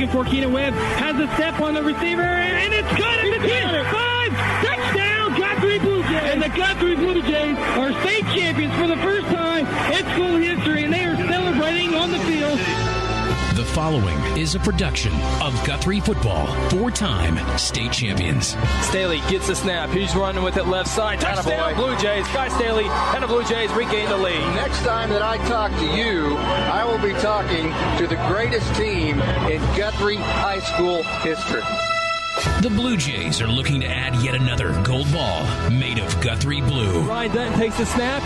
looking for Keenan Webb. Has a step on the receiver, and it's good at the 10. 5, touchdown, Guthrie Bluejays. And the Guthrie Bluejays are state champions for the first time in school history, and they are celebrating on the field. The following is a production of Guthrie Football, 4-time state champions. Staley gets the snap. He's running with it left side. Touchdown, Blue Jays. Guy Staley and the Blue Jays regain the lead. Next time that I talk to you, I will be talking to the greatest team in Guthrie High School history. The Blue Jays are looking to add yet another gold ball made of Guthrie blue. Ryan Dutton takes the snap,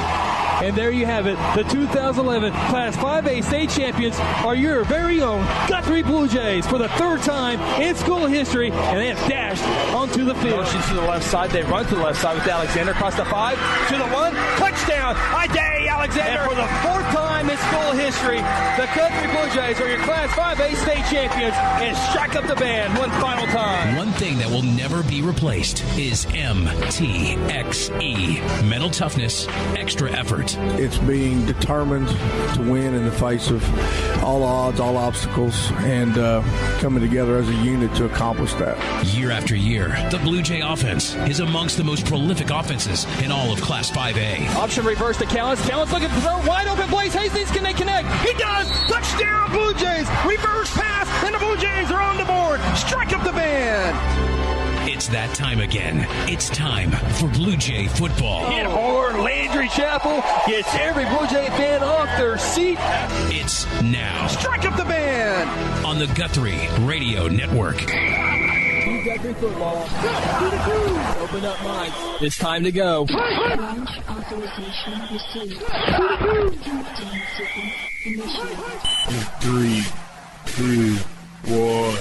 and there you have it. The 2011 Class 5A state champions are your very own Guthrie Blue Jays for the third time in school history, and they have dashed onto the field. Motion to the left side. They run to the left side with Alexander. Across the 5, to the 1. Touchdown, Ida Alexander. And for the fourth time in school history, the Guthrie Blue Jays are your Class 5A state champions, and strike up the band one final time. One thing that will never be replaced is MTXE. Mental toughness, extra effort. It's being determined to win in the face of all odds, all obstacles, and coming together as a unit to accomplish that. Year after year, the Blue Jay offense is amongst the most prolific offenses in all of Class 5A. Option reverse to Callens. Callens looking for throw. Wide open. Blaze Hastings. Can they connect? He does. Touchdown, Blue Jays. Reverse pass, and the Blue Jays are on the board. Strike up the band. It's that time again. It's time for Blue Jay football. Hit hard. Landry Chapel gets every Blue Jay fan off their seat. It's now. Strike up the band. On the Guthrie Radio Network. Guthrie football. Open up mics. It's time to go. Launch authorization received. 3, 2, 1.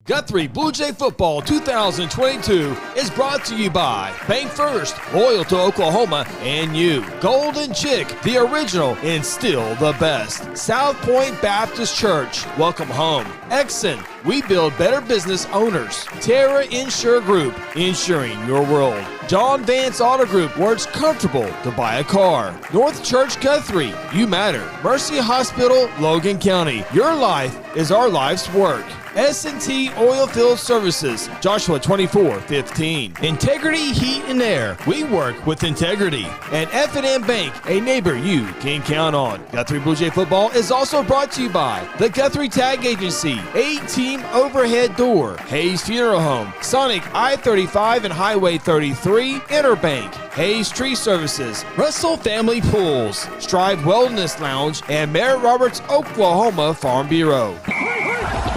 Guthrie Blue Jay Football 2022 is brought to you by Bank First, loyal to Oklahoma, and you. Golden Chick, the original and still the best. South Point Baptist Church, welcome home. Exxon, we build better business owners. Terra Insure Group, insuring your world. John Vance Auto Group, where it's comfortable to buy a car. North Church Guthrie, you matter. Mercy Hospital, Logan County, your life is our life's work. S&T Oilfield Services, Joshua 2415. Integrity Heat and Air, we work with integrity. And F&M Bank, a neighbor you can count on. Guthrie Blue Jay Football is also brought to you by the Guthrie Tag Agency, 8-Team Overhead Door, Hayes Funeral Home, Sonic I-35 and Highway 33, Interbank, Hayes Tree Services, Russell Family Pools, Strive Wellness Lounge, and Merritt Roberts, Oklahoma Farm Bureau.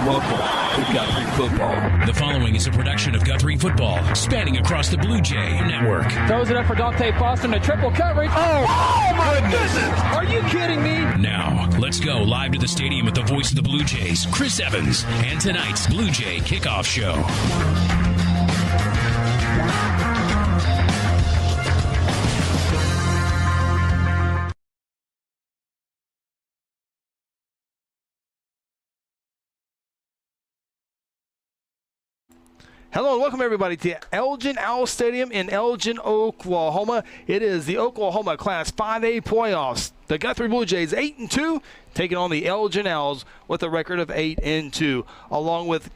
Welcome to Guthrie Football. The following is a production of Guthrie Football, spanning across the Blue Jay Network. Throws it up for Dante Foster in a triple coverage. Oh my goodness! Are you kidding me? Now, let's go live to the stadium with the voice of the Blue Jays, Chris Evans, and tonight's Blue Jay Kickoff Show. Hello and welcome everybody to Elgin Owl Stadium in Elgin, Oklahoma. It is the Oklahoma Class 5A playoffs. The Guthrie Blue Jays 8-2 taking on the Elgin Owls with a record of 8-2, along with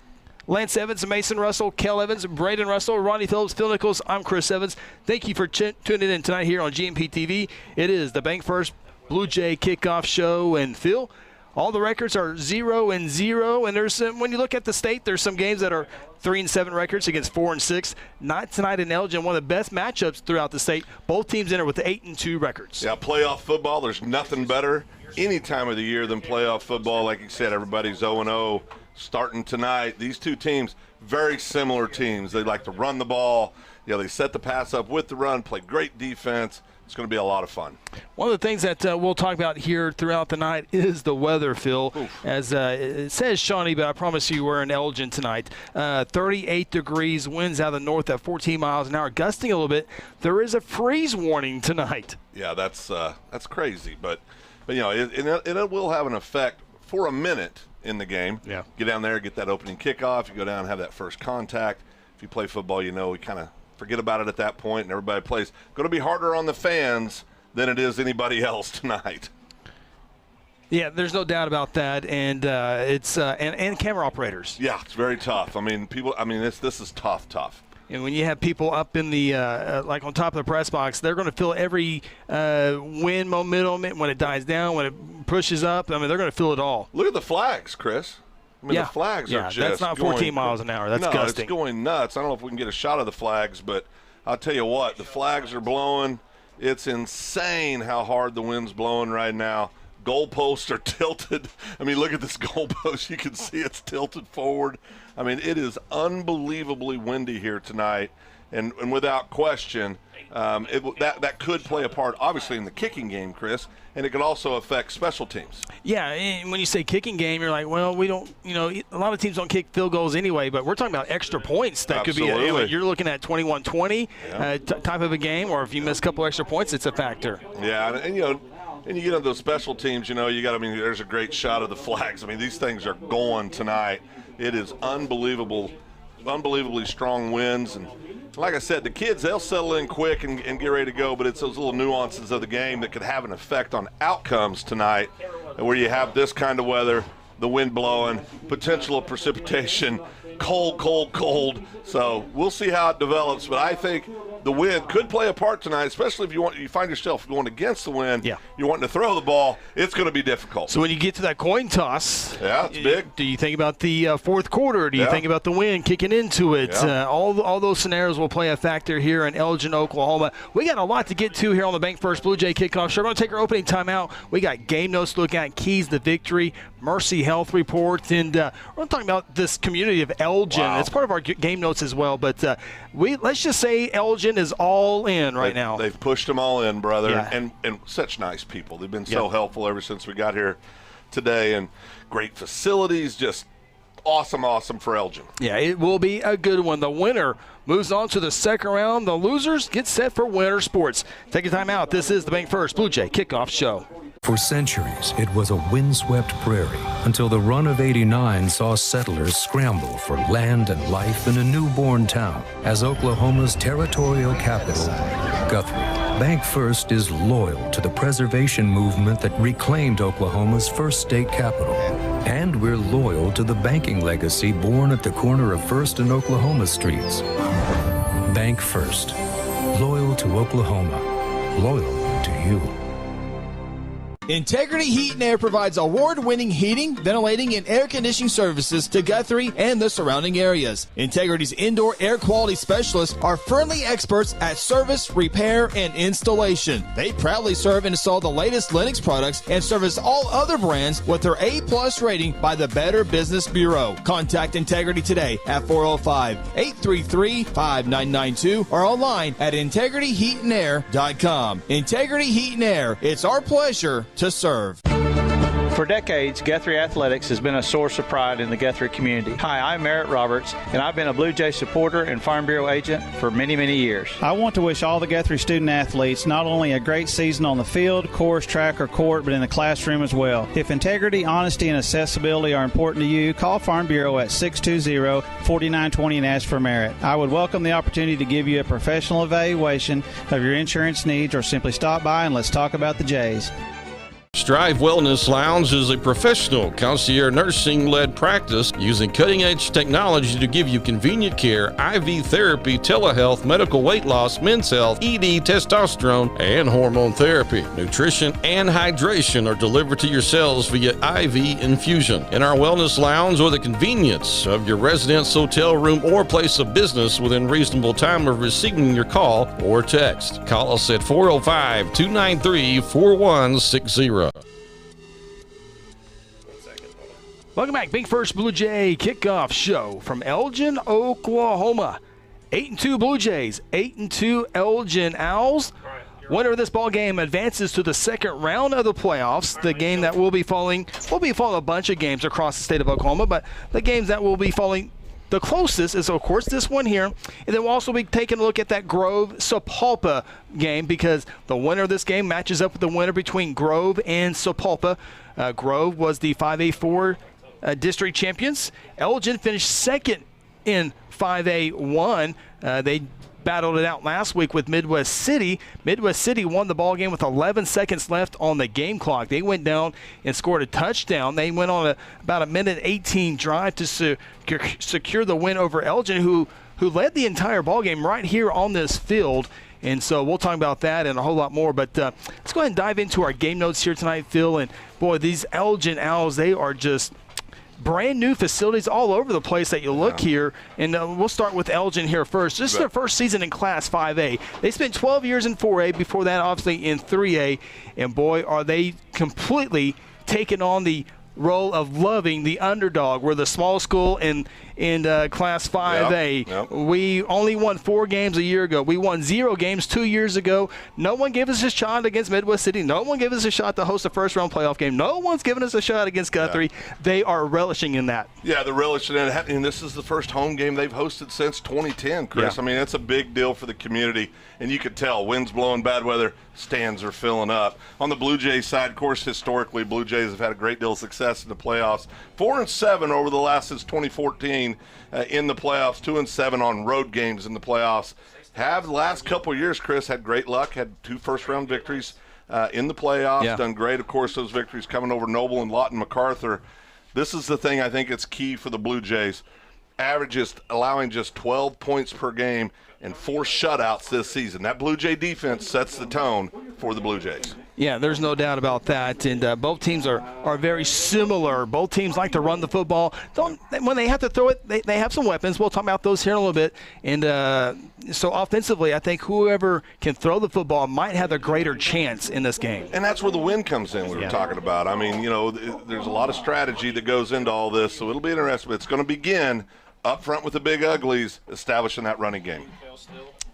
Lance Evans, Mason Russell, Kel Evans, Braden Russell, Ronnie Phillips, Phil Nichols. I'm Chris Evans. Thank you for tuning in tonight here on GMP TV. It is the Bank First Blue Jay Kickoff Show, and Phil, all the records are 0-0, and there's some, when you look at the state, there's some games that are 3-7 records against 4-6. Not tonight in Elgin, one of the best matchups throughout the state. Both teams enter with 8-2 records. Yeah, playoff football, there's nothing better any time of the year than playoff football. Like you said, everybody's 0-0 starting tonight. These two teams, very similar teams. They like to run the ball. You know, they set the pass up with the run, play great defense. It's going to be a lot of fun. One of the things that we'll talk about here throughout the night is the weather, Phil. Oof. As it says Shawnee, but I promise you we're in Elgin tonight. 38 degrees, winds out of the north at 14 miles an hour, gusting a little bit. There is a freeze warning tonight. Yeah, that's crazy. But you know, it will have an effect for a minute in the game. Yeah. Get down there, get that opening kickoff. You go down and have that first contact. If you play football, you know we kind of forget about it at that point, and everybody plays. Going to be harder on the fans than it is anybody else tonight. Yeah, there's no doubt about that, and it's and camera operators. Yeah, it's very tough. I mean, this is tough. And when you have people up in the like on top of the press box, they're going to feel every wind momentum when it dies down, when it pushes up. I mean, they're going to feel it all. Look at the flags, Chris. I mean, the flags are just that's not 14 miles an hour. That's gusting. It's going nuts. I don't know if we can get a shot of the flags, but I'll tell you what, the flags are blowing. It's insane how hard the wind's blowing right now. Goalposts are tilted. I mean, look at this goalpost. You can see it's tilted forward. I mean, it is unbelievably windy here tonight, and without question, that could play a part, obviously, in the kicking game, Chris, and it could also affect special teams. Yeah, and when you say kicking game, you're like, well, we don't, a lot of teams don't kick field goals anyway, but we're talking about extra points. That Absolutely. Could be, you're looking at 21-20 type of a game, or if you miss a couple extra points, it's a factor. Yeah, and you get on those special teams, there's a great shot of the flags. I mean, these things are going tonight. It is unbelievably strong winds. And like I said, the kids, they'll settle in quick and get ready to go, but it's those little nuances of the game that could have an effect on outcomes tonight, where you have this kind of weather, the wind blowing, potential of precipitation, cold. So we'll see how it develops, but I think the wind could play a part tonight, especially if you find yourself going against the wind. Yeah. You're wanting to throw the ball. It's going to be difficult. So when you get to that coin toss, it's big. Do you think about the fourth quarter? Do you think about the wind kicking into it? Yeah. All those scenarios will play a factor here in Elgin, Oklahoma. We got a lot to get to here on the Bank First Blue Jay Kickoff Show. We're going to take our opening timeout. We got game notes to look at, keys to victory, Mercy Health reports, and we're going to talk about this community of Elgin. Wow. It's part of our game notes as well. But let's just say Elgin is all in right now. They've pushed them all in, brother, Yeah. and such nice people. They've been so helpful ever since we got here today, and great facilities, just awesome for Elgin. Yeah, it will be a good one. The winner moves on to the second round. The losers get set for winter sports. Take a time out. This is the Bank First Blue Jay Kickoff Show. For centuries, it was a windswept prairie until the run of '89 saw settlers scramble for land and life in a newborn town as Oklahoma's territorial capital, Guthrie. Bank First is loyal to the preservation movement that reclaimed Oklahoma's first state capital. And we're loyal to the banking legacy born at the corner of First and Oklahoma streets. Bank First. Loyal to Oklahoma. Loyal to you. Integrity Heat and Air provides award-winning heating, ventilating, and air conditioning services to Guthrie and the surrounding areas. Integrity's indoor air quality specialists are friendly experts at service, repair, and installation. They proudly serve and install the latest Lennox products and service all other brands with their A+ rating by the Better Business Bureau. Contact Integrity today at 405-833-5992 or online at integrityheatandair.com. Integrity Heat and Air, it's our pleasure to serve. For decades, Guthrie Athletics has been a source of pride in the Guthrie community. Hi, I'm Merritt Roberts, and I've been a Blue Jay supporter and Farm Bureau agent for many, many years. I want to wish all the Guthrie student athletes not only a great season on the field, course, track, or court, but in the classroom as well. If integrity, honesty, and accessibility are important to you, call Farm Bureau at 620-4920 and ask for Merritt. I would welcome the opportunity to give you a professional evaluation of your insurance needs, or simply stop by and let's talk about the Jays. Strive Wellness Lounge is a professional concierge nursing-led practice using cutting-edge technology to give you convenient care, IV therapy, telehealth, medical weight loss, men's health, ED, testosterone, and hormone therapy. Nutrition and hydration are delivered to your cells via IV infusion. In our Wellness Lounge, or the convenience of your residence, hotel room, or place of business within reasonable time of receiving your call or text. Call us at 405-293-4160. Welcome back. Big First Blue Jay Kickoff Show from Elgin, Oklahoma. 8-2 Blue Jays, 8-2 Elgin Owls. Winner of this ball game advances to the second round of the playoffs. The game that will be following a bunch of games across the state of Oklahoma, but the games that will be following the closest is, of course, this one here. And then we'll also be taking a look at that Grove-Sapulpa game, because the winner of this game matches up with the winner between Grove and Sapulpa. Grove was the 5A4 district champions. Elgin finished second in 5A1. They battled it out last week with Midwest City. Midwest City won the ball game with 11 seconds left on the game clock. They went down and scored a touchdown. They went on about a minute 18 drive to secure the win over Elgin, who led the entire ball game right here on this field. And so we'll talk about that and a whole lot more. But let's go ahead and dive into our game notes here tonight, Phil. And, boy, these Elgin Owls, they are just brand new facilities all over the place that you look here. And we'll start with Elgin here first. This is their first season in Class 5A. They spent 12 years in 4A, before that obviously in 3A. And, boy, are they completely taking on the role of loving the underdog. We're the small school in Class 5A. Yep. We only won 4 games a year ago. We won 0 games 2 years ago. No one gave us a shot against Midwest City. No one gave us a shot to host a first-round playoff game. No one's given us a shot against Guthrie. Yeah. They are relishing in that. Yeah, they're relishing in it. And this is the first home game they've hosted since 2010, Chris. Yeah. I mean, it's a big deal for the community. And you could tell, winds blowing, bad weather, stands are filling up. On the Blue Jays side, of course, historically, Blue Jays have had a great deal of success in the playoffs. 4-7 over the last since 2014 in the playoffs. 2-7 on road games in the playoffs. Have the last couple of years, Chris, had great luck. Had 2 first-round victories in the playoffs. Yeah. Done great, of course, those victories coming over Noble and Lawton MacArthur. This is the thing I think it's key for the Blue Jays. Allowing just 12 points per game and 4 shutouts this season. That Blue Jay defense sets the tone for the Blue Jays. Yeah, there's no doubt about that. And both teams are very similar. Both teams like to run the football. When they have to throw it, they have some weapons. We'll talk about those here in a little bit. And so offensively, I think whoever can throw the football might have a greater chance in this game. And that's where the win comes in, we were talking about. I mean, there's a lot of strategy that goes into all this, so it'll be interesting. It's going to begin up front with the Big Uglies, establishing that running game.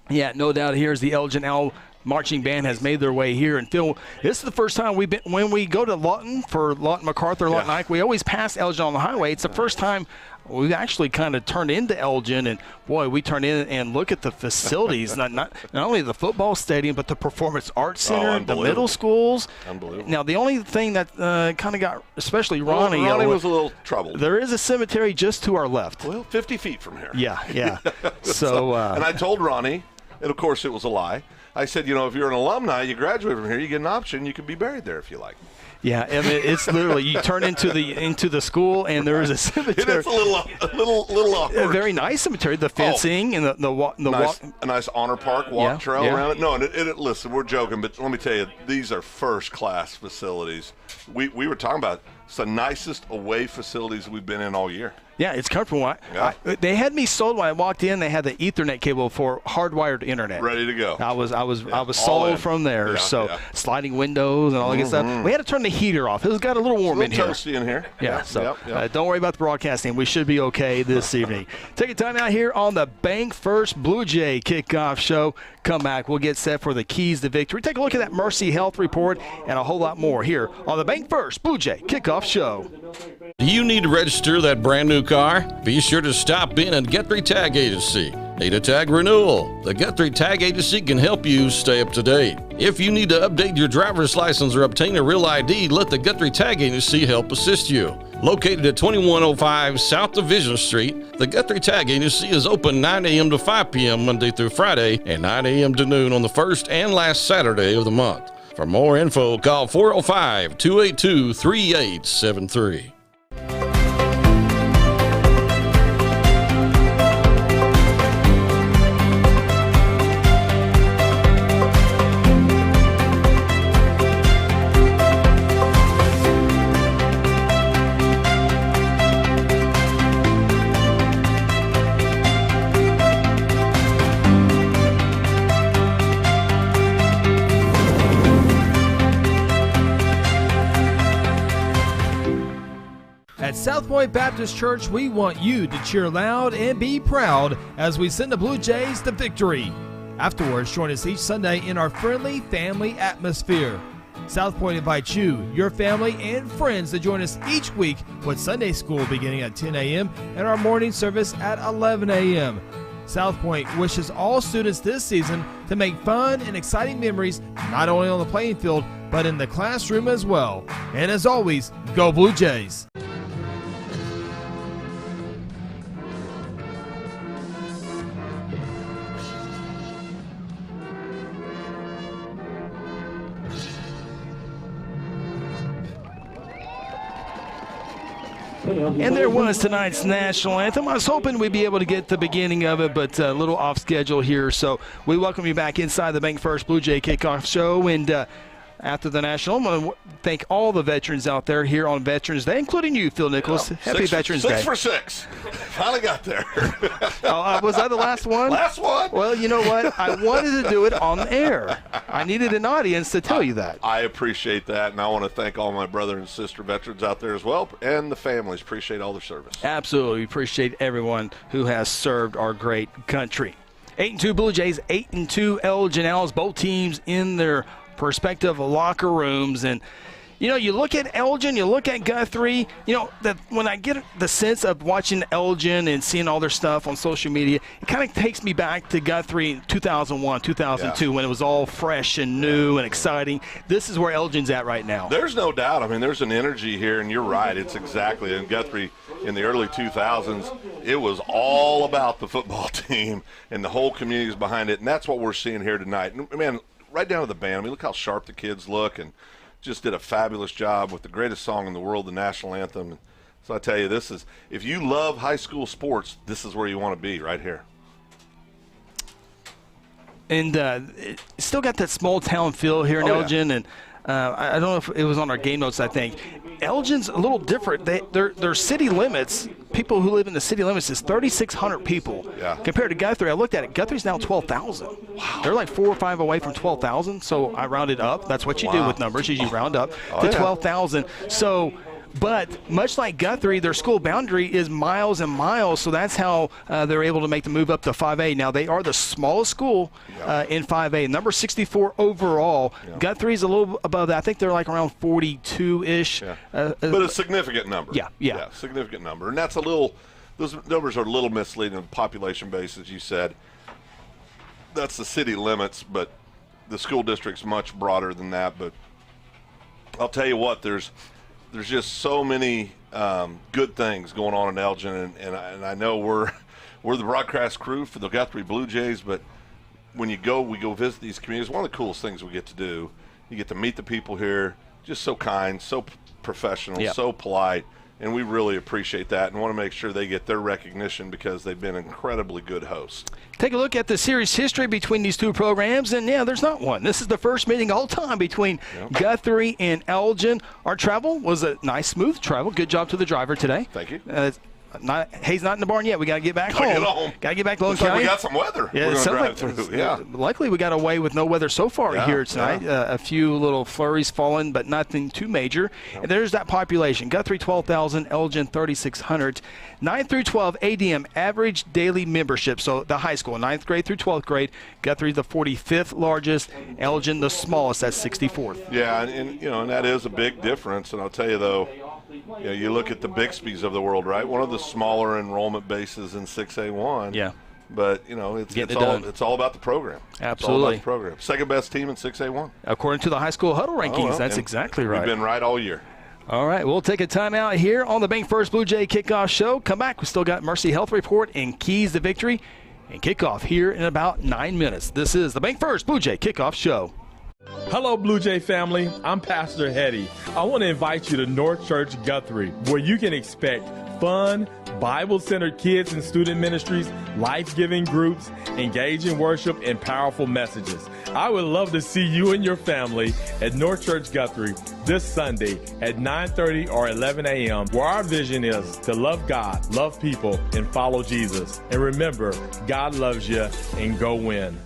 Yeah, no doubt. Here's the Elgin Owl marching band has made their way here. And Phil, this is the first time when we go to Lawton for Lawton MacArthur, Lawton Ike, we always pass Elgin on the highway. It's the first time we've actually kind of turned into Elgin, and boy, we turn in and look at the facilities, not only the football stadium, but the Performance Arts Center, the middle schools. Unbelievable. Now, the only thing that kind of got, especially Ronnie. Ronnie was a little troubled. There is a cemetery just to our left. Well, 50 feet from here. Yeah. So and I told Ronnie, and of course it was a lie, I said, if you're an alumni, you graduate from here, you get an option, you can be buried there if you like. Yeah, I mean, it's literally you turn into the school and there is a cemetery. It's a little awkward. A very nice cemetery. The fencing and the walk. A nice honor park walk trail around it. No, and listen, we're joking, but let me tell you, these are first class facilities. We were talking about it's the nicest away facilities we've been in all year. Yeah, it's comfortable. They had me sold when I walked in. They had the Ethernet cable for hardwired internet. Ready to go. I was sold from there. Sliding windows and all that good stuff. We had to turn the heater off. It got a little warm in here. Toasty in here. Yeah. So don't worry about the broadcasting. We should be okay this evening. Take a time out here on the Bank First Blue Jay kickoff show. Come back. We'll get set for the keys to victory. Take a look at that Mercy Health report and a whole lot more here on the Bank First Blue Jay kickoff show. Do you need to register that brand new car? Be sure to stop in at Guthrie Tag Agency. Need a tag renewal? The Guthrie Tag Agency can help you stay up to date. If you need to update your driver's license or obtain a real ID, let the Guthrie Tag Agency help assist you. Located at 2105 South Division Street, the Guthrie Tag Agency is open 9 a.m. to 5 p.m. Monday through Friday and 9 a.m. to noon on the first and last Saturday of the month. For more info, call 405-282-3873. At South Point Baptist Church, we want you to cheer loud and be proud as we send the Blue Jays to victory. Afterwards, join us each Sunday in our friendly family atmosphere. South Point invites you, your family, and friends to join us each week with Sunday school beginning at 10 a.m. and our morning service at 11 a.m. South Point wishes all students this season to make fun and exciting memories not only on the playing field, but in the classroom as well. And as always, go Blue Jays! And there was tonight's national anthem. I was hoping we'd be able to get the beginning of it, but a little off schedule here. So we welcome you back inside the Bank First Blue Jay Kickoff Show. And after the national, I'm going to thank all the veterans out there here on Veterans Day, including you, Phil Nicholas. Happy Veterans Day. 6 for 6. Finally got there. Was I the last one? Last one. Well, you know what? I wanted to do it on the air. I needed an audience to tell you that. I appreciate that, and I want to thank all my brother and sister veterans out there as well, and the families. Appreciate all their service. Absolutely. Appreciate everyone who has served our great country. 8-2 Blue Jays, 8-2 Elgin Owls, both teams in their prospective locker rooms. And you know, you look at Elgin, you look at Guthrie, you know, that when I get the sense of watching Elgin and seeing all their stuff on social media, it kind of takes me back to Guthrie in 2001, 2002, when it was all fresh and new and exciting. This is where Elgin's at right now. There's no doubt. I mean, there's an energy here, and you're right. It's exactly. In Guthrie, in the early 2000s, it was all about the football team, and the whole community is behind it, and that's what we're seeing here tonight. And, man, right down to the band. I mean, look how sharp the kids look, and just did a fabulous job with the greatest song in the world, the national anthem. So I tell you, this is, if you love high school sports, this is where you want to be, right here. And it still got that small town feel here in Elgin, and I don't know if it was on our game notes, I think. Elgin's a little different. Their city limits, people who live in the city limits, is 3,600 people. Yeah. Compared to Guthrie, I looked at it. Guthrie's now 12,000. Wow. They're like 4 or 5 away from 12,000, so I rounded up. That's what you do with numbers, is you round up to 12,000. So, but much like Guthrie, their school boundary is miles and miles, so that's how they're able to make the move up to 5A. Now, they are the smallest school in 5A, number 64 overall. Guthrie's a little above that. I think they're like around 42-ish. But a significant number. Yeah, significant number. And that's a little – those numbers are a little misleading on the population base, as you said. That's the city limits, but the school district's much broader than that. But I'll tell you what, there's just so many good things going on in Elgin, and I know we're the broadcast crew for the Guthrie Blue Jays, but when we go visit these communities, one of the coolest things we get to do, you get to meet the people here, just so kind, so professional, so polite, and we really appreciate that and want to make sure they get their recognition because they've been incredibly good hosts. Take a look at the series history between these two programs, and there's not one. This is the first meeting all time between Guthrie and Elgin. Our travel was a nice, smooth travel. Good job to the driver today. Thank you. Hay's not in the barn yet. We got to get back home. Got to get back to Logan County. We got some weather. Yeah, we're going to drive through. Likely we got away with no weather so far here tonight. A few little flurries falling, but nothing too major. And there's that population. Guthrie 12,000, Elgin 3,600. 9 through 12 ADM average daily membership. So the high school, 9th grade through 12th grade. Guthrie the 45th largest. Elgin the smallest at 64th. Yeah, and that is a big difference. And I'll tell you though. You look at the Bixby's of the world, right? One of the smaller enrollment bases in 6A1. Yeah. But, it's all about the program. Absolutely. It's all about the program. Second best team in 6A1. According to the high school huddle rankings, that's exactly right. We've been right all year. All right, we'll take a timeout here on the Bank First Blue Jay Kickoff Show. Come back. We still got Mercy Health Report and Keys to Victory and kickoff here in about 9 minutes. This is the Bank First Blue Jay Kickoff Show. Hello, Blue Jay family. I'm Pastor Hetty. I want to invite you to North Church Guthrie, where you can expect fun, Bible-centered kids and student ministries, life-giving groups, engaging worship, and powerful messages. I would love to see you and your family at North Church Guthrie this Sunday at 9:30 or 11 a.m., where our vision is to love God, love people, and follow Jesus. And remember, God loves you, and go win.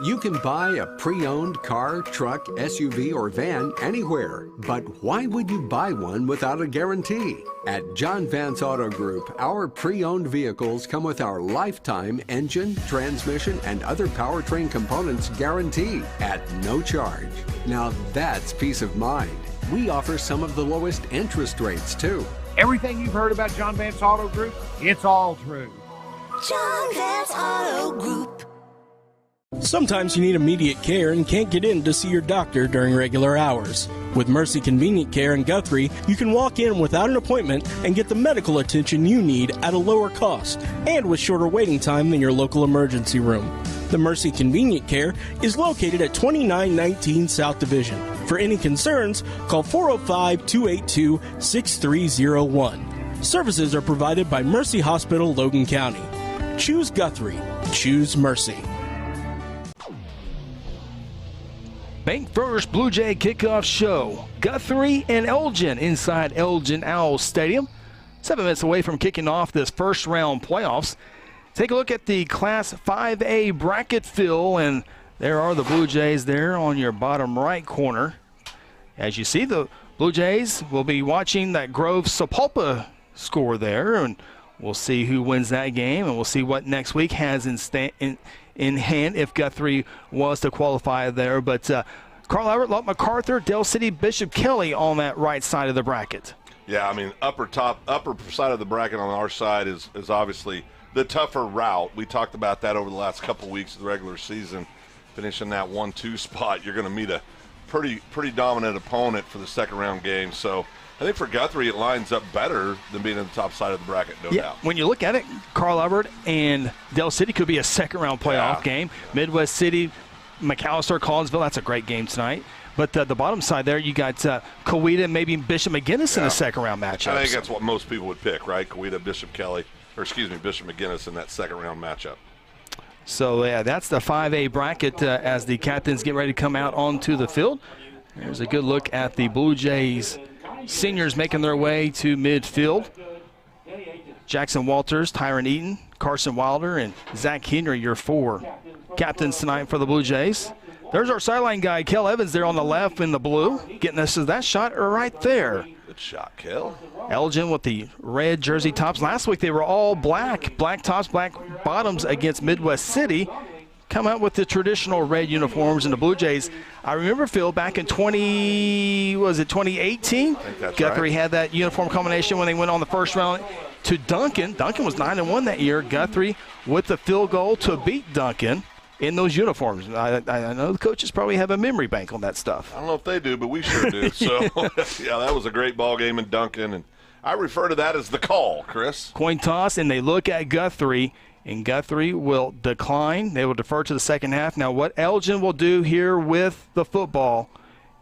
You can buy a pre-owned car, truck, SUV, or van anywhere. But why would you buy one without a guarantee? At John Vance Auto Group, our pre-owned vehicles come with our lifetime engine, transmission, and other powertrain components guarantee at no charge. Now that's peace of mind. We offer some of the lowest interest rates, too. Everything you've heard about John Vance Auto Group, it's all true. John Vance Auto Group. Sometimes you need immediate care and can't get in to see your doctor during regular hours. With Mercy Convenient Care in Guthrie, you can walk in without an appointment and get the medical attention you need at a lower cost and with shorter waiting time than your local emergency room. The Mercy Convenient Care is located at 2919 South Division. For any concerns, call 405-282-6301. Services are provided by Mercy Hospital, Logan County. Choose Guthrie. Choose Mercy. Bank First Blue Jay kickoff show. Guthrie and Elgin inside Elgin Owls Stadium. 7 minutes away from kicking off this first round playoffs. Take a look at the Class 5A bracket fill, and there are the Blue Jays there on your bottom right corner. As you see, the Blue Jays will be watching that Grove Sapulpa score there, and we'll see who wins that game, and we'll see what next week has in hand if Guthrie was to qualify there. But Carl Albert, Lot MacArthur, Dale City, Bishop Kelly on that right side of the bracket. Yeah, I mean, upper side of the bracket on our side is obviously the tougher route. We talked about that over the last couple weeks of the regular season. Finishing that 1-2 spot, you're going to meet a pretty dominant opponent for the second round game. So I think for Guthrie, it lines up better than being on the top side of the bracket, no doubt. When you look at it, Carl Albert and Dale City could be a second round playoff game. Midwest City, McAllister, Collinsville, that's a great game tonight. But the bottom side there, you got Coweta and maybe Bishop McGinnis in a second round matchup. I think that's what most people would pick, right? Coweta, Bishop McGinnis in that second round matchup. So, yeah, that's the 5A bracket as the captains get ready to come out onto the field. There's a good look at the Blue Jays seniors making their way to midfield. Jackson Walters, Tyron Eaton, Carson Wilder, and Zach Henry, your 4 captains tonight for the Blue Jays. There's our sideline guy, Kel Evans, there on the left in the blue, getting us to that shot right there. Good shot, Kel. Elgin with the red jersey tops. Last week they were all black tops, black bottoms against Midwest City. Come out with the traditional red uniforms, and the Blue Jays, I remember, Phil, back in 2018? Guthrie had that uniform combination when they went on the first round to Duncan. Duncan was 9-1 that year. Guthrie with the field goal to beat Duncan in those uniforms. I know the coaches probably have a memory bank on that stuff. I don't know if they do, but we sure do. So, yeah, that was a great ball game in Duncan, and I refer to that as the call, Chris. Coin toss, and they look at Guthrie, and Guthrie will decline. They will defer to the second half. Now, what Elgin will do here with the football,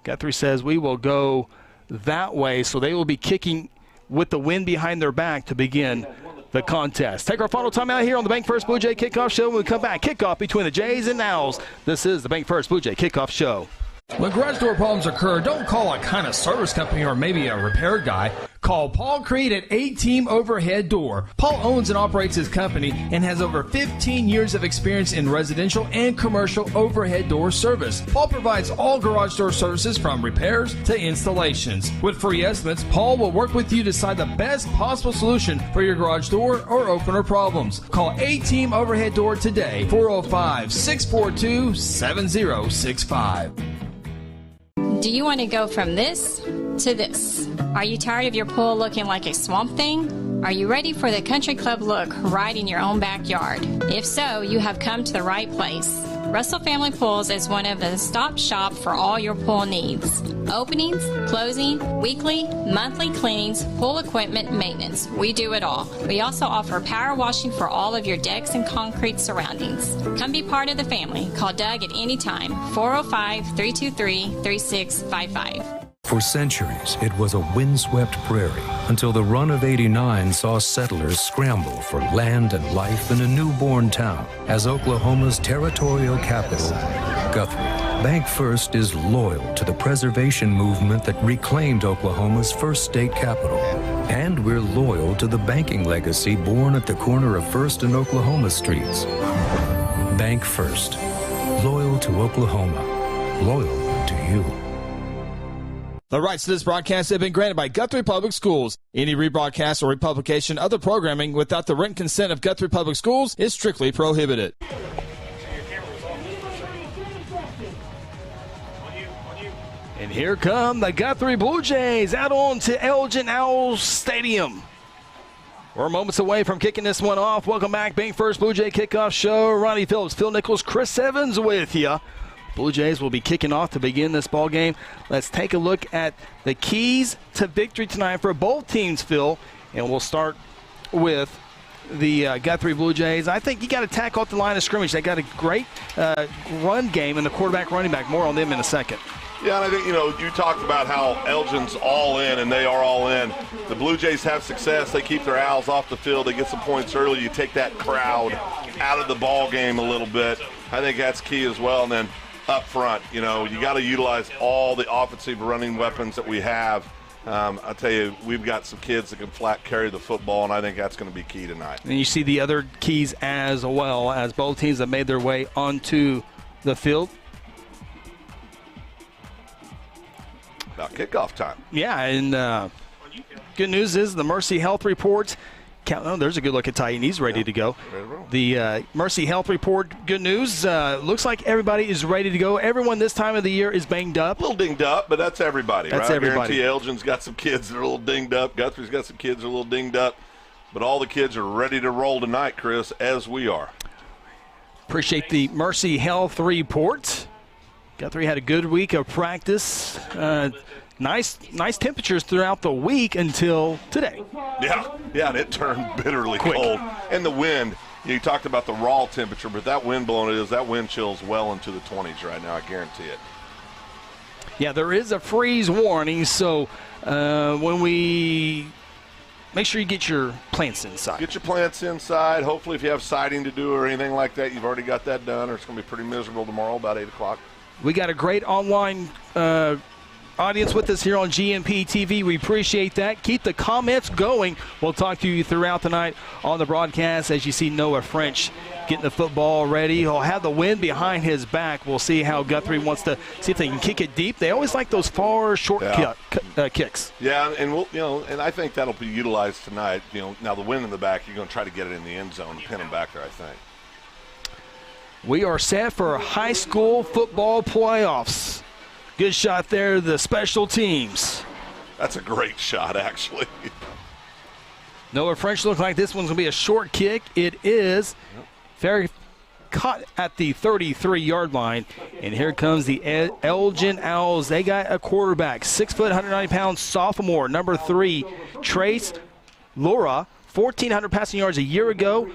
Guthrie says we will go that way, so they will be kicking with the wind behind their back to begin the contest. Take our final time out here on the Bank First Blue Jay Kickoff Show. When we come back, kickoff between the Jays and Owls. This is the Bank First Blue Jay Kickoff Show. When garage door problems occur, don't call a kind of service company or maybe a repair guy. Call Paul Creed at A-Team Overhead Door. Paul owns and operates his company and has over 15 years of experience in residential and commercial overhead door service. Paul provides all garage door services from repairs to installations. With free estimates, Paul will work with you to decide the best possible solution for your garage door or opener problems. Call A-Team Overhead Door today, 405-642-7065. Do you want to go from this to this? Are you tired of your pool looking like a swamp thing? Are you ready for the country club look right in your own backyard? If so, you have come to the right place. Russell Family Pools is one of the stop shop for all your pool needs. Openings, closing, weekly, monthly cleanings, pool equipment, maintenance. We do it all. We also offer power washing for all of your decks and concrete surroundings. Come be part of the family. Call Doug at any time, 405-323-3655. For centuries, it was a windswept prairie until the run of '89 saw settlers scramble for land and life in a newborn town as Oklahoma's territorial capital, Guthrie. Bank First is loyal to the preservation movement that reclaimed Oklahoma's first state capital. And we're loyal to the banking legacy born at the corner of First and Oklahoma Streets. Bank First. Loyal to Oklahoma. Loyal to you. The rights to this broadcast have been granted by Guthrie Public Schools. Any rebroadcast or republication of the programming without the written consent of Guthrie Public Schools is strictly prohibited. And here come the Guthrie Blue Jays out on to Elgin Owls Stadium. We're moments away from kicking this one off. Welcome back, Bank First Blue Jay Kickoff Show. Ronnie Phillips, Phil Nichols, Chris Evans with you. Blue Jays will be kicking off to begin this ball game. Let's take a look at the keys to victory tonight for both teams, Phil. And we'll start with the Guthrie Blue Jays. I think you got to tack off the line of scrimmage. They got a great run game and the quarterback, running back. More on them in a second. Yeah, and I think, you talked about how Elgin's all in, and they are all in. The Blue Jays have success. They keep their Owls off the field. They get some points early. You take that crowd out of the ball game a little bit. I think that's key as well. And then up front, you got to utilize all the offensive running weapons that we have. I'll tell you, we've got some kids that can flat carry the football, and I think that's going to be key tonight. And you see the other keys as well, as both teams have made their way onto the field. About kickoff time. Yeah, and good news is the Mercy Health Report. There's a good look at Titan. He's ready to go. The Mercy Health Report, good news. Looks like everybody is ready to go. Everyone this time of the year is banged up. A little dinged up, but that's everybody, right? I guarantee Elgin's got some kids that are a little dinged up. Guthrie's got some kids that are a little dinged up. But all the kids are ready to roll tonight, Chris, as we are. Appreciate the Mercy Health Report. Guthrie had a good week of practice. Nice temperatures throughout the week until today. Yeah, and it turned bitterly cold. And the wind, you talked about the raw temperature, but that wind blowing that wind chill's well into the 20s right now, I guarantee it. Yeah, there is a freeze warning, so when we make sure you get your plants inside. Get your plants inside. Hopefully if you have siding to do or anything like that, you've already got that done, or it's going to be pretty miserable tomorrow about 8 o'clock. We got a great online audience with us here on GMP TV. We appreciate that. Keep the comments going. We'll talk to you throughout the night on the broadcast as you see Noah French getting the football ready. He'll have the wind behind his back. We'll see how Guthrie wants to see if they can kick it deep. They always like those far, short kicks. Yeah, and and I think that'll be utilized tonight. Now the wind in the back, you're going to try to get it in the end zone and pin them back there, I think. We are set for high school football playoffs. Good shot there, the special teams. That's a great shot, actually. Noah French looks like this one's going to be a short kick. It is. Very caught at the 33-yard line. And here comes the Elgin Owls. They got a quarterback, 6 foot, 190-pound sophomore, number 3, Trace Laura. 1,400 passing yards a year ago,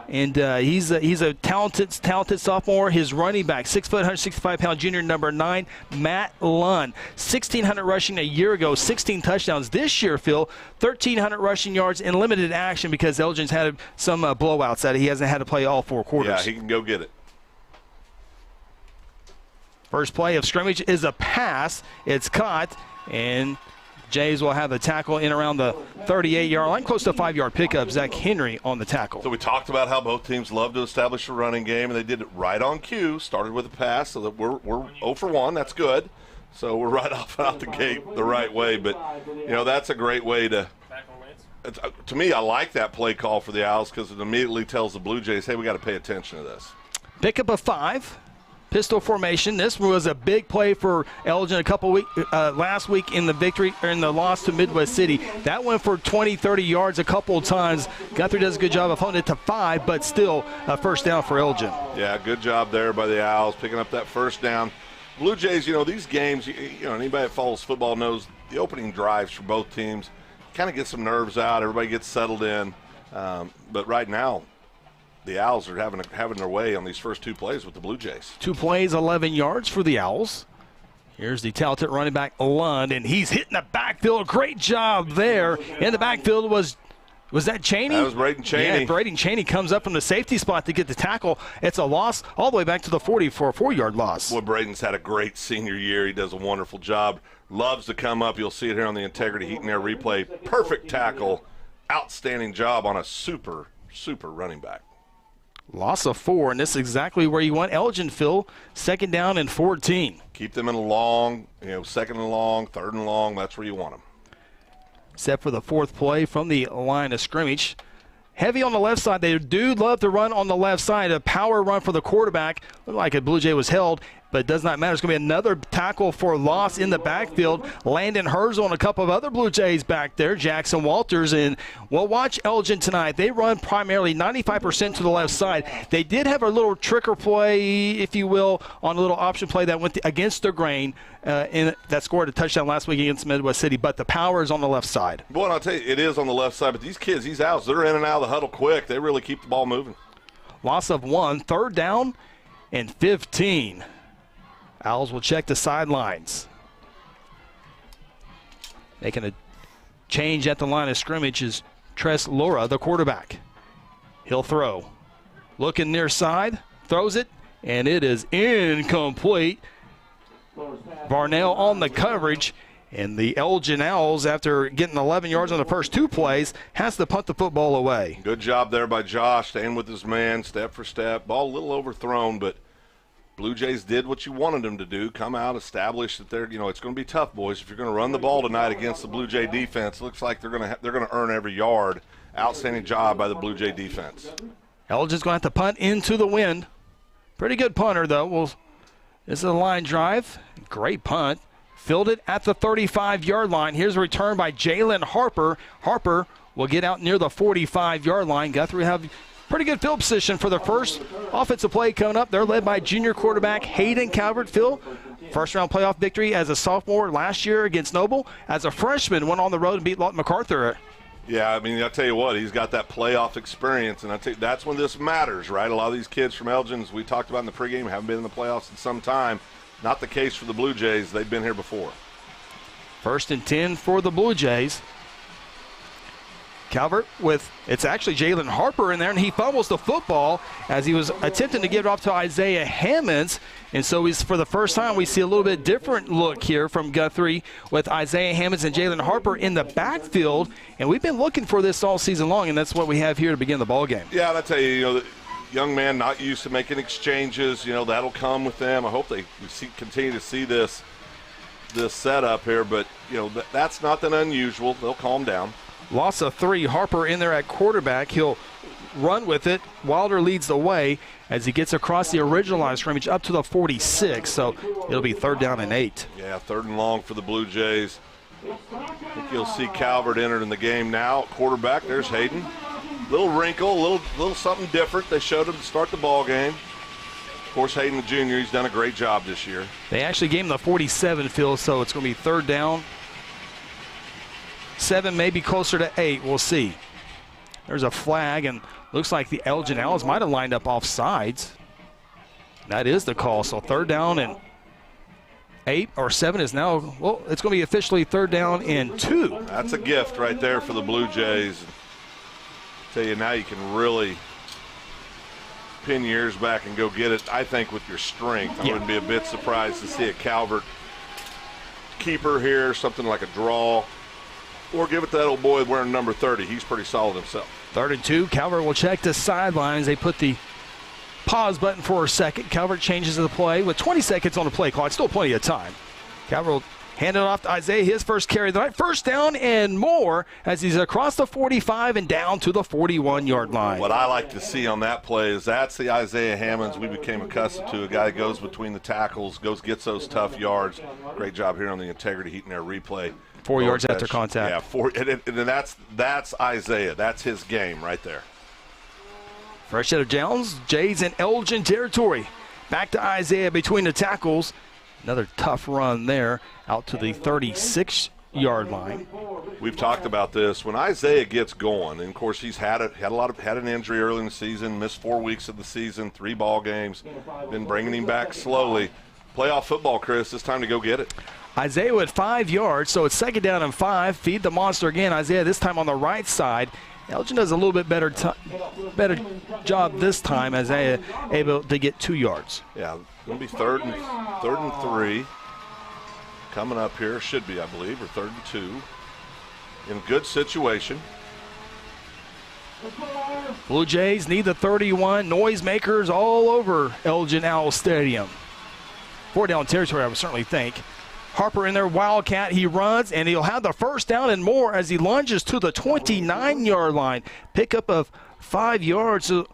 and he's a talented sophomore. His running back, 6 foot, 165-pound junior, number 9, Matt Lunn. 1,600 rushing a year ago, 16 touchdowns this year. Phil, 1,300 rushing yards in limited action because Elgin's had some blowouts that he hasn't had to play all 4 quarters. Yeah, he can go get it. First play of scrimmage is a pass. It's caught, and Jays will have the tackle in around the 38-yard line, close to a 5-yard pickup. Zach Henry on the tackle. So we talked about how both teams love to establish a running game, and they did it right on cue. Started with a pass, so that we're 0 for 1. That's good. So we're right off out the gate the right way. But, that's a great way to me, I like that play call for the Owls because it immediately tells the Blue Jays, hey, we got to pay attention to this. Pickup of 5. Pistol formation. This was a big play for Elgin last week in the victory or in the loss to Midwest City. That went for 20, 30 yards a couple of times. Guthrie does a good job of holding it to 5, but still a first down for Elgin. Yeah, good job there by the Owls picking up that first down. Blue Jays, these games, anybody that follows football knows the opening drives for both teams kind of get some nerves out. Everybody gets settled in. But right now, the Owls are having their way on these first 2 plays with the Blue Jays. 2 plays, 11 yards for the Owls. Here's the talented running back, Lund, and he's hitting the backfield. Great job there. In the backfield was that Cheney? That was Braden Cheney. Yeah, Braden Cheney comes up from the safety spot to get the tackle. It's a loss all the way back to the 40 for a 4-yard loss. Boy, Braden's had a great senior year. He does a wonderful job. Loves to come up. You'll see it here on the Integrity Heat and Air replay. Perfect tackle. Outstanding job on a super, super running back. Loss of 4, and this is exactly where you want Elgin, Phil. 2nd down and 14. Keep them in a long, 2nd and long, 3rd and long. That's where you want them. Set for the 4th play from the line of scrimmage. Heavy on the left side. They do love to run on the left side. A power run for the quarterback. Looked like a Blue Jay was held, but it does not matter. It's going to be another tackle for loss in the backfield. Landon Herzl and a couple of other Blue Jays back there, Jackson Walters. And we'll watch Elgin tonight. They run primarily 95% to the left side. They did have a little tricker play, if you will, on a little option play that went against the grain that scored a touchdown last week against Midwest City. But the power is on the left side. Boy, and I'll tell you, it is on the left side. But these kids, these Owls, they're in and out of the huddle quick. They really keep the ball moving. Loss of 1, 3rd down and 15. Owls will check the sidelines. Making a change at the line of scrimmage is Tress Laura, the quarterback. He'll throw. Looking near side, throws it, and it is incomplete. Varnell on the coverage, and the Elgin Owls, after getting 11 yards on the first 2 plays, has to punt the football away. Good job there by Josh, staying with his man, step for step. Ball a little overthrown, but Blue Jays did what you wanted them to do, come out, establish that they're, it's going to be tough, boys. If you're going to run the ball tonight against the Blue Jay defense, it looks like they're going to earn every yard. Outstanding job by the Blue Jay defense. Elgin's going to have to punt into the wind. Pretty good punter, though. This is a line drive. Great punt. Fielded at the 35-yard line. Here's a return by Jalen Harper. Harper will get out near the 45-yard line. Guthrie have pretty good field position for the first offensive play coming up. They're led by junior quarterback Hayden Calvert. Phil, first-round playoff victory as a sophomore last year against Noble. As a freshman, went on the road and beat Lawton MacArthur. Yeah, I'll tell you what, he's got that playoff experience, and that's when this matters, right? A lot of these kids from Elgin, as we talked about in the pregame, haven't been in the playoffs in some time. Not the case for the Blue Jays. They've been here before. 1st and 10 for the Blue Jays. Calvert it's actually Jalen Harper in there, and he fumbles the football as he was attempting to give it off to Isaiah Hammonds. And so for the first time, we see a little bit different look here from Guthrie with Isaiah Hammonds and Jalen Harper in the backfield. And we've been looking for this all season long, and that's what we have here to begin the ball game. Yeah, and I tell you, the young man not used to making exchanges. That'll come with them. I hope they continue to see this setup here, but that's nothing unusual. They'll calm down. Loss of 3. Harper in there at quarterback. He'll run with it. Wilder leads the way as he gets across the original line of scrimmage up to the 46. So it'll be 3rd down and 8. Yeah, 3rd and long for the Blue Jays. I think you'll see Calvert entered in the game now. Quarterback, there's Hayden. Little wrinkle, little something different. They showed him to start the ball game. Of course, Hayden the junior, he's done a great job this year. They actually gave him the 47, Phil, so it's going to be 3rd down. 7, maybe closer to 8. We'll see. There's a flag, and looks like the Elgin Owls might have lined up off sides. That is the call. So 3rd down and 8 or 7 is now, it's going to be officially 3rd down and 2. That's a gift right there for the Blue Jays. Tell you, now you can really pin your ears back and go get it, I think, with your strength. I wouldn't be a bit surprised to see a Calvert keeper here, something like a draw. Or give it to that old boy wearing number 30. He's pretty solid himself. 3rd and 2. Calvert will check the sidelines. They put the pause button for a second. Calvert changes the play with 20 seconds on the play clock. Still plenty of time. Calvert will hand it off to Isaiah. His first carry of the night. 1st down and more as he's across the 45 and down to the 41-yard line. What I like to see on that play is that's the Isaiah Hammonds we became accustomed to. A guy that goes between the tackles, gets those tough yards. Great job here on the integrity heat in their replay. 4 yards after contact. Yeah, 4, and that's Isaiah. That's his game right there. Fresh out of Jones, Jays in Elgin territory. Back to Isaiah between the tackles. Another tough run there out to the 36-yard line. We've talked about this. When Isaiah gets going, and of course he's had an injury early in the season, missed 4 weeks of the season, 3 ball games, been bringing him back slowly. Playoff football, Chris, it's time to go get it. Isaiah with 5 yards, so it's 2nd down and 5. Feed the monster again. Isaiah this time on the right side. Elgin does a little bit better job this time. Isaiah able to get 2 yards. Yeah, going to be 3rd and 3 coming up here. Should be, I believe, or 3rd and 2. In good situation. Blue Jays need the 31. Noisemakers all over Elgin Owl Stadium. 4 down territory, I would certainly think. Harper in there, Wildcat. He runs, and he'll have the 1st down and more as he lunges to the 29-yard line. Pickup of 5 yards. So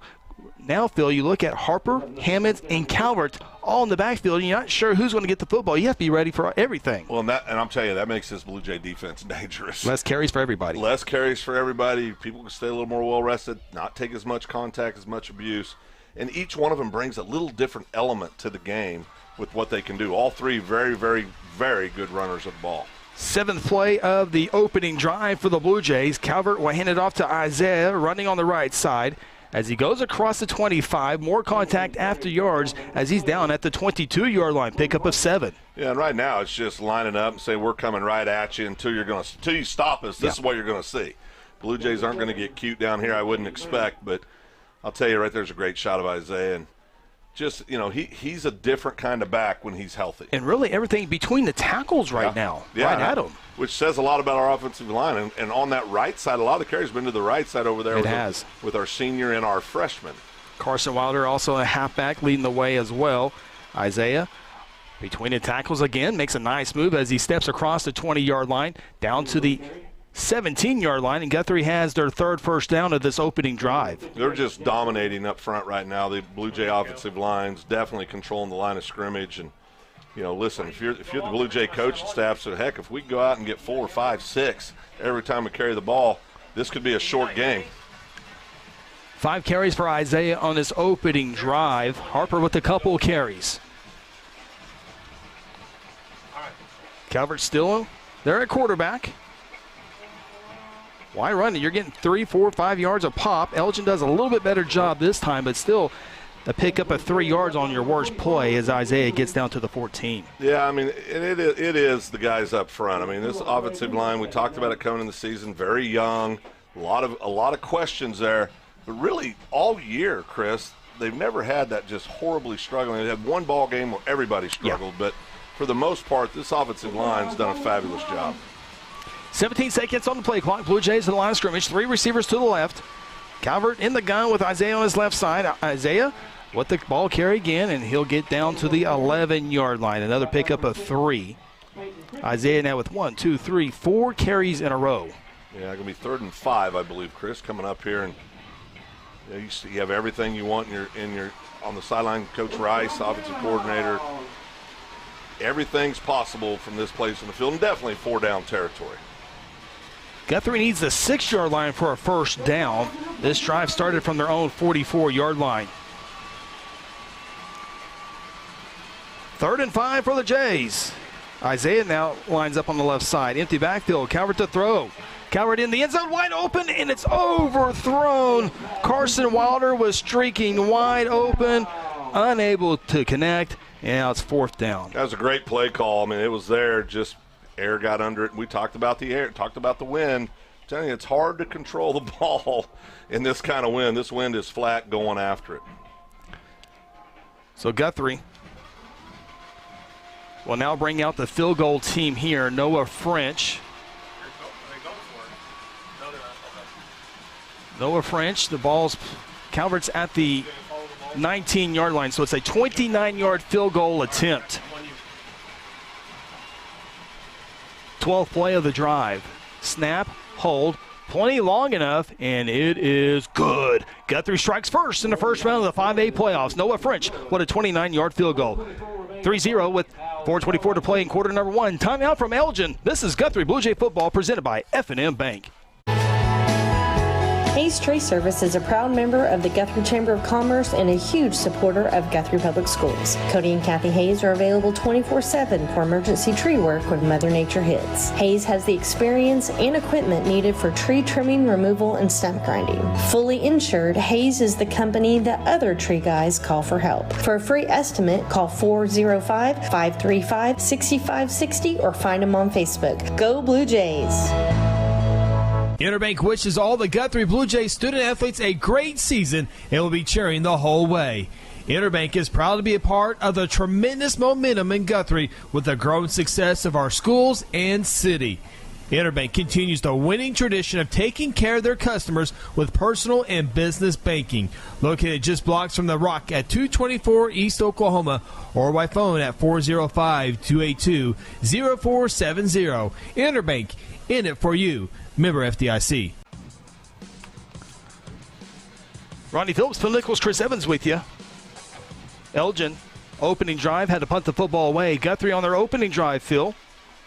now, Phil, you look at Harper, Hammonds, and Calvert all in the backfield, and you're not sure who's going to get the football. You have to be ready for everything. Well, and I'm telling you, that makes this Blue Jay defense dangerous. Less carries for everybody. Less carries for everybody. People can stay a little more well-rested, not take as much contact, as much abuse. And each one of them brings a little different element to the game with what they can do. All 3 very, very, very good runners of the ball. 7th play of the opening drive for the Blue Jays. Calvert will hand it off to Isaiah, running on the right side. as he goes across the 25. More contact after yards as he's down at the 22-yard line. Pickup of 7. Yeah, and right now it's just lining up and saying we're coming right at you until you stop us. This is what you're going to see. Blue Jays aren't going to get cute down here, I wouldn't expect, but I'll tell you right there's a great shot of Isaiah. And just, he's a different kind of back when he's healthy. And really everything between the tackles right now, right at him. Which says a lot about our offensive line. And on that right side, a lot of the carries have been to the right side over there with our senior and our freshman. Carson Wilder also a halfback leading the way as well. Isaiah between the tackles again, makes a nice move as he steps across the 20-yard line down to the 17-yard line, and Guthrie has their third first down of this opening drive. They're just dominating up front right now. The Blue Jay offensive line's definitely controlling the line of scrimmage. And, listen, if you're the Blue Jay coaching staff, so heck, if we go out and get 4, 5, 6 every time we carry the ball, this could be a short game. 5 carries for Isaiah on this opening drive. Harper with a couple carries. Calvert still there at quarterback. Why run it? You're getting 3, 4, 5 yards a pop. Elgin does a little bit better job this time, but still a pickup of 3 yards on your worst play as Isaiah gets down to the 14. Yeah, I mean, it is the guys up front. I mean, this offensive line, we talked about it coming in the season, very young, a lot of questions there. But really, all year, Chris, they've never had that just horribly struggling. They had one ball game where everybody struggled, but for the most part, this offensive line's done a fabulous job. 17 seconds on the play clock. Blue Jays to the line of scrimmage. 3 receivers to the left. Calvert in the gun with Isaiah on his left side. Isaiah with the ball carry again, and he'll get down to the 11-yard line. Another pickup of 3. Isaiah now with 1, 2, 3, 4 carries in a row. Yeah, going to be 3rd and 5, I believe, Chris, coming up here. And you have everything you want in your on the sideline. Coach Rice, offensive coordinator. Everything's possible from this place in the field, and definitely 4-down territory. Guthrie needs the 6-yard line for a first down. This drive started from their own 44-yard line. 3rd and 5 for the Jays. Isaiah now lines up on the left side. Empty backfield. Calvert to throw. Calvert in the end zone, wide open, and it's overthrown. Carson Wilder was streaking wide open, unable to connect, and now it's 4th down. That was a great play call. I mean, it was there, just air got under it. We talked about the air, talked about the wind. I'm telling you, it's hard to control the ball in this kind of wind. This wind is flat going after it. So Guthrie will now bring out the field goal team here. Noah French. Noah French, the ball's Calvert's at the 19-yard line, so it's a 29-yard field goal attempt. 12th play of the drive. Snap, hold, plenty long enough, and it is good. Guthrie strikes first in the first round of the 5A playoffs. Noah French, what a 29-yard field goal. 3-0 with 4:24 to play in quarter number 1. Timeout from Elgin. This is Guthrie Blue Jay football presented by F&M Bank. Hayes Tree Service is a proud member of the Guthrie Chamber of Commerce and a huge supporter of Guthrie Public Schools. Cody and Kathy Hayes are available 24/7 for emergency tree work when Mother Nature hits. Hayes has the experience and equipment needed for tree trimming, removal, and stump grinding. Fully insured, Hayes is the company that other tree guys call for help. For a free estimate, call 405-535-6560 or find them on Facebook. Go Blue Jays! Interbank wishes all the Guthrie Blue Jays student athletes a great season and will be cheering the whole way. Interbank is proud to be a part of the tremendous momentum in Guthrie with the growing success of our schools and city. Interbank continues the winning tradition of taking care of their customers with personal and business banking. Located just blocks from the Rock at 224 East Oklahoma or by phone at 405-282-0470. Interbank, in it for you. Member FDIC. Ronnie Phillips, Phil Nichols, Chris Evans with you. Elgin, opening drive, had to punt the football away. Guthrie on their opening drive, Phil.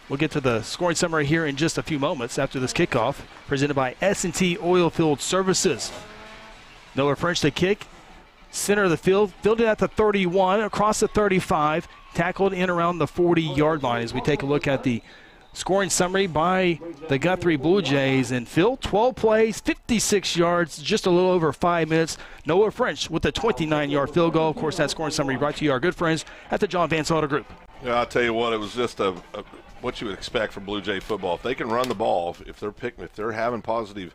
We'll get to the scoring summary here in just a few moments after this kickoff, presented by S&T Oilfield Services. Noah French to kick. Center of the field, fielded at the 31, across the 35, tackled in around the 40-yard line as we take a look at the scoring summary by the Guthrie Bluejays. And Phil, 12 plays, 56 yards, just a little over 5 minutes. Noah French with a 29-yard field goal. Of course, that scoring summary brought to you our good friends at the John Vance Auto Group. Yeah, I'll tell you what, it was just what you would expect from Blue Jay football. If they can run the ball, if they're having positive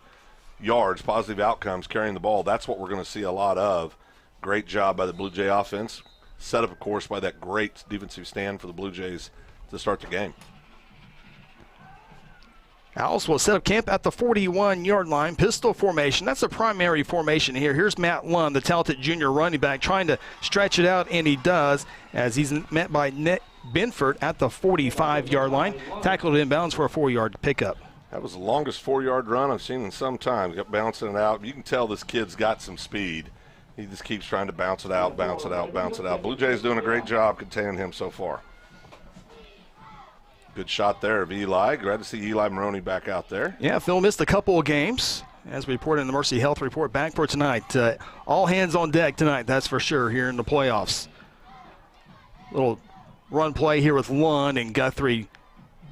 yards, positive outcomes carrying the ball, that's what we're going to see a lot of. Great job by the Blue Jay offense. Set up, of course, by that great defensive stand for the Blue Jays to start the game. Owls will set up camp at the 41-yard line. Pistol formation. That's the primary formation here. Here's Matt Lund, the talented junior running back, trying to stretch it out, and he does, as he's met by Nick Benford at the 45-yard line. Tackled inbounds for a 4-yard pickup. That was the longest 4-yard run I've seen in some time. Got bouncing it out. You can tell this kid's got some speed. He just keeps trying to bounce it out, bounce it out, bounce it out. Blue Jays doing a great job containing him so far. Good shot there of Eli. Glad to see Eli Maroney back out there. Yeah, Phil missed a couple of games, as we reported in the Mercy Health Report. Back for tonight. All hands on deck tonight, that's for sure, here in the playoffs. Little run play here with Lund and Guthrie.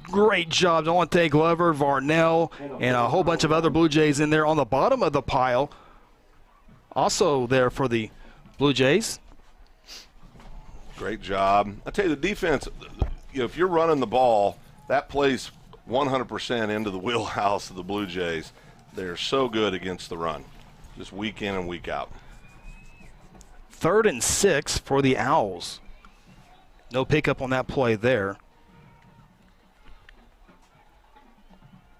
Great job. Devontae Glover, Varnell, and a whole bunch of other Blue Jays in there on the bottom of the pile. Also there for the Blue Jays. Great job. I tell you, the defense, if you're running the ball, that plays 100% into the wheelhouse of the Blue Jays. They're so good against the run, just week in and week out. 3rd and 6 for the Owls. No pickup on that play there.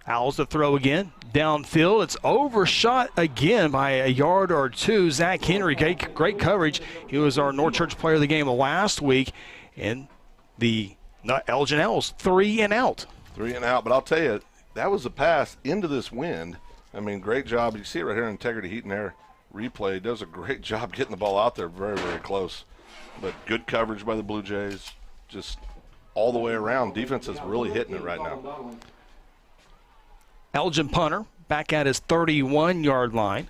Owls to throw again. Downfield, it's overshot again by a yard or two. Zach Henry, great coverage. He was our North Church player of the game last week. And the Elgin Owls, 3 and out. 3 and out, but I'll tell you, that was a pass into this wind. I mean, great job. You see it right here in Integrity Heat and Air replay. Does a great job getting the ball out there very, very close. But good coverage by the Blue Jays. Just all the way around. Defense is really hitting it right now. Elgin punter back at his 31-yard line.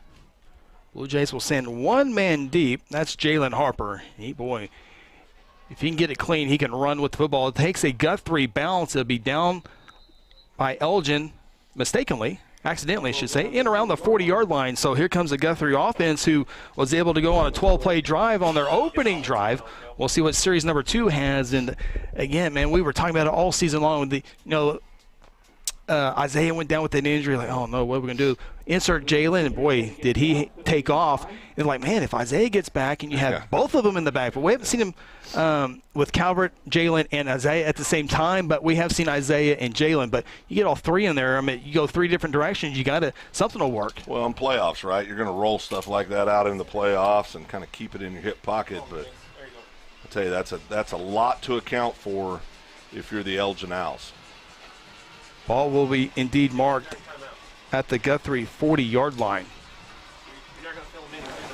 Blue Jays will send one man deep. That's Jalen Harper. Boy, if he can get it clean, he can run with the football. It takes a Guthrie bounce. It'll be down by Elgin, accidentally, I should say, in around the 40-yard line. So here comes the Guthrie offense, who was able to go on a 12-play drive on their opening drive. We'll see what series number 2 has. And again, man, we were talking about it all season long with the, Isaiah went down with an injury, like, oh no, what are we going to do? Insert Jalen, and boy, did he take off. And like, man, if Isaiah gets back and you have both of them in the back, but we haven't seen him with Calvert, Jalen, and Isaiah at the same time, but we have seen Isaiah and Jalen. But you get all 3 in there, I mean, you go 3 different directions, something will work. Well, in playoffs, right, you're going to roll stuff like that out in the playoffs and kind of keep it in your hip pocket. But I'll tell you, that's a lot to account for if you're the Elgin Owls. Ball will be indeed marked at the Guthrie 40-yard line.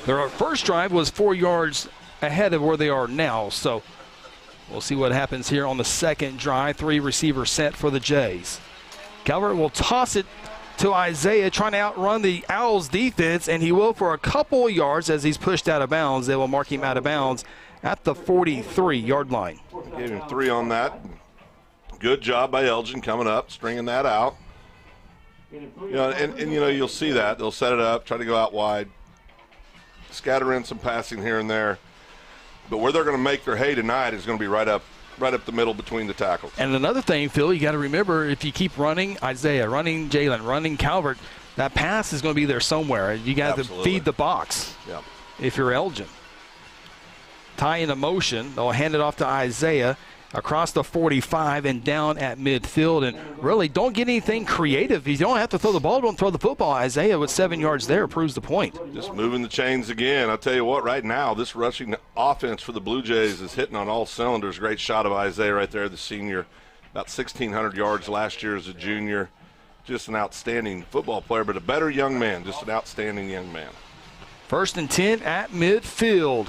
Their first drive was 4 yards ahead of where they are now, so we'll see what happens here on the second drive. 3 receivers set for the Jays. Calvert will toss it to Isaiah, trying to outrun the Owls defense, and he will for a couple of yards as he's pushed out of bounds. They will mark him out of bounds at the 43-yard line. Gave him 3 on that. Good job by Elgin coming up, stringing that out. And you'll see that. They'll set it up, try to go out wide, scatter in some passing here and there. But where they're going to make their hay tonight is going to be right up the middle between the tackles. And another thing, Phil, you got to remember, if you keep running Isaiah, running Jalen, running Calvert, that pass is going to be there somewhere. You got to feed the box if you're Elgin. Tie into motion. They'll hand it off to Isaiah across the 45 and down at midfield. And really don't get anything creative. You don't have to throw the ball, don't throw the football. Isaiah with 7 yards there proves the point. Just moving the chains again. I'll tell you what, right now, this rushing offense for the Blue Jays is hitting on all cylinders. Great shot of Isaiah right there, the senior. About 1,600 yards last year as a junior. Just an outstanding football player, but a better young man, just an outstanding young man. 1st and 10 at midfield.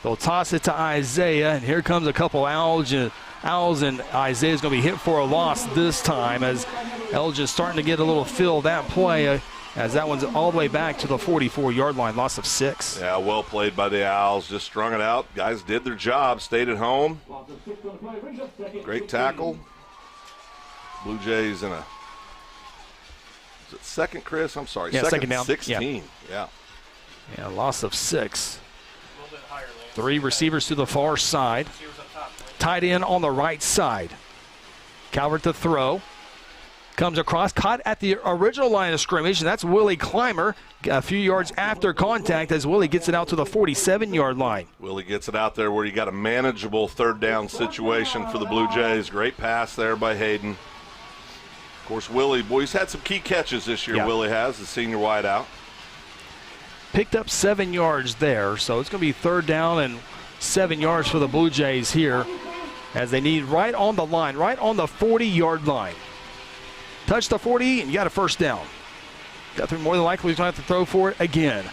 They'll toss it to Isaiah, and here comes a couple Owls, and Isaiah's going to be hit for a loss this time as Elgin's starting to get a little feel of that play as that one's all the way back to the 44-yard line, loss of 6. Yeah, well played by the Owls. Just strung it out. Guys did their job, stayed at home. Great tackle. Blue Jays in a – is it second, Chris? I'm sorry. Yeah, second down. 16. Yeah, loss of 6. 3 receivers to the far side. Tight end on the right side. Calvert to throw. Comes across, caught at the original line of scrimmage, and that's Willie Clymer a few yards after contact as Willie gets it out to the 47-yard line. Willie gets it out there where you got a manageable third down situation for the Blue Jays. Great pass there by Hayden. Of course, Willie, boy, he's had some key catches this year, Willie has, the senior wideout. Picked up 7 yards there, so it's going to be third down and 7 yards for the Blue Jays here as they need right on the line, right on the 40-yard line. Touch the 40, and you got a first down. Guthrie more than likely is going to have to throw for it again.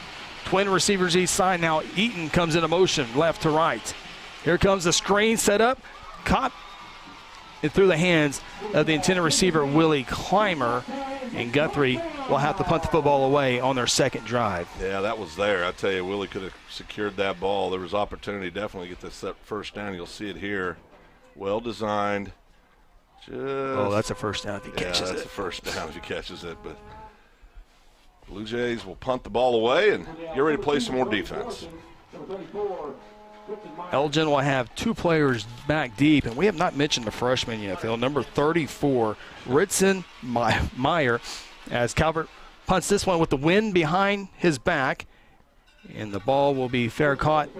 Twin receivers each side now. Eaton comes into motion, left to right. Here comes the screen set up. Caught it through the hands of the intended receiver, Willie Clymer. And Guthrie will have to punt the football away on their second drive. Yeah, that was there. I tell you, Willie could have secured that ball. There was opportunity definitely to get this first down. You'll see it here. Well designed. That's a first down if he catches it. Yeah, that's a first down if he catches it. But Blue Jays will punt the ball away and get ready to play some more defense. Elgin will have 2 players back deep, and we have not mentioned the freshman yet, Phil. Number 34, Ritson Meyer, as Calvert punts this one with the wind behind his back, and the ball will be fair caught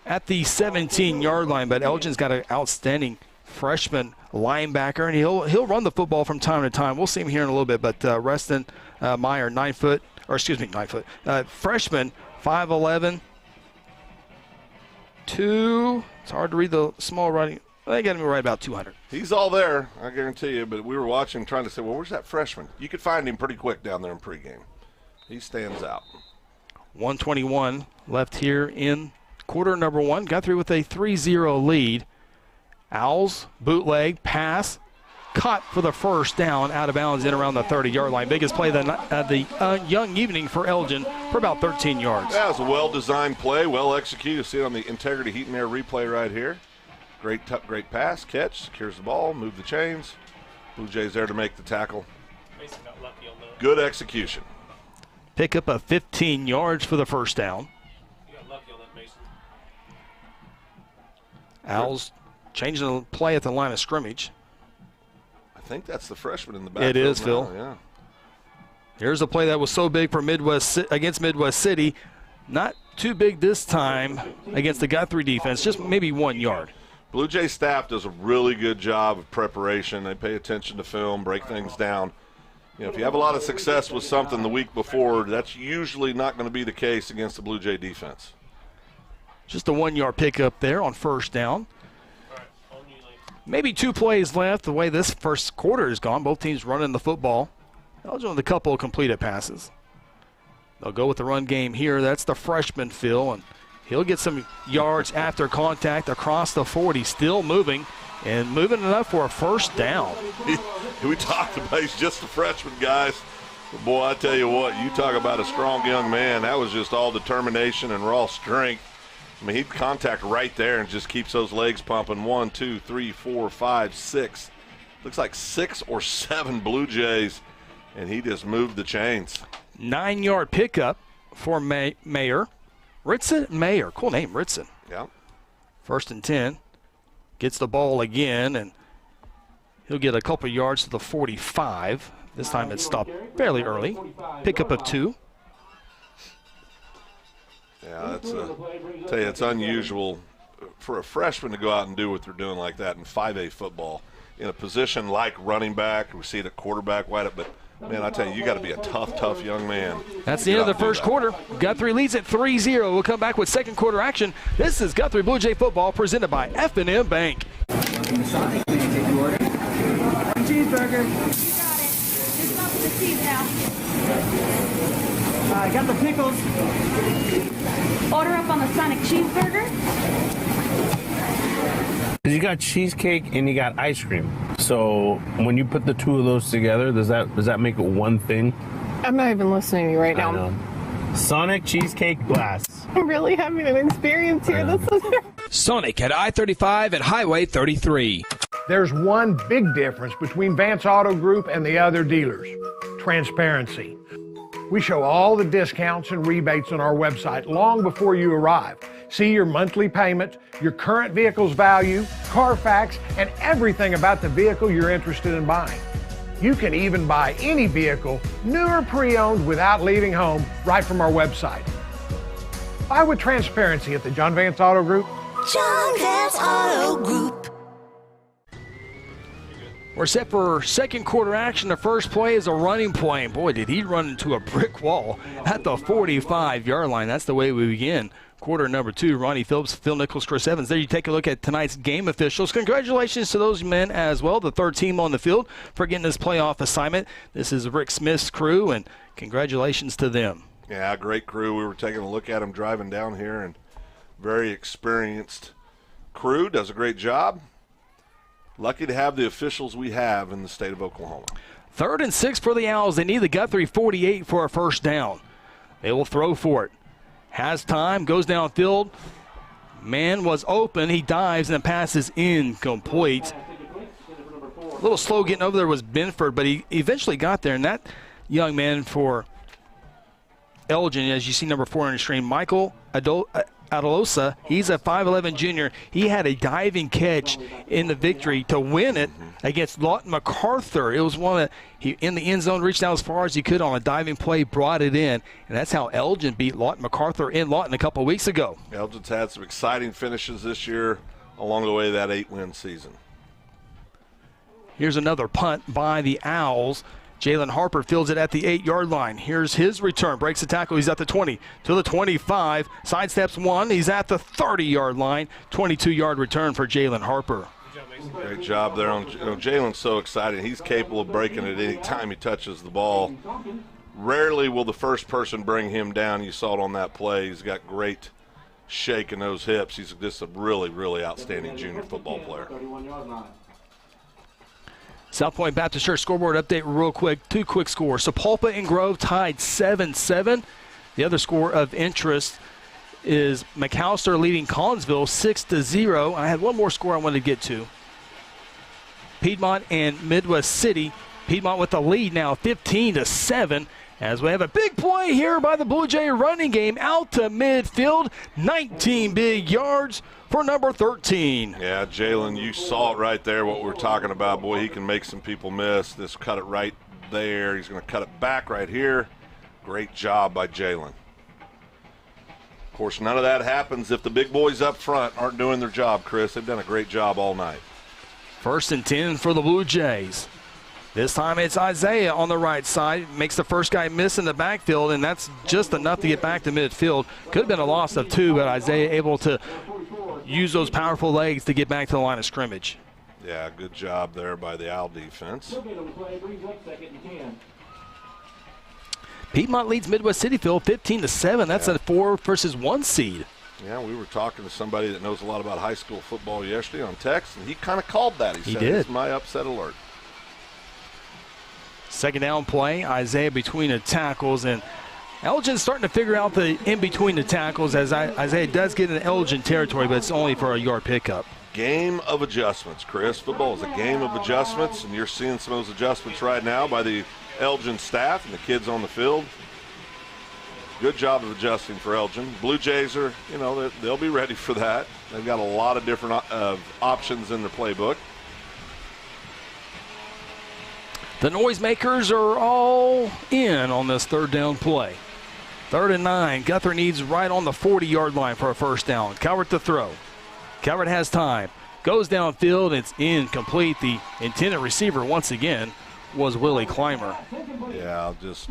at the 17-yard line. But Elgin's got an outstanding freshman linebacker, and he'll run the football from time to time. We'll see him here in a little bit, but Reston Meyer, 9 foot, freshman, 5'11", 2. It's hard to read the small writing. They got him right about 200. He's all there, I guarantee you. But we were watching, trying to say, well, where's that freshman? You could find him pretty quick down there in pregame. He stands out. 1:21 left here in quarter number 1. Guthrie with a 3-0 lead. Owls bootleg pass. Caught for the first down, out of bounds in around the 30-yard line. Biggest play of the young evening for Elgin for about 13 yards. That was a well-designed play, well executed. You see it on the Integrity Heat and Air replay right here. Great pass, catch, secures the ball, move the chains. Blue Jays there to make the tackle. Good execution. Pick up a 15 yards for the first down. Owls changing the play at the line of scrimmage. I think that's the freshman in the back. It is, Phil. Yeah. Here's a play that was so big for against Midwest City. Not too big this time against the Guthrie defense, just maybe 1 yard. Blue Jay staff does a really good job of preparation. They pay attention to film, break things down. If you have a lot of success with something the week before, that's usually not going to be the case against the Blue Jay defense. Just a 1 yard pickup there on first down. Maybe 2 plays left the way this first quarter has gone. Both teams running the football. Elgin with a couple of completed passes. They'll go with the run game here. That's the freshman, Phil, and he'll get some yards after contact across the 40. Still moving, and moving enough for a first down. We talked about he's just a freshman, guys. But boy, I tell you what, you talk about a strong young man. That was just all determination and raw strength. I mean, he'd contact right there and just keeps those legs pumping. 1, 2, 3, 4, 5, 6. Looks like 6 or 7 Blue Jays, and he just moved the chains. 9 yard pickup for Mayer. Ritson Mayer. Cool name, Ritson. Yeah. First and 10. Gets the ball again, and he'll get a couple yards to the 45. This time it stopped fairly early. Pickup of 2. Yeah, it's unusual for a freshman to go out and do what they're doing like that in 5A football. In a position like running back, we see it at quarterback wide up, but man, I tell you got to be a tough young man. That's the end of the first quarter. Guthrie leads at 3-0. We'll come back with second quarter action. This is Guthrie Blue Jay football presented by F&M Bank. Cheeseburger. You got it. Just up the cheese now. I got the pickles. Order up on the Sonic cheeseburger. You got cheesecake and you got ice cream. So when you put the 2 of those together, does that make it one thing? I'm not even listening to you right now. I know. Sonic cheesecake blast. I'm really having an experience here. This is Sonic at I-35 and Highway 33. There's one big difference between Vance Auto Group and the other dealers: transparency. We show all the discounts and rebates on our website long before you arrive. See your monthly payment, your current vehicle's value, Carfax, and everything about the vehicle you're interested in buying. You can even buy any vehicle, new or pre-owned, without leaving home, right from our website. Buy with transparency at the John Vance Auto Group. John Vance Auto Group. We're set for second quarter action. The first play is a running play. And boy, did he run into a brick wall at the 45-yard line. That's the way we begin. Quarter number 2, Ronnie Phillips, Phil Nichols, Chris Evans. There you take a look at tonight's game officials. Congratulations to those men as well, the third team on the field, for getting this playoff assignment. This is Rick Smith's crew, and congratulations to them. Yeah, great crew. We were taking a look at them driving down here, and very experienced crew. Does a great job. Lucky to have the officials we have in the state of Oklahoma. 3rd and 6 for the Owls. They need the Guthrie 48 for a first down. They will throw for it. Has time, goes downfield. Man was open. He dives, and the pass is incomplete. A little slow getting over there was Benford, but he eventually got there. And that young man for Elgin, as you see, number 4 on the screen, Michael Adolosa, he's a 5'11 junior. He had a diving catch in the victory to win it against Lawton MacArthur. It was one that he in the end zone, reached out as far as he could on a diving play, brought it in, and that's how Elgin beat Lawton MacArthur in Lawton a couple weeks ago. Elgin's had some exciting finishes this year along the way of that 8-win season. Here's another punt by the Owls. Jalen Harper fields it at the 8-yard line. Here's his return. Breaks the tackle. He's at the 20 to the 25. Sidesteps one. He's at the 30-yard line. 22-yard return for Jalen Harper. Great job there. Jalen's so excited. He's capable of breaking it any time he touches the ball. Rarely will the first person bring him down. You saw it on that play. He's got great shake in those hips. He's just a really, really outstanding junior football player. South Point Baptist Church scoreboard update real quick. 2 quick scores. Sapulpa and Grove tied 7-7. The other score of interest is McAllister leading Collinsville 6-0. I had one more score I wanted to get to. Piedmont and Midwest City. Piedmont with the lead now 15-7. As we have a big play here by the Blue Jay running game out to midfield. 19 big yards for number 13. Yeah, Jalen, you saw it right there, what we're talking about. Boy, he can make some people miss. This cut it right there. He's going to cut it back right here. Great job by Jalen. Of course, none of that happens if the big boys up front aren't doing their job, Chris. They've done a great job all night. 1st and 10 for the Blue Jays. This time it's Isaiah on the right side. Makes the first guy miss in the backfield, and that's just enough to get back to midfield. Could have been a loss of 2, but Isaiah able to use those powerful legs to get back to the line of scrimmage. Yeah, good job there by the Owl defense. Piedmont leads Midwest City Field 15-7. That's a 4 versus 1 seed. Yeah, we were talking to somebody that knows a lot about high school football yesterday on text, and he kind of called that. He said, did. It's my upset alert. Second down play, Isaiah between the tackles, and Elgin's starting to figure out the in between the tackles as Isaiah does get in Elgin territory, but it's only for a yard pickup. Game of adjustments, Chris. Football is a game of adjustments, and you're seeing some of those adjustments right now by the Elgin staff and the kids on the field. Good job of adjusting for Elgin. Blue Jays are, they'll be ready for that. They've got a lot of different options in their playbook. The noisemakers are all in on this third down play. 3rd and 9. Guthrie needs right on the 40-yard line for a first down. Calvert to throw. Calvert has time. Goes downfield. It's incomplete. The intended receiver once again was Willie Clymer. Yeah, just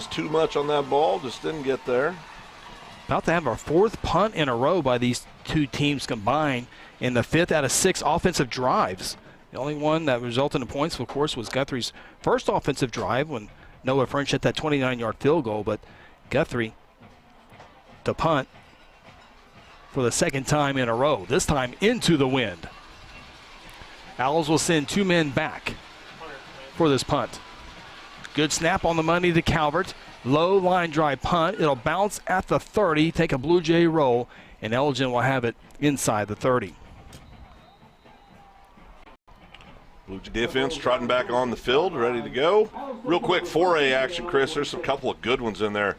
too much on that ball. Just didn't get there. About to have our 4th punt in a row by these two teams combined in the 5th out of 6 offensive drives. The only one that resulted in points, of course, was Guthrie's first offensive drive when Noah French hit that 29-yard field goal. But Guthrie to punt for the 2nd time in a row, this time into the wind. Owls will send 2 men back for this punt. Good snap on the money to Calvert. Low line drive punt. It'll bounce at the 30, take a Blue Jay roll, and Elgin will have it inside the 30. Blue Jay defense trotting back on the field, ready to go. Real quick 4A action, Chris. There's a couple of good ones in there.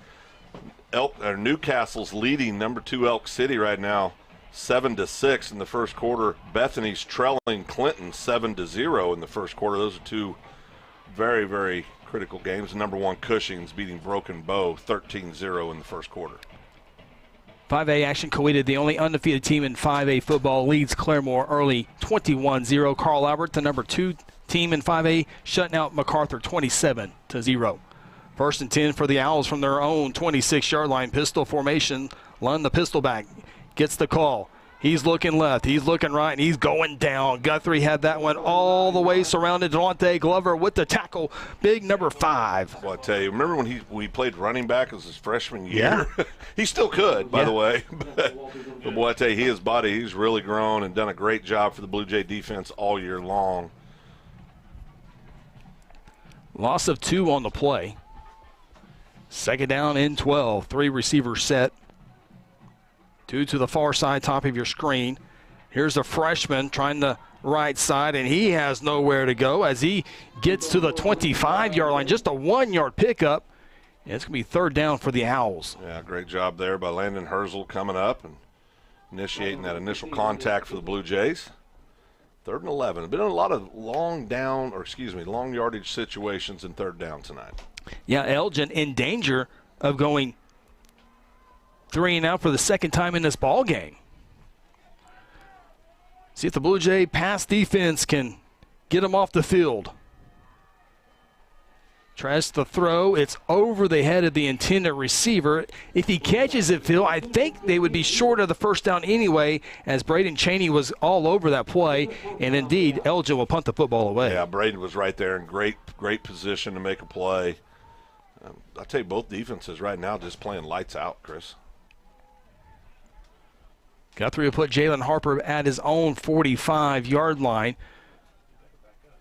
Newcastle's leading number 2 Elk City right now, 7-6 in the first quarter. Bethany's trailing Clinton 7-0 in the first quarter. Those are two very, very critical games. Number 1 Cushing's beating Broken Bow 13-0 in the first quarter. 5A action, Coweta, the only undefeated team in 5A football, leads Claremore early 21-0. Carl Albert, the number 2 team in 5A, shutting out MacArthur 27-0. First and 10 for the Owls from their own 26-yard line. Pistol formation. Lund, the pistol back, gets the call. He's looking left, he's looking right, and he's going down. Guthrie had that one all the way surrounded. Delonte Glover with the tackle, big number 5. Well, I tell you, remember when we played running back as his freshman year? Yeah. He still could, by the way. But boy, I tell you, his body, he's really grown and done a great job for the Blue Jay defense all year long. Loss of 2 on the play. Second down and 12. 3 receivers set. 2 to the far side, top of your screen. Here's the freshman trying the right side, and he has nowhere to go as he gets to the 25-yard line. Just a 1-yard pickup. And it's going to be third down for the Owls. Yeah, great job there by Landon Herzl coming up and initiating that initial contact for the Blue Jays. 3rd and 11. Been in a lot of long yardage situations in third down tonight. Yeah, Elgin in danger of going 3 and out for the second time in this ball game. See if the Blue Jay pass defense can get them off the field. Tries to throw. It's over the head of the intended receiver. If he catches it, Phil, I think they would be short of the first down anyway, as Braden Cheney was all over that play. And indeed, Elgin will punt the football away. Yeah, Braden was right there in great position to make a play. I'll tell you, both defenses right now just playing lights out, Chris. Guthrie will put Jalen Harper at his own 45-yard line.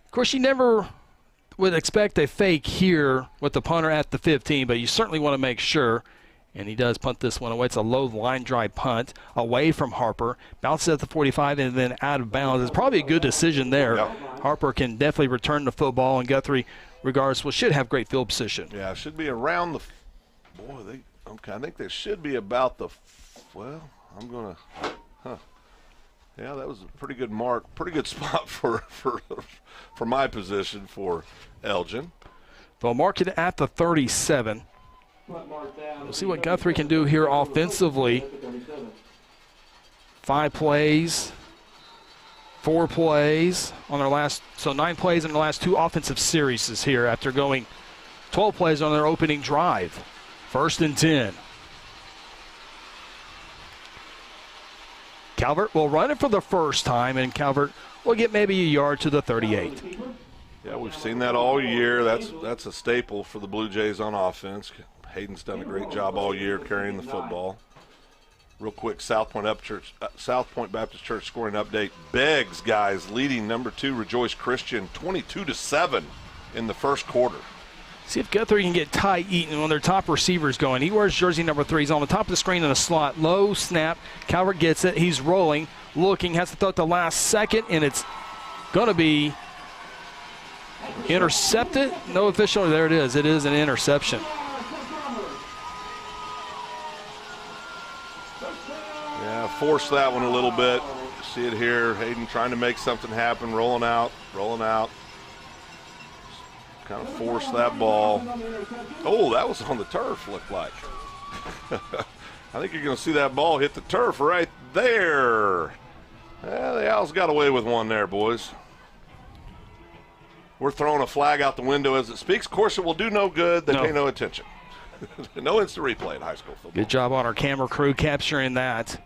Of course, you never would expect a fake here with the punter at the 15, but you certainly want to make sure. And he does punt this one away. It's a low line drive punt away from Harper. Bounces at the 45 and then out of bounds. It's probably a good decision there. Yep. Harper can definitely return the football, and Guthrie, regardless, should have great field position. Yeah, it should be around the I think they should be about the yeah, that was a pretty good mark, pretty good spot for my position for Elgin. They'll mark it at the 37. We'll see what Guthrie can do here offensively. 5 plays, 4 plays on their last, so 9 plays in the last 2 offensive series here after going 12 plays on their opening drive. 1st and 10. Calvert will run it for the first time, and Calvert will get maybe a yard to the 38. Yeah, we've seen that all year. That's a staple for the Blue Jays on offense. Hayden's done a great job all year carrying the football. Real quick, South Point Baptist Church scoring update. Beggs, guys, leading number 2 Rejoice Christian 22-7 in the first quarter. See if Guthrie can get Ty Eaton, one of their top receivers, going. He wears jersey number 3. He's on the top of the screen in a slot. Low snap. Calvert gets it. He's rolling, looking, has to throw it the last second, and it's going to be intercepted. No official. There it is. It is an interception. Yeah, force that one a little bit. You see it here. Hayden trying to make something happen, rolling out. Kind of force that ball. Oh, that was on the turf, looked like. I think you're going to see that ball hit the turf right there. Yeah, the Owls got away with one there, boys. We're throwing a flag out the window as it speaks. Of course, it will do no good. They pay no attention. No instant replay in high school football. Good job on our camera crew capturing that.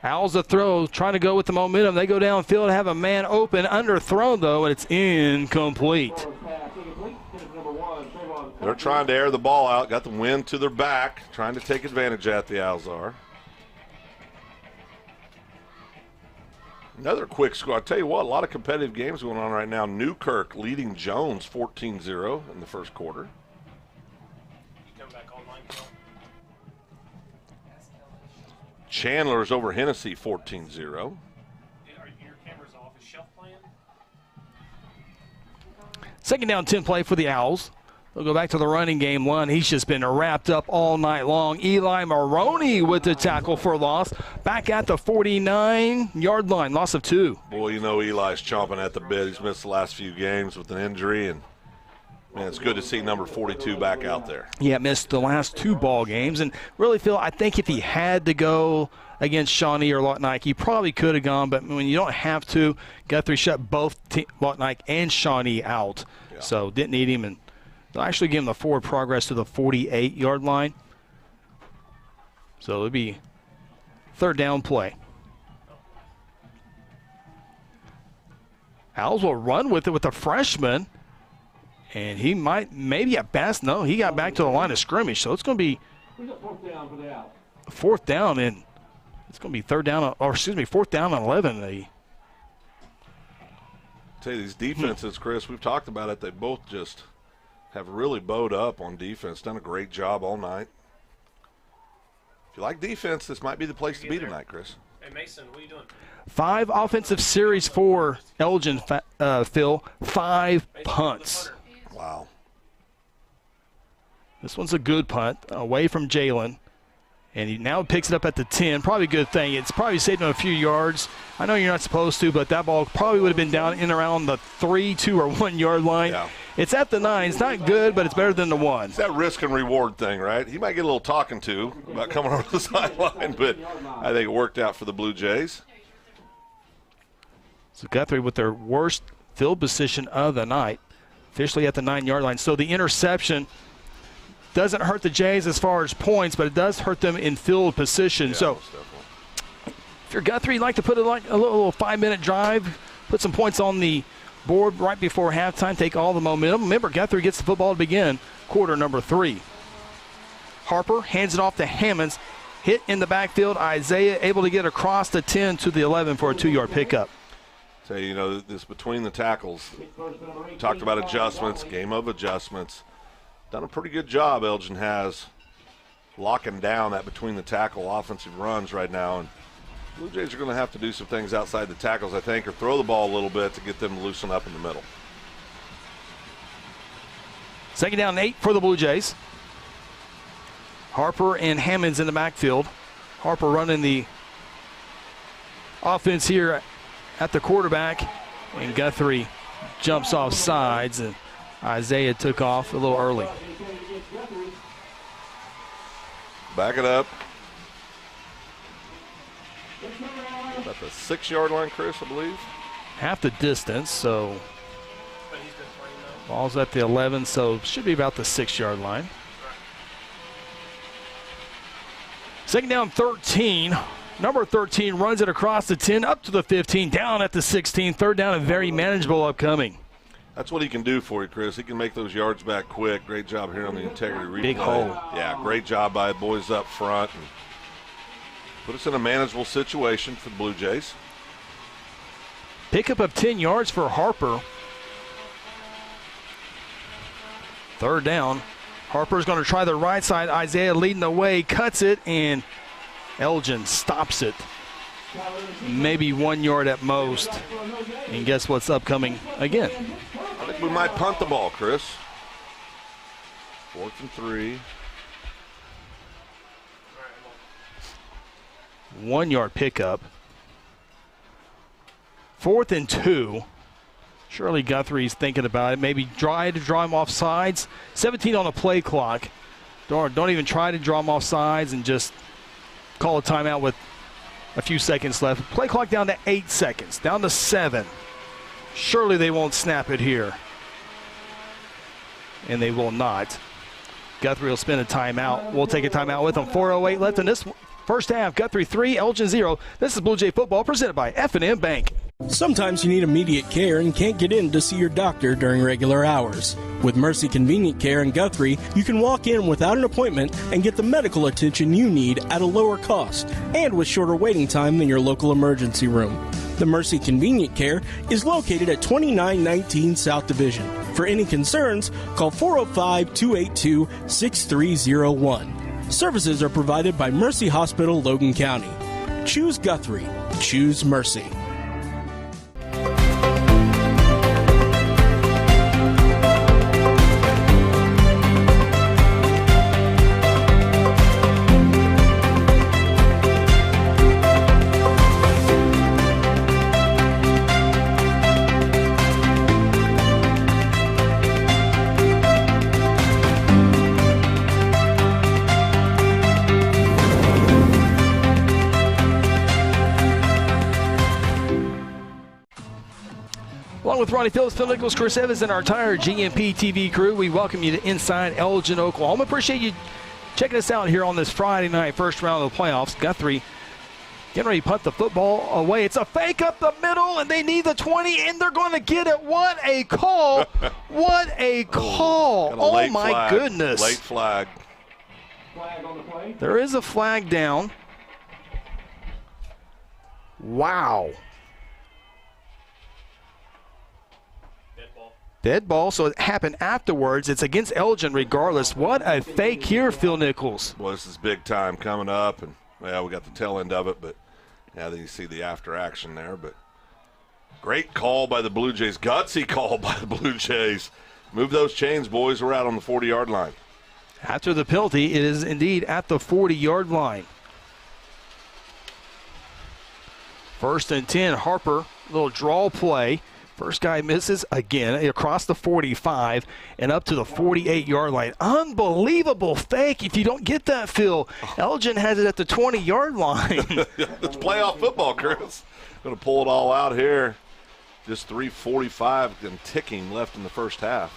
Owls a throw, trying to go with the momentum. They go downfield, have a man open, underthrown though, and it's incomplete. They're trying to air the ball out, got the wind to their back, trying to take advantage at the Owls are. Another quick score. I'll tell you what, a lot of competitive games going on right now. Newkirk leading Jones 14-0 in the first quarter. Chandler's over Hennessy 14-0. Second down, 10 play for the Owls. They'll go back to the running game one. He's just been wrapped up all night long. Eli Maroney with the tackle for loss. Back at the 49-yard line, loss of 2. Boy, you know Eli's chomping at the bit. He's missed the last few games with an injury, and man, it's good to see number 42 back out there. Yeah, missed the last 2 ball games, and really feel I think if he had to go against Shawnee or Lawton, he probably could have gone, but when you don't have to, Guthrie shut both Lawton and Shawnee out, so didn't need him, and they'll actually give him the forward progress to the 48-yard line. So it'll be third down play. Owls will run with it with the freshman. And he might, maybe at best, no, he got back to the line of scrimmage. So it's going to be fourth down, and it's going to be fourth down and 11. Tell you, these defenses, Chris, we've talked about it. They both just have really bowed up on defense, done a great job all night. If you like defense, this might be the place to be tonight, Chris. Hey, Mason, what are you doing? 5 offensive series for Elgin, Phil. 5 punts. Wow. This one's a good punt away from Jalen. And he now picks it up at the 10. Probably a good thing. It's probably saved him a few yards. I know you're not supposed to, but that ball probably would have been down in around the 3, 2, or 1 yard line. Yeah. It's at the 9. It's not good, but it's better than the 1. It's that risk and reward thing, right? He might get a little talking to about coming over the sideline, but I think it worked out for the Blue Jays. So Guthrie with their worst field position of the night, officially at the 9-yard line. So the interception doesn't hurt the Jays as far as points, but it does hurt them in field position. Yeah, so if you're Guthrie, you'd like to put it like a little 5-minute drive, put some points on the board right before halftime, take all the momentum. Remember, Guthrie gets the football to begin quarter number 3. Harper hands it off to Hammonds. Hit in the backfield. Isaiah able to get across the 10 to the 11 for a 2-yard pickup. So, you know, this between the tackles, we talked about adjustments, game of adjustments. Done a pretty good job, Elgin has, locking down that between the tackle offensive runs right now. And Blue Jays are going to have to do some things outside the tackles, I think, or throw the ball a little bit to get them to loosen up in the middle. Second down and 8 for the Blue Jays. Harper and Hammonds in the backfield. Harper running the offense here at the quarterback, and Guthrie jumps off sides, and Isaiah took off a little early. Back it up. About the 6-yard line, Chris, I believe. Half the distance, so ball's at the 11, so should be about the 6-yard line. Second down, 13. Number 13 runs it across the 10, up to the 15, down at the 16. Third down and very manageable upcoming. That's what he can do for you, Chris. He can make those yards back quick. Great job here on the integrity replay. Big hole. Yeah, great job by the boys up front. And put us in a manageable situation for the Blue Jays. Pickup of 10 yards for Harper. Third down. Harper's going to try the right side. Isaiah leading the way, cuts it, and Elgin stops it. Maybe 1 yard at most. And guess what's upcoming again? I think we might punt the ball, Chris. 4th and 3. 1 yard pickup. 4th and 2. Surely Guthrie's thinking about it. Maybe try to draw him off sides. 17 on the play clock. Don't even try to draw him off sides and just call a timeout with a few seconds left. Play clock down to 8 seconds, down to 7. Surely they won't snap it here. And they will not. Guthrie will spend a timeout. We'll take a timeout with them. 4:08 left in this first half. Guthrie 3, Elgin 0. This is Blue Jay Football presented by F&M Bank. Sometimes you need immediate care and can't get in to see your doctor during regular hours. With Mercy Convenient Care in Guthrie, you can walk in without an appointment and get the medical attention you need at a lower cost and with shorter waiting time than your local emergency room. The Mercy Convenient Care is located at 2919 South Division. For any concerns, call 405-282-6301. Services are provided by Mercy Hospital, Logan County. Choose Guthrie. Choose Mercy. With Ronnie Phillips, Phil Nichols, Chris Evans, and our entire GMP TV crew, we welcome you to Inside Elgin, Oklahoma. Appreciate you checking us out here on this Friday night, first round of the playoffs. Guthrie getting ready to punt the football away. It's a fake up the middle, and they need the 20, and they're going to get it. What a call. What a call. Oh, my goodness. Late flag. There is a flag down. Wow. Dead ball, so it happened afterwards. It's against Elgin regardless. What a fake here, Phil Nichols. Well, this is big time coming up, and, well, we got the tail end of it, but, yeah, then you see the after action there. But great call by the Blue Jays. Gutsy call by the Blue Jays. Move those chains, boys. We're out on the 40-yard line. After the penalty, it is indeed at the 40-yard line. 1st and 10, Harper, little draw play. First guy misses again across the 45 and up to the 48-yard line. Unbelievable fake if you don't get that, Phil. Elgin has it at the 20-yard line. It's playoff football, Chris. Going to pull it all out here. Just 3:45 and ticking left in the first half.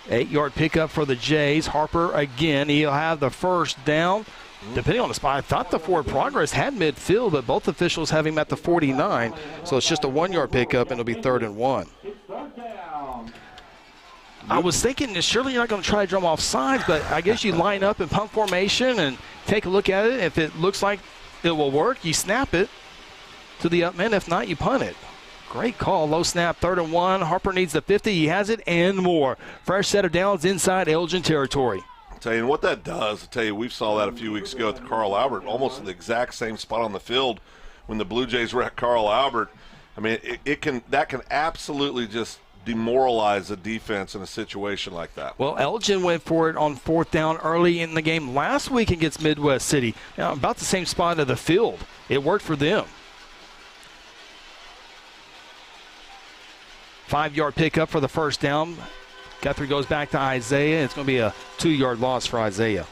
8-yard pickup for the Jays. Harper again. He'll have the first down. Depending on the spot, I thought the forward progress had midfield, but both officials have him at the 49. So it's just a 1-yard pickup, and it'll be 3rd and 1. I was thinking, surely you're not going to try to drum off sides, but I guess you line up in punt formation and take a look at it. If it looks like it will work, you snap it to the up man. If not, you punt it. Great call. Low snap, 3rd and 1. Harper needs the 50. He has it and more. Fresh set of downs inside Elgin territory. Tell you, and what that does, I tell you, we saw that a few weeks ago at the Carl Albert, almost the exact same spot on the field when the Blue Jays were at Carl Albert. I mean, that can absolutely just demoralize a defense in a situation like that. Well, Elgin went for it on 4th down early in the game last week against Midwest City. Now, about the same spot of the field. It worked for them. 5-yard pickup for the first down. Guthrie goes back to Isaiah. It's going to be a 2-yard loss for Isaiah.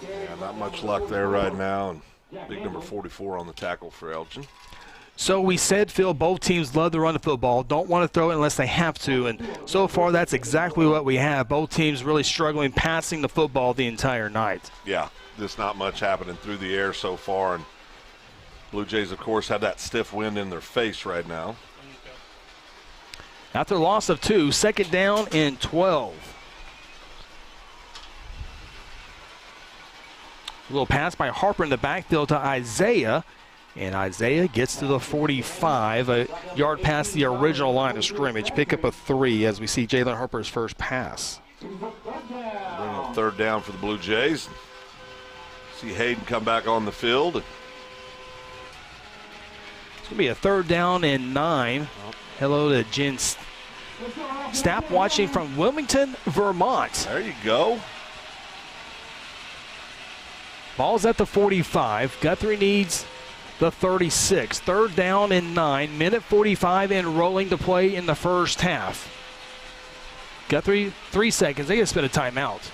Yeah, not much luck there right now. And big number 44 on the tackle for Elgin. So we said, Phil, both teams love to run the football, don't want to throw it unless they have to. And so far, that's exactly what we have. Both teams really struggling passing the football the entire night. Yeah, there's not much happening through the air so far. And Blue Jays, of course, have that stiff wind in their face right now. After a loss of 2, 2nd down and 12. A little pass by Harper in the backfield to Isaiah. And Isaiah gets to the 45, a yard past the original line of scrimmage. Pick up a 3 as we see Jalen Harper's first pass. Bring up 3rd down for the Blue Jays. See Hayden come back on the field. It's going to be a 3rd down and 9. Hello to Jen Stapp watching from Wilmington, Vermont. There you go. Ball's at the 45. Guthrie needs the 36. 3rd down and 9. Minute 45 and rolling to play in the first half. Guthrie, 3 seconds. They got to spend a timeout.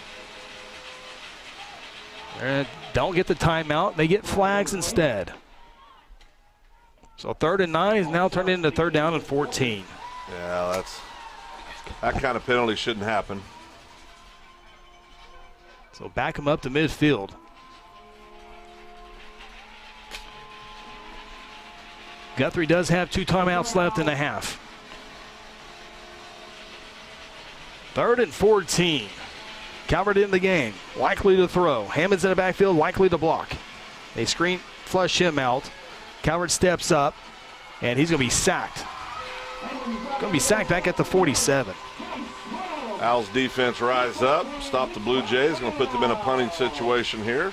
Don't get the timeout. They get flags instead. So 3rd and 9 is now turned into 3rd down and 14. Yeah, that kind of penalty shouldn't happen. So back him up to midfield. Guthrie does have 2 timeouts left in the half. 3rd and 14. Calvert in the game, likely to throw. Hammond's in the backfield, likely to block. They flush him out. Calvert steps up, and he's going to be sacked. Going to be sacked back at the 47. Owls defense rise up, stop the Blue Jays. Going to put them in a punting situation here.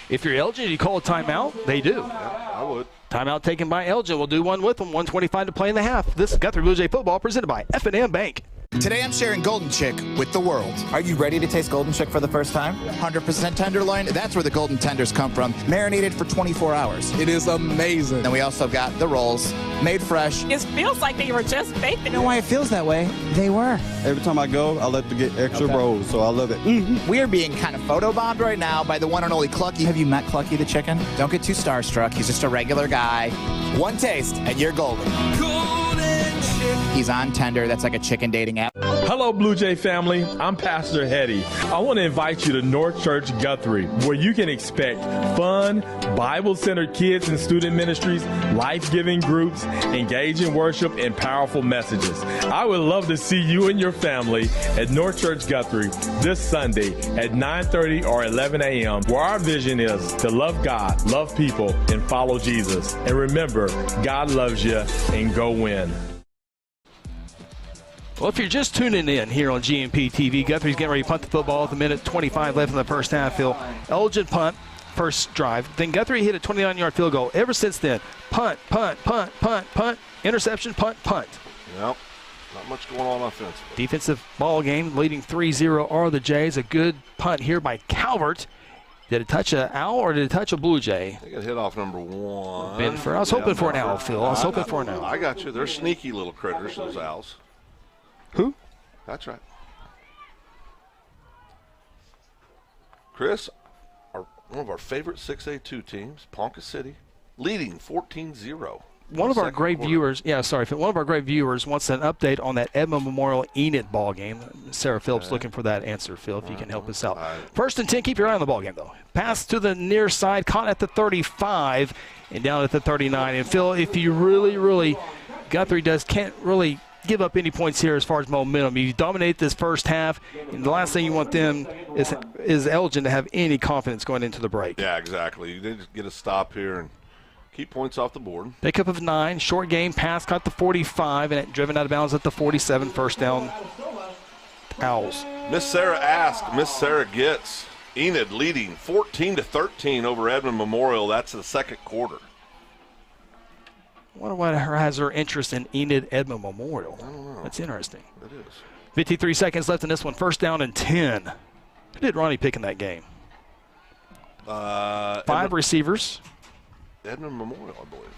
If you're Elgin, you call a timeout. They do. Yeah, I would. Timeout taken by Elgin. We'll do one with them. 1:25 to play in the half. This is Guthrie Bluejay football presented by F&M Bank. Today I'm sharing Golden Chick with the world. Are you ready to taste Golden Chick for the first time? 100% tenderloin, that's where the golden tenders come from, marinated for 24 hours. It is amazing. And we also got the rolls, made fresh. It feels like they were just baked. You know why it feels that way? They were. Every time I go, I like to get extra rolls, so I love it. We are being kind of photobombed right now by the one and only Clucky. Have you met Clucky the chicken? Don't get too starstruck. He's just a regular guy. One taste, and you're golden. Golden Chick. He's on Tender. That's like a chicken dating app. Hello, Blue Jay family. I'm Pastor Hetty. I want to invite you to North Church Guthrie, where you can expect fun, Bible-centered kids and student ministries, life-giving groups, engaging worship, and powerful messages. I would love to see you and your family at North Church Guthrie this Sunday at 9:30 or 11 a.m., where our vision is to love God, love people, and follow Jesus. And remember, God loves you, and go win. Well, if you're just tuning in here on GMP TV, Guthrie's getting ready to punt the football with a minute 25 left in the first half. Phil, Elgin punt, first drive. Then Guthrie hit a 29-yard field goal. Ever since then, punt, interception, punt. Well, not much going on offensively. Defensive ball game, leading 3-0 are the Jays. A good punt here by Calvert. Did it touch an owl or did it touch a Blue Jay? They got hit off number one. Benford. I was hoping for an owl, Phil. I was hoping for an owl. I got you. They're sneaky little critters, those owls. Who? That's right. Chris, one of our favorite 6A2 teams, Ponca City, leading 14-0. One of our great viewers, one of our great viewers wants an update on that Edmond Memorial Enid ball game. Sarah Phillips looking for that answer, Phil, if you can help us out. First and 10, keep your eye on the ball game, though. Pass to the near side, caught at the 35 and down at the 39. And, Phil, if you really, Guthrie can't really give up any points here as far as momentum. You dominate this first half, and the last thing you want them is Elgin to have any confidence going into the break. Yeah, exactly. You need to get a stop here and keep points off the board. Pickup of 9, short game, pass caught the 45, and it driven out of bounds at the 47, first down. Owls. Miss Sarah asked, Miss Sarah gets. Enid leading 14-13 over Edmond Memorial. That's the second quarter. I wonder what has her interest in Enid Edmond Memorial. I don't know. That's interesting. It is. 53 seconds left in this one. First down and 10. Who did Ronnie pick in that game? 5 receivers. Edmond Memorial, I believe.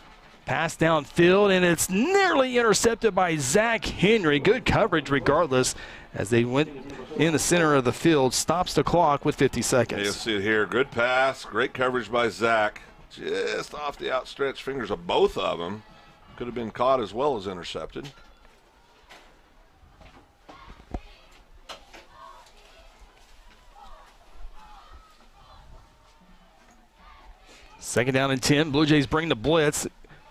Pass downfield, and it's nearly intercepted by Zach Henry. Good coverage regardless as they went in the center of the field. Stops the clock with 50 seconds. You'll see it here. Good pass. Great coverage by Zach. Just off the outstretched fingers of both of them. Could have been caught as well as intercepted. Second down and 10. Blue Jays bring the blitz.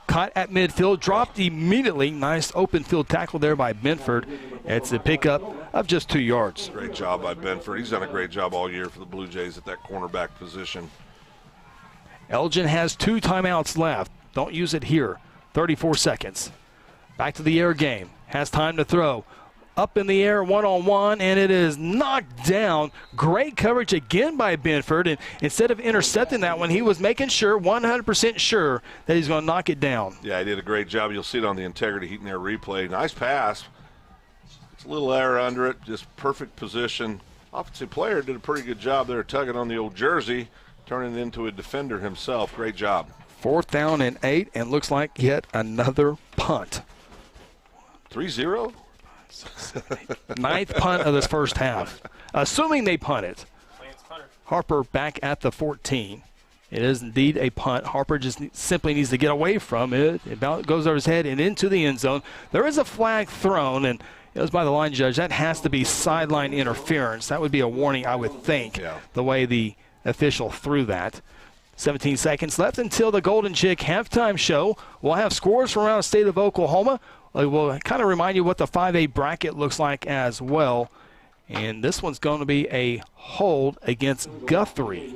Caught at midfield, dropped immediately. Nice open field tackle there by Benford. It's a pickup of just 2 yards. Great job by Benford. He's done a great job all year for the Blue Jays at that cornerback position. Elgin has 2 timeouts left. Don't use it here. 34 seconds. Back to the air game. Has time to throw. Up in the air, one-on-one, and it is knocked down. Great coverage again by Benford, and instead of intercepting that one, he was making sure, 100% sure, that he's going to knock it down. Yeah, he did a great job. You'll see it on the Integrity Heat and Air replay. Nice pass. It's a little air under it, just perfect position. Offensive player did a pretty good job there tugging on the old jersey, turning it into a defender himself. Great job. 4th down and 8, and looks like yet another punt. 3-0? 9th punt of this first half. Assuming they punt it. Harper back at the 14. It is indeed a punt. Harper just simply needs to get away from it. It goes over his head and into the end zone. There is a flag thrown, and it was by the line judge. That has to be sideline interference. That would be a warning, I would think, the way the official threw that. 17 seconds left until the Golden Chick halftime show. We'll have scores from around the state of Oklahoma. We'll kind of remind you what the 5A bracket looks like as well. And this one's going to be a hold against Guthrie.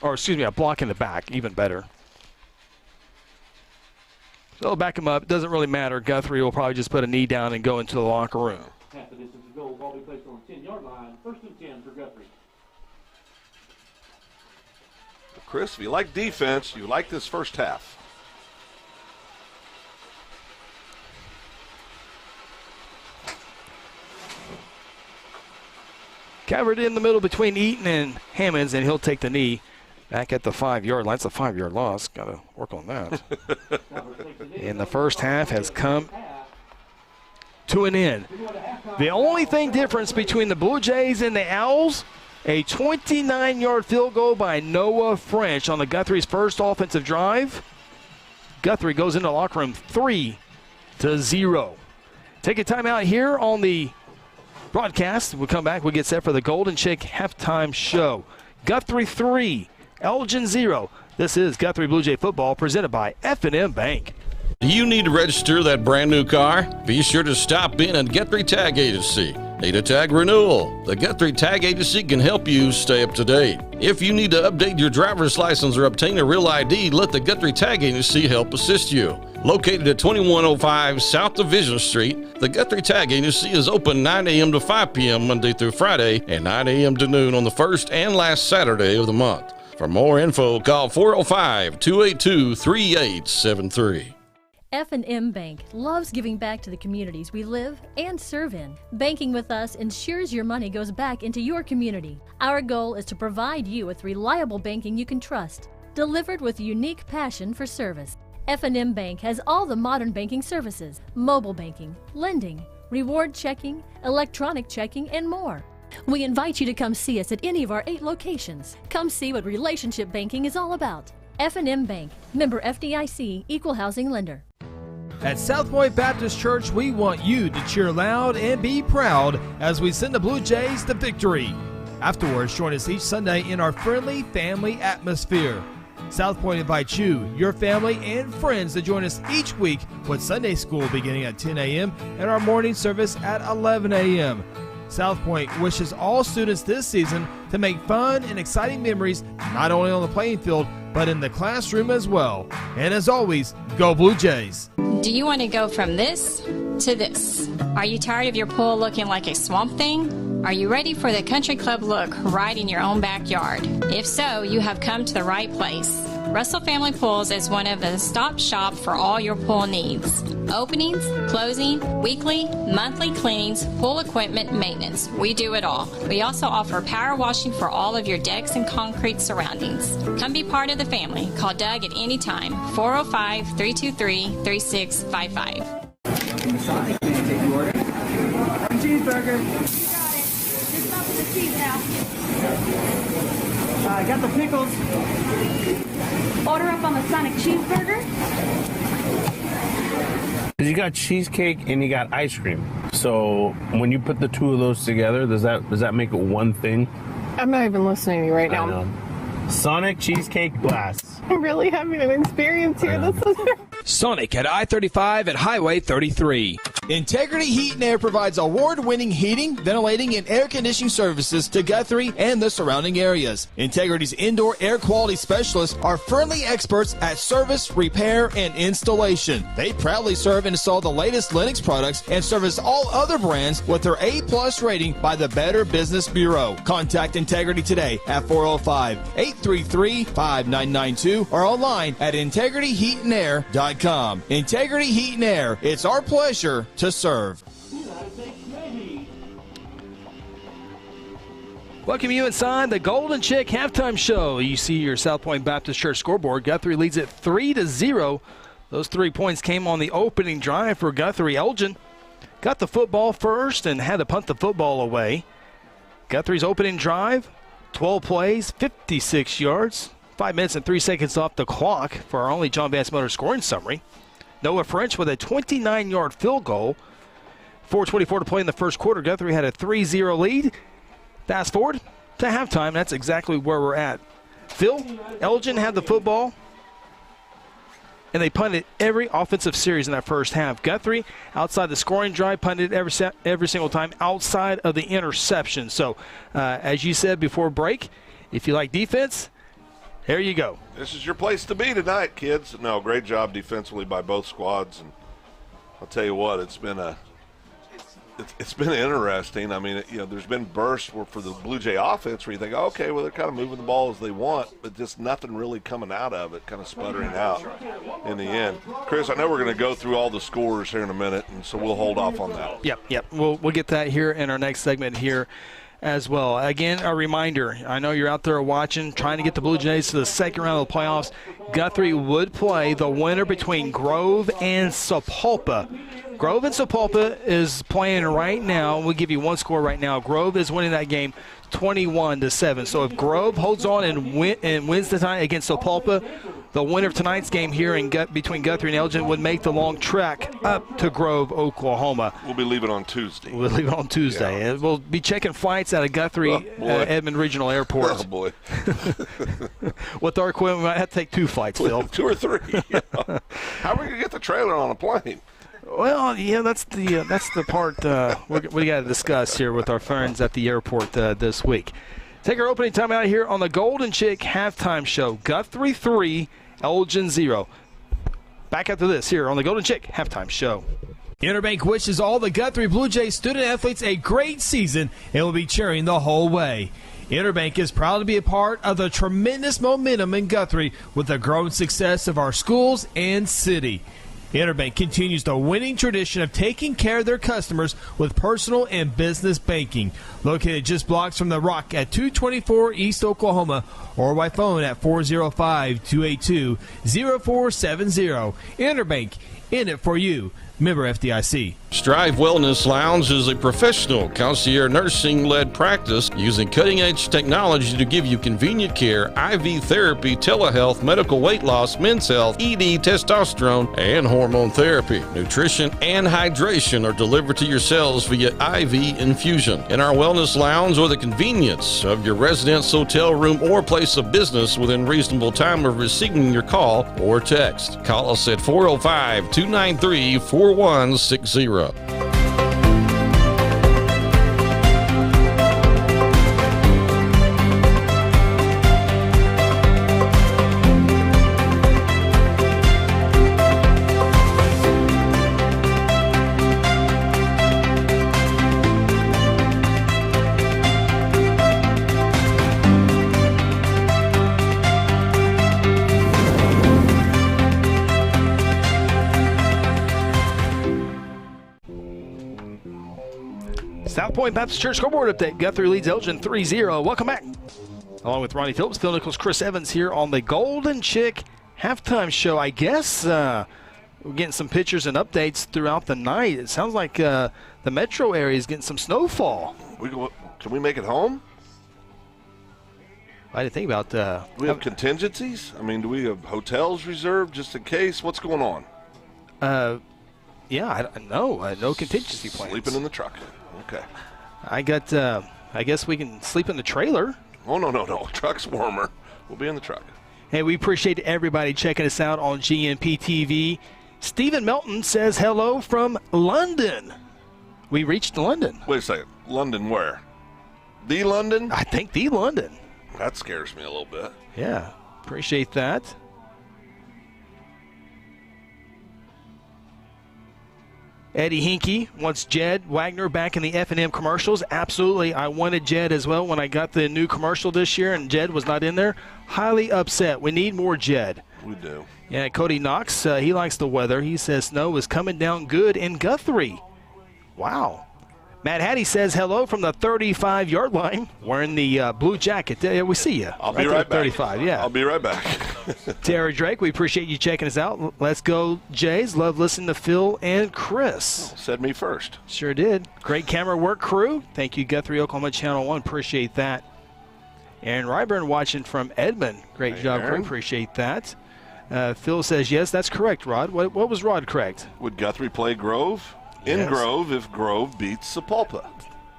Or, excuse me, a block in the back, even better. They'll back him up. It doesn't really matter. Guthrie will probably just put a knee down and go into the locker room. Half the distance of goals all be placed on the 10-yard line. First and 10 for Guthrie. Chris, if you like defense, you like this first half. Covered in the middle between Eaton and Hammonds, and he'll take the knee back at the 5-yard line. It's a 5-yard loss. Got to work on that. And the first half has come to an end. The only thing difference between the Blue Jays and the Owls, a 29-yard field goal by Noah French on the Guthrie's first offensive drive. Guthrie goes into the locker room 3-0. Take a timeout here on the broadcast. We'll come back. We'll get set for the Golden Chick halftime show. Guthrie 3, Elgin 0. This is Guthrie Blue Jay football presented by F&M Bank. Do you need to register that brand new car? Be sure to stop in at Guthrie Tag Agency. Need a tag renewal? The Guthrie Tag Agency can help you stay up to date. If you need to update your driver's license or obtain a real ID, let the Guthrie Tag Agency help assist you. Located at 2105 South Division Street, the Guthrie Tag Agency is open 9 a.m. to 5 p.m. Monday through Friday and 9 a.m. to noon on the first and last Saturday of the month. For more info, call 405-282-3873. F&M Bank loves giving back to the communities we live and serve in. Banking with us ensures your money goes back into your community. Our goal is to provide you with reliable banking you can trust, delivered with unique passion for service. F&M Bank has all the modern banking services, mobile banking, lending, reward checking, electronic checking, and more. We invite you to come see us at any of our 8 locations. Come see what relationship banking is all about. F&M Bank, member FDIC, equal housing lender. At South Point Baptist Church, we want you to cheer loud and be proud as we send the Blue Jays to victory. Afterwards, join us each Sunday in our friendly family atmosphere. South Point invites you, your family, and friends to join us each week with Sunday school beginning at 10 a.m. and our morning service at 11 a.m. South Point wishes all students this season to make fun and exciting memories not only on the playing field, but in the classroom as well. And as always, go Blue Jays! Do you want to go from this to this? Are you tired of your pool looking like a swamp thing? Are you ready for the country club look right in your own backyard? If so, you have come to the right place. Russell Family Pools is one of the stop shop for all your pool needs. Openings, closing, weekly, monthly cleanings, pool equipment, maintenance. We do it all. We also offer power washing for all of your decks and concrete surroundings. Come be part of the family. Call Doug at any time, 405-323-3655. Cheeseburger. You got it. Just up with the cheese now. I got the pickles. Order up on the Sonic cheeseburger. You got cheesecake and you got ice cream. So when you put the two of those together, does that make it one thing? I'm not even listening to you right now. Sonic cheesecake blast. I'm really having an experience here. This is Sonic at I-35 at Highway 33. Integrity Heat and Air provides award-winning heating, ventilating, and air conditioning services to Guthrie and the surrounding areas. Integrity's indoor air quality specialists are friendly experts at service, repair, and installation. They proudly serve and install the latest Linux products and service all other brands with their A+ rating by the Better Business Bureau. Contact Integrity today at 405-833-5992 or online at integrityheatandair.com. Integrity Heat and Air, it's our pleasure to serve. Welcome you inside the Golden Chick halftime show. You see your South Point Baptist Church scoreboard. Guthrie leads it 3-0. Those 3 points came on the opening drive for Guthrie. Elgin got the football first and had to punt the football away. Guthrie's opening drive, 12 plays, 56 yards, 5 minutes and 3 seconds off the clock for our only John Vance Motor scoring summary. Noah French with a 29-yard field goal. 4:24 to play in the first quarter. Guthrie had a 3-0 lead. Fast forward to halftime. That's exactly where we're at. Phil, Elgin had the football, and they punted every offensive series in that first half. Guthrie, outside the scoring drive, punted every single time outside of the interception. So, as you said before break, if you like defense, There you go. This is your place to be tonight, kids. No, great job defensively by both squads, and I'll tell you what, it's been interesting. I mean, there's been bursts for the Blue Jay offense where you think, okay, well, they're kind of moving the ball as they want, but just nothing really coming out of it, kind of sputtering out in the end. Chris, I know we're going to go through all the scores here in a minute, and so we'll hold off on that. Yep. We'll get that here in our next segment here as well. Again, a reminder, I know you're out there watching, trying to get the Blue Jays to the second round of the playoffs. Guthrie would play the winner between Grove and Sapulpa. Grove and Sapulpa is playing right now. We'll give you one score right now. Grove is winning that game 21-7. So if Grove holds on and wins tonight against Sapulpa, the winner of tonight's game here between Guthrie and Elgin would make the long trek up to Grove, Oklahoma. We'll be leaving on Tuesday. Yeah. And we'll be checking flights out of Guthrie Edmond Regional Airport. Oh, boy. With our equipment, we might have to take 2 flights, Phil. 2 or 3. Yeah. How are we going to get the trailer on a plane? Well, yeah, that's the part we got to discuss here with our friends at the airport this week. Take our opening time out here on the Golden Chick halftime show. Guthrie 3, Elgin 0. Back after this here on the Golden Chick halftime show. Interbank wishes all the Guthrie Blue Jays student athletes a great season and will be cheering the whole way. Interbank is proud to be a part of the tremendous momentum in Guthrie with the growing success of our schools and city. Interbank continues the winning tradition of taking care of their customers with personal and business banking. Located just blocks from the Rock at 224 East Oklahoma or by phone at 405-282-0470. Interbank, in it for you. Member FDIC. Strive Wellness Lounge is a professional concierge nursing-led practice using cutting-edge technology to give you convenient care, IV therapy, telehealth, medical weight loss, men's health, ED, testosterone, and hormone therapy. Nutrition and hydration are delivered to your cells via IV infusion. In our Wellness Lounge, or the convenience of your residence, hotel room, or place of business within reasonable time of receiving your call or text. Call us at 405-293-4160. South Point Baptist Church scoreboard update. Guthrie leads Elgin 3-0. Welcome back. Along with Ronnie Phillips, Phil Nichols, Chris Evans here on the Golden Chick halftime show. I guess we're getting some pictures and updates throughout the night. It sounds like the metro area is getting some snowfall. Can we make it home? I didn't think about do we have contingencies? I mean, do we have hotels reserved just in case? What's going on? Yeah, no contingency plans. Sleeping in the truck. Okay. I guess we can sleep in the trailer. Oh, no. Truck's warmer. We'll be in the truck. Hey, we appreciate everybody checking us out on GNP TV. Stephen Melton says hello from London. We reached London. Wait a second. London where? The London? I think the London. That scares me a little bit. Yeah, appreciate that. Eddie Hinkie wants Jed Wagner back in the F&M commercials. Absolutely. I wanted Jed as well when I got the new commercial this year, and Jed was not in there. Highly upset. We need more Jed. We do. Yeah, Cody Knox, he likes the weather. He says snow is coming down good in Guthrie. Wow. Matt Hattie says hello from the 35-yard line, wearing the blue jacket. We see you. I'll be right back. 35, yeah. I'll be right back. Tara Drake, we appreciate you checking us out. Let's go, Jays. Love listening to Phil and Chris. Said me first. Sure did. Great camera work, crew. Thank you, Guthrie, Oklahoma Channel 1. Appreciate that. Aaron Ryburn watching from Edmond. Great job, crew. Appreciate that. Phil says, yes, that's correct, Rod. What was Rod correct? Would Guthrie play Grove? In Yes. Grove if Grove beats Sapulpa.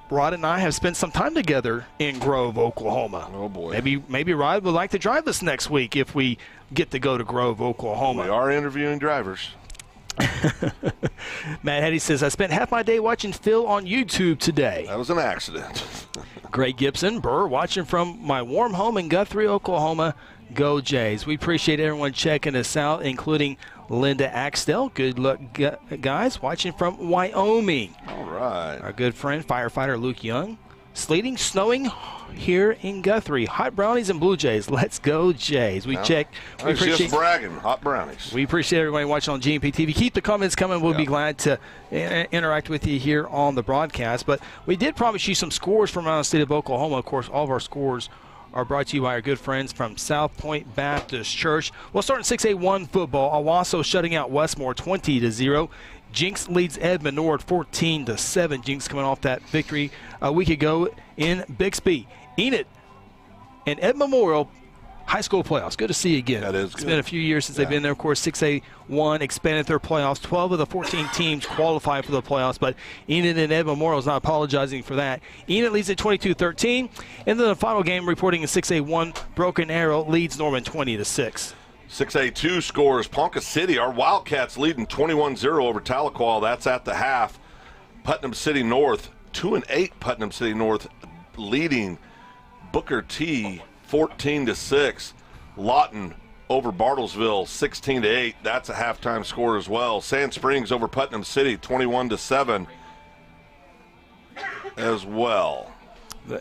Rod and I have spent some time together in Grove, Oklahoma. Oh, boy. Maybe Rod would like to drive us next week if we get to go to Grove, Oklahoma. We are interviewing drivers. Matt Heddy says, I spent half my day watching Phil on YouTube today. That was an accident. Greg Gibson, Burr, watching from my warm home in Guthrie, Oklahoma. go Jays. We appreciate everyone checking us out, including Linda Axtell. Good luck, guys, watching from Wyoming. All right. Our good friend, firefighter Luke Young. Sleeting, snowing here in Guthrie. Hot brownies and Blue Jays. Let's go Jays. We check. We just bragging. Hot brownies. We appreciate everybody watching on GMP TV. Keep the comments coming. We'll be glad to interact with you here on the broadcast. But we did promise you some scores from around the state of Oklahoma. Of course, all of our scores are brought to you by our good friends from South Point Baptist Church. We'll start in 6A1 football. Owasso shutting out Westmore 20-0. Jinx leads Edmond Nord 14-7. Jinx coming off that victory a week ago in Bixby. Enid and Ed Memorial High School playoffs. Good to see you again. That is It's been a few years since they've been there. Of course, 6A1 expanded their playoffs. 12 of the 14 teams qualified for the playoffs, but Enid and Ed Memorial is not apologizing for that. Enid leads at 22-13. And then the final game reporting in 6A1, Broken Arrow leads Norman 20-6. 6A2 scores. Ponca City, our Wildcats leading 21-0 over Tahlequah. That's at the half. Putnam City North, 2-8 Putnam City North leading Booker T 14-6. Lawton over Bartlesville 16-8. That's a halftime score as well. Sand Springs over Putnam City 21-7 as well.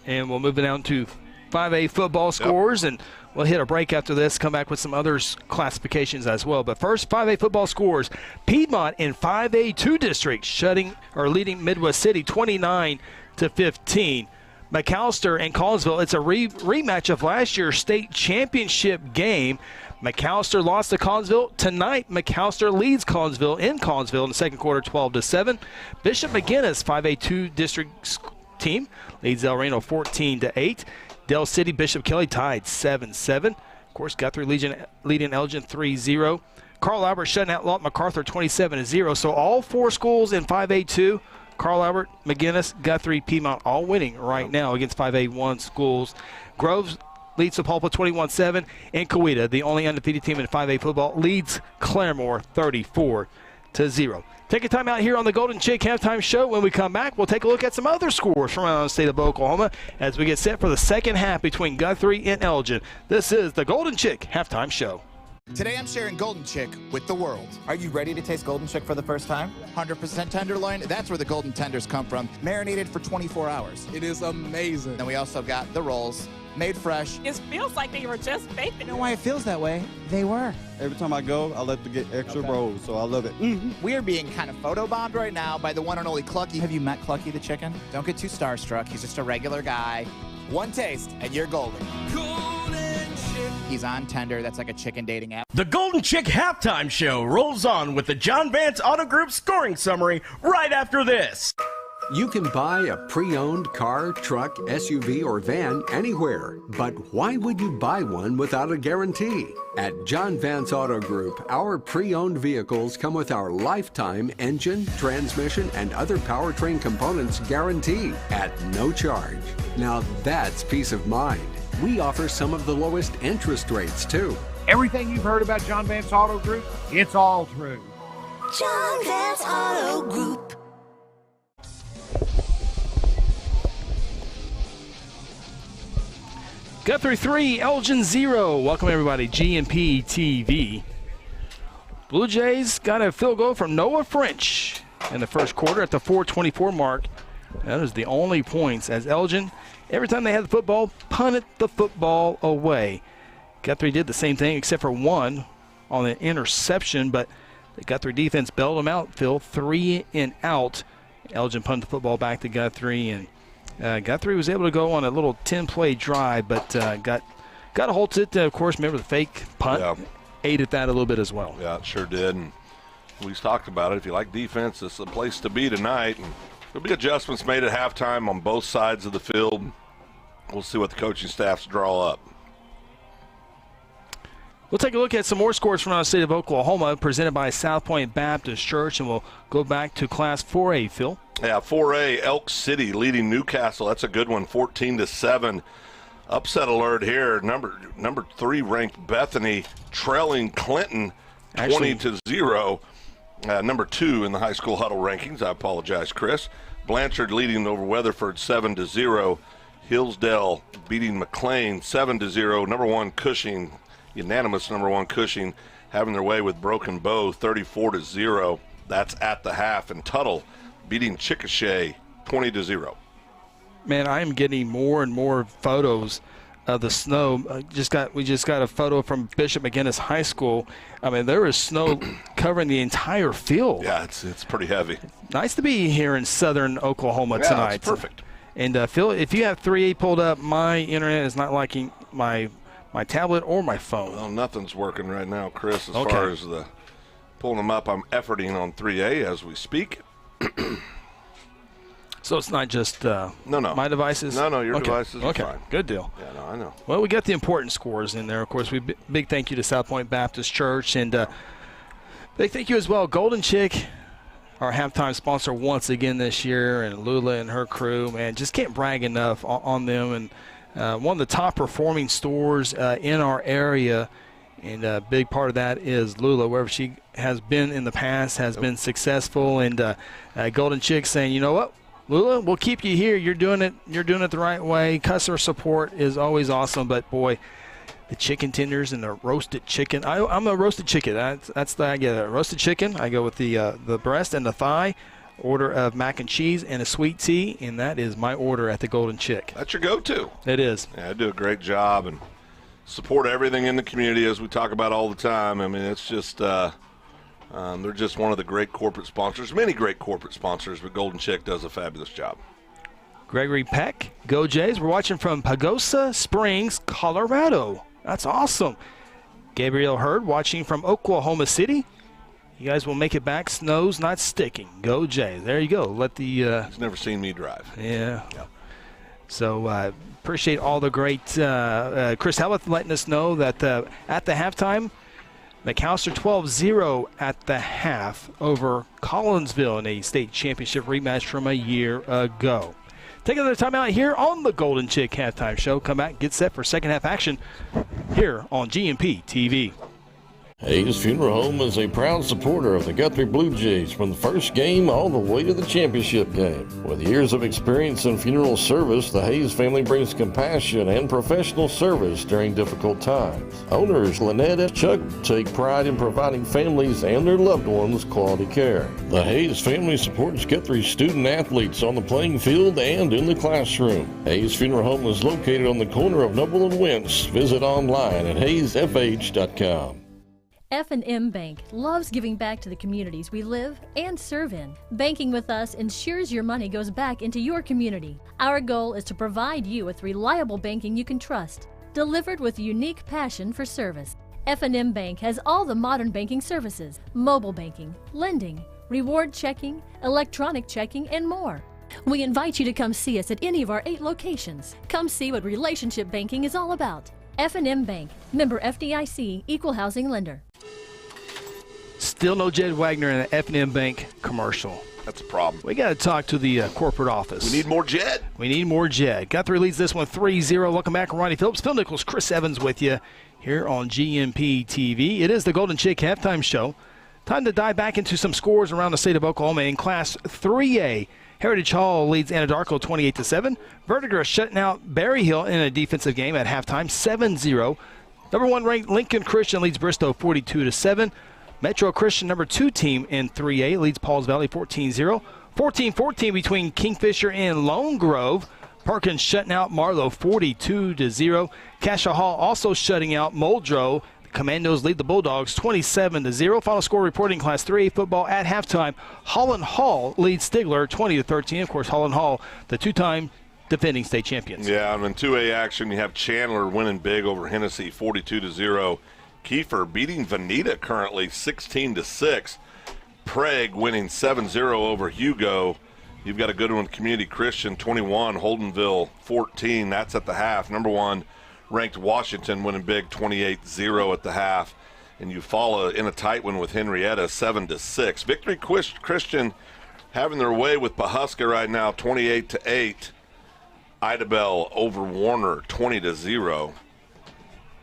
And we'll move it down to 5A football scores, and we'll hit a break after this, come back with some other classifications as well. But first, 5A football scores. Piedmont in 5A2 district leading Midwest City 29-15. McAllister and Collinsville, it's a rematch of last year's state championship game. McAllister lost to Collinsville. Tonight, McAllister leads Collinsville in the second quarter 12-7. Bishop McGinnis, 5A2 district team, leads El Reno 14-8. Del City, Bishop Kelly tied 7-7. Of course, Guthrie leading Elgin 3-0. Carl Albert shutting out Lawton MacArthur 27-0. So all four schools in 5A2, Carl Albert, McGinnis, Guthrie, Piedmont, all winning right now against 5A1 schools. Groves leads Sapulpa 21-7, and Coweta, the only undefeated team in 5A football, leads Claremore 34-0. Take a time out here on the Golden Chick Halftime Show. When we come back, we'll take a look at some other scores from around the state of Oklahoma as we get set for the second half between Guthrie and Elgin. This is the Golden Chick Halftime Show. Today I'm sharing Golden Chick with the world. Are you ready to taste Golden Chick for the first time? 100% tenderloin, that's where the golden tenders come from, marinated for 24 hours. It is amazing. Then we also got the rolls, made fresh. It feels like they were just baked. You know why it feels that way? They were. Every time I go, I like to get extra rolls, so I love it. We are being kind of photobombed right now by the one and only Clucky. Have you met Clucky the chicken? Don't get too starstruck. He's just a regular guy. One taste, and you're golden. He's on Tender. That's like a chicken dating app. The Golden Chick Halftime Show rolls on with the John Vance Auto Group scoring summary right after this. You can buy a pre-owned car, truck, SUV, or van anywhere. But why would you buy one without a guarantee? At John Vance Auto Group, our pre-owned vehicles come with our lifetime engine, transmission, and other powertrain components guarantee at no charge. Now that's peace of mind. We offer some of the lowest interest rates, too. Everything you've heard about John Vance Auto Group, it's all true. John Vance Auto Group. Guthrie 3, Elgin 0. Welcome, everybody. GMP TV. Blue Jays got a field goal from Noah French in the first quarter at the 4:24 mark. That is the only points as Elgin, every time they had the football, punted the football away. Guthrie did the same thing except for one on an interception, but the Guthrie defense bailed them out. Phil, 3 and out. Elgin punted the football back to Guthrie, and Guthrie was able to go on a little 10-play drive, but got a hold to it. Of course, remember the fake punt? Aided that a little bit as well. Yeah, it sure did. And we talked about it. If you like defense, this is the place to be tonight. And there'll be adjustments made at halftime on both sides of the field. We'll see what the coaching staffs draw up. We'll take a look at some more scores from the state of Oklahoma presented by South Point Baptist Church, and we'll go back to Class 4A, Phil. Yeah, 4A, Elk City leading Newcastle. That's a good one, 14-7. Upset alert here. Number 3 ranked Bethany trailing Clinton 20-0. Number 2 in the high school huddle rankings. I apologize, Chris. Blanchard leading over Weatherford 7-0. Hillsdale beating McLean 7-0. Number 1 Cushing unanimous number 1 Cushing having their way with Broken Bow 34-0. That's at the half. And Tuttle beating Chickasha 20-0. Man, I am getting more and more photos of the snow. We just got a photo from Bishop McGinnis High School. I mean, there is snow covering the entire field. Yeah, it's pretty heavy. Nice to be here in southern Oklahoma tonight. It's perfect. And Phil, if you have 3A pulled up, my internet is not liking my tablet or my phone. Well, nothing's working right now, Chris, as far as the pulling them up. I'm efforting on 3A as we speak. So it's not just my devices? No, your devices are fine. Good deal. Yeah, no, I know. Well, we got the important scores in there. Of course, big thank you to South Point Baptist Church. And big thank you as well, Golden Chick, our halftime sponsor once again this year, and Lula and her crew. Man, just can't brag enough on them. And one of the top performing stores in our area. And a big part of that is Lula, wherever she has been in the past, has been successful. And Golden Chick saying, you know what, Lula, we'll keep you here. You're doing it the right way. Customer support is always awesome. But, boy, the chicken tenders and the roasted chicken. I'm a roasted chicken. I get a roasted chicken. I go with the breast and the thigh. Order of mac and cheese and a sweet tea, and that is my order at the Golden Chick. That's your go-to. It is. Yeah, I do a great job and support everything in the community as we talk about all the time. I mean, it's just they're just one of the great corporate sponsors, many great corporate sponsors, but Golden Chick does a fabulous job. Gregory Peck, Go Jays. We're watching from Pagosa Springs, Colorado. That's awesome. Gabriel Hurd watching from Oklahoma City. You guys will make it back. Snow's not sticking. Go Jays. There you go. Let the he's never seen me drive. Yeah. So appreciate all the great Chris Helleth letting us know that at the halftime, McAllister 12-0 at the half over Collinsville in a state championship rematch from a year ago. Take another time out here on the Golden Chick Halftime Show. Come back and get set for second half action here on GMP TV. Hayes Funeral Home is a proud supporter of the Guthrie Bluejays from the first game all the way to the championship game. With years of experience in funeral service, the Hayes family brings compassion and professional service during difficult times. Owners Lynette and Chuck take pride in providing families and their loved ones quality care. The Hayes family supports Guthrie student athletes on the playing field and in the classroom. Hayes Funeral Home is located on the corner of Noble and Wentz. Visit online at hayesfh.com. F&M Bank loves giving back to the communities we live and serve in. Banking with us ensures your money goes back into your community. Our goal is to provide you with reliable banking you can trust, delivered with unique passion for service. F&M Bank has all the modern banking services, mobile banking, lending, reward checking, electronic checking, and more. We invite you to come see us at any of our 8 locations. Come see what relationship banking is all about. F&M Bank, member FDIC, equal housing lender. Still no Jed Wagner in an F&M Bank commercial. That's a problem. We got to talk to the corporate office. We need more Jed. We need more Jed. Guthrie leads this one 3-0. Welcome back, Ronnie Phillips, Phil Nichols, Chris Evans with you here on GMP TV. It is the Golden Chick Halftime Show. Time to dive back into some scores around the state of Oklahoma in Class 3A. Heritage Hall leads Anadarko 28-7. Vertigo shutting out Berry Hill in a defensive game at halftime, 7-0. Number 1 ranked Lincoln Christian leads Bristow 42-7. Metro Christian, number 2 team in 3A, leads Pauls Valley 14-0. 14-14 between Kingfisher and Lone Grove. Perkins shutting out Marlow 42-0. Cassia Hall also shutting out Muldrow. The Commandos lead the Bulldogs 27-0. Final score reporting Class 3A football at halftime. Holland Hall leads Stigler 20-13. Of course, Holland Hall, the 2-time defending state champions. Yeah, and in 2A action, you have Chandler winning big over Hennessy 42-0. Kiefer beating Veneta currently 16-6. Prague winning 7-0 over Hugo. You've got a good one, Community Christian 21, Holdenville 14. That's at the half. Number 1 ranked Washington winning big 28-0 at the half. And you follow in a tight one with Henrietta 7-6. Victory Christian having their way with Pahuska right now 28-8. Idabel over Warner 20-0.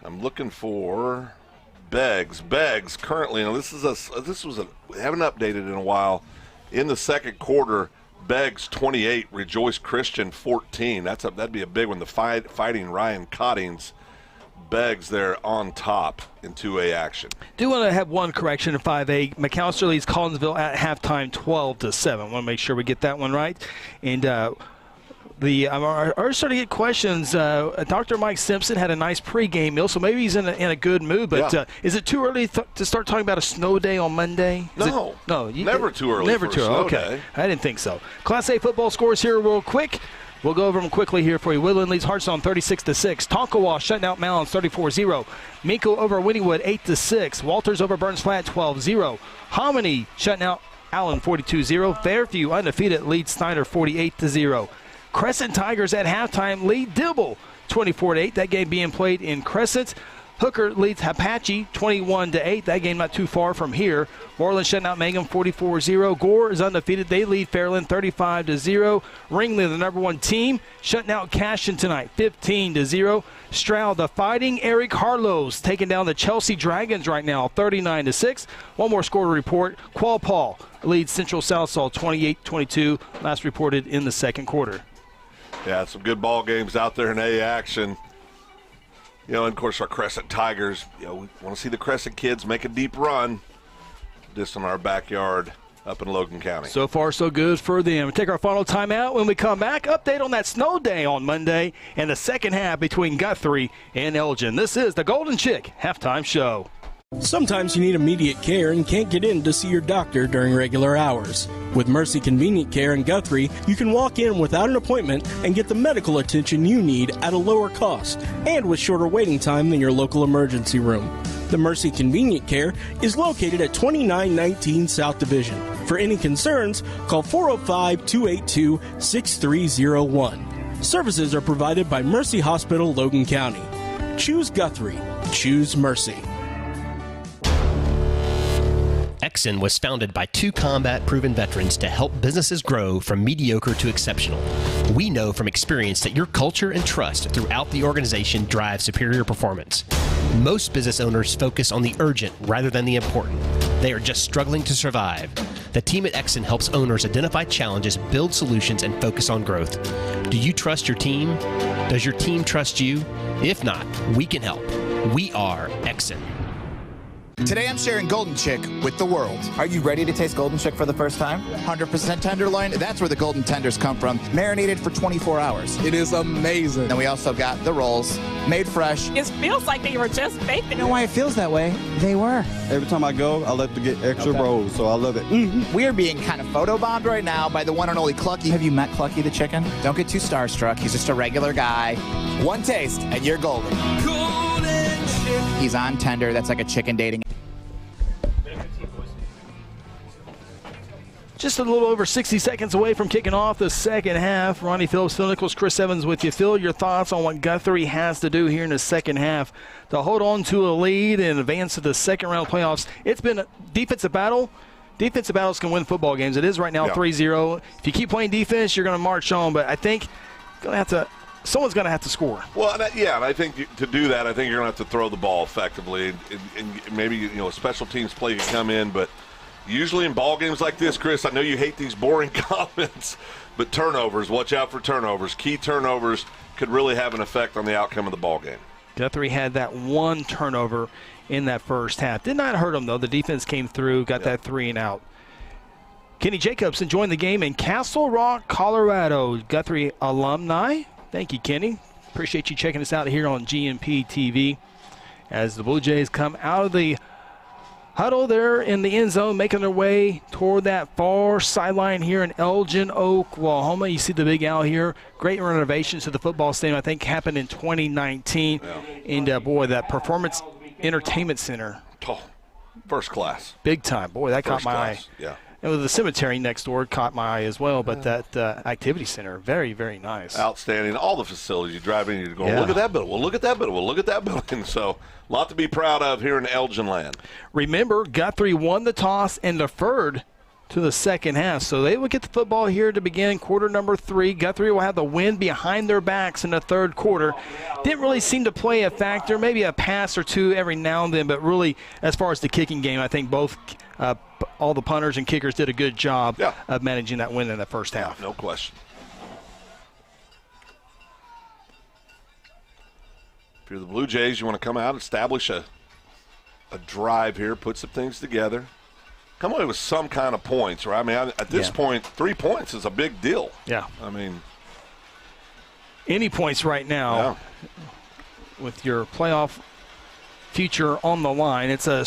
I'm looking for Beggs currently, now we haven't updated in a while. In the second quarter, Beggs 28, Rejoice Christian 14. That'd be a big one. The fighting Ryan Cottings Beggs there on top in 2A action. Do want to have one correction in 5A. McAllister leads Collinsville at halftime 12-7. Want to make sure we get that one right. And I'm already starting to get questions. Dr. Mike Simpson had a nice pregame meal, so maybe he's in a good mood. But is it too early to start talking about a snow day on Monday? No, never too early. Never for too a early. snow Okay, day. I didn't think so. Class A football scores here real quick. We'll go over them quickly here for you. Woodland leads Hartstone 36-6. Tonkawa shutting out Mounds 34-0. Minko over Wynnewood 8-6. Walters over Burns Flat 12-0. Hominy shutting out Allen 42-0. Fairview undefeated leads Snyder 48-0. Crescent Tigers at halftime lead Dibble 24-8. That game being played in Crescent. Hooker leads Apache 21-8. That game not too far from here. Moreland shutting out Mangum 44-0. Gore is undefeated. They lead Fairland 35-0. Ringley, the number one team, shutting out Cashion tonight 15-0. Stroud, the Fighting Eric Harlow's taking down the Chelsea Dragons right now 39-6. One more score to report. Qualpaw leads Central Southall 28-22. Last reported in the second quarter. Yeah, some good ball games out there in A action. You know, and of course, our Crescent Tigers, we want to see the Crescent kids make a deep run just in our backyard up in Logan County. So far, so good for them. Take our final timeout. When we come back, update on that snow day on Monday and the second half between Guthrie and Elgin. This is the Golden Chick Halftime Show. Sometimes you need immediate care and can't get in to see your doctor during regular hours. With Mercy Convenient Care in Guthrie, you can walk in without an appointment and get the medical attention you need at a lower cost and with shorter waiting time than your local emergency room. The Mercy Convenient Care is located at 2919 South Division. For any concerns, call 405-282-6301. Services are provided by Mercy Hospital, Logan County. Choose Guthrie. Choose Mercy. Exxon was founded by two combat-proven veterans to help businesses grow from mediocre to exceptional. We know from experience that your culture and trust throughout the organization drive superior performance. Most business owners focus on the urgent rather than the important. They are just struggling to survive. The team at Exxon helps owners identify challenges, build solutions, and focus on growth. Do you trust your team? Does your team trust you? If not, we can help. We are Exxon. Today I'm sharing Golden Chick with the world. Are you ready to taste Golden Chick for the first time? 100% tenderloin. That's where the golden tenders come from. Marinated for 24 hours. It is amazing. And we also got the rolls, made fresh. It feels like they were just baked. You know why it feels that way? They were. Every time I go, I like to get extra rolls, so I love it. We are being kind of photobombed right now by the one and only Clucky. Have you met Clucky the chicken? Don't get too starstruck. He's just a regular guy. One taste, and you're golden. Golden Chick. He's on tender. That's like a chicken dating. Just a little over 60 seconds away from kicking off the second half. Ronnie Phillips, Phil Nichols, Chris Evans with you. Phil, your thoughts on what Guthrie has to do here in the second half to hold on to a lead and advance to the second round of playoffs. It's been a defensive battle. Defensive battles can win football games. It is right now 3-0. If you keep playing defense, you're going to march on. But I think someone's going to have to score. Well, and I think to do that, I think you're going to have to throw the ball effectively. And maybe, special teams play can come in, but usually in ball games like this, Chris, I know you hate these boring comments, but turnovers, watch out for turnovers. Key turnovers could really have an effect on the outcome of the ball game. Guthrie had that one turnover in that first half. Did not hurt them, though. The defense came through, got that 3 and out. Kenny Jacobs enjoying the game in Castle Rock, Colorado. Guthrie alumni. Thank you, Kenny. Appreciate you checking us out here on GMP TV as the Blue Jays come out of the huddle there in the end zone, making their way toward that far sideline here in Elgin, Oklahoma. You see the big owl here. Great renovations to the football stadium, I think, happened in 2019. Yeah. And, boy, that Performance Entertainment Center. Oh, first class. Big time. Boy, that caught my eye. Yeah. And with the cemetery next door caught my eye as well, but that activity center, very, very nice. Outstanding. All the facilities you drive in, you're going, look at that building, well, look at that building, well, look at that building. So a lot to be proud of here in Elgin land. Remember, Guthrie won the toss and deferred to the second half. So they will get the football here to begin quarter number 3. Guthrie will have the wind behind their backs in the third quarter. Didn't really seem to play a factor, maybe a pass or two every now and then, but really as far as the kicking game, I think both all the punters and kickers did a good job of managing that win in the first half. No question. If you're the Blue Jays, you want to come out, establish a drive here, put some things together, come away with some kind of points. Right? I mean, at this point, 3 points is a big deal. Yeah. I mean, any points right now with your playoff future on the line. It's a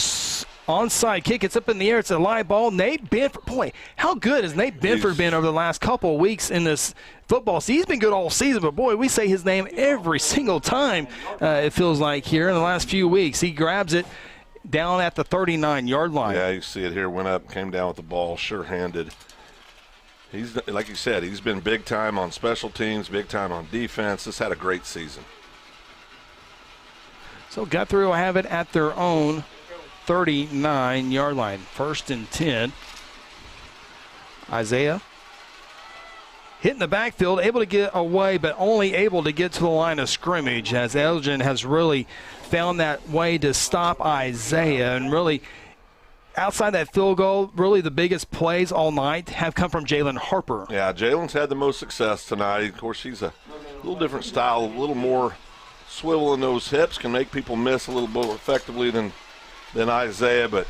onside kick. It's up in the air. It's a live ball. Nate Benford. Boy, how good has Nate Benford been over the last couple of weeks in this football season? He's been good all season, but, boy, we say his name every single time, it feels like, here in the last few weeks. He grabs it down at the 39-yard line. Yeah, you see it here. Went up, came down with the ball, sure-handed. He's, like you said, he's been big time on special teams, big time on defense. This had a great season. So Guthrie will have it at their own 39-yard line. 1st and 10. Isaiah hitting the backfield, able to get away, but only able to get to the line of scrimmage, as Elgin has really found that way to stop Isaiah. And really, outside that field goal, really the biggest plays all night have come from Jalen Harper. Yeah, Jalen's had the most success tonight. Of course, he's a little different style, a little more swivel in those hips, can make people miss a little more effectively than Isaiah, but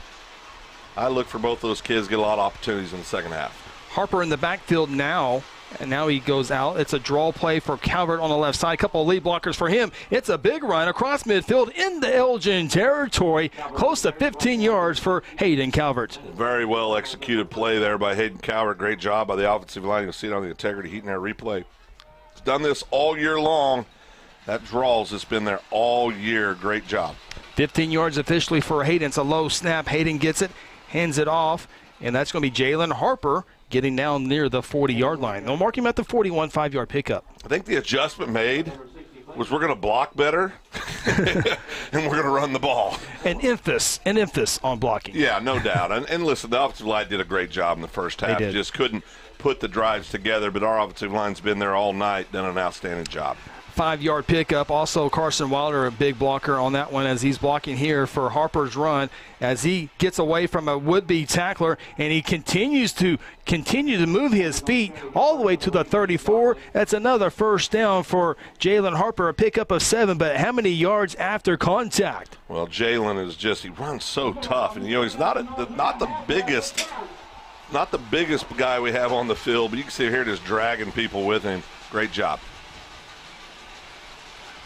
I look for both those kids to get a lot of opportunities in the second half. Harper in the backfield now, and now he goes out. It's a draw play for Calvert on the left side. A couple of lead blockers for him. It's a big run across midfield into Elgin territory, close to 15 yards for Hayden Calvert. Very well executed play there by Hayden Calvert. Great job by the offensive line. You'll see it on the integrity heat in that replay. He's done this all year long. That draws has been there all year. Great job. 15 yards officially for Hayden. It's a low snap. Hayden gets it, hands it off, and that's going to be Jalen Harper getting down near the 40-yard line. They'll mark him at the 41, 5-yard pickup. I think the adjustment made was we're going to block better and we're going to run the ball. An emphasis on blocking. Yeah, no doubt. And listen, the offensive line did a great job in the first half. Just couldn't put the drives together, but our offensive line's been there all night, done an outstanding job. 5-yard pickup. Also, Carson Wilder, a big blocker on that one as he's blocking here for Harper's run as he gets away from a would-be tackler, and he continues to move his feet all the way to the 34. That's another first down for Jalen Harper, a pickup of 7, but how many yards after contact? Well, Jalen is just, he runs so tough, and he's not the biggest guy we have on the field, but you can see here just dragging people with him. Great job.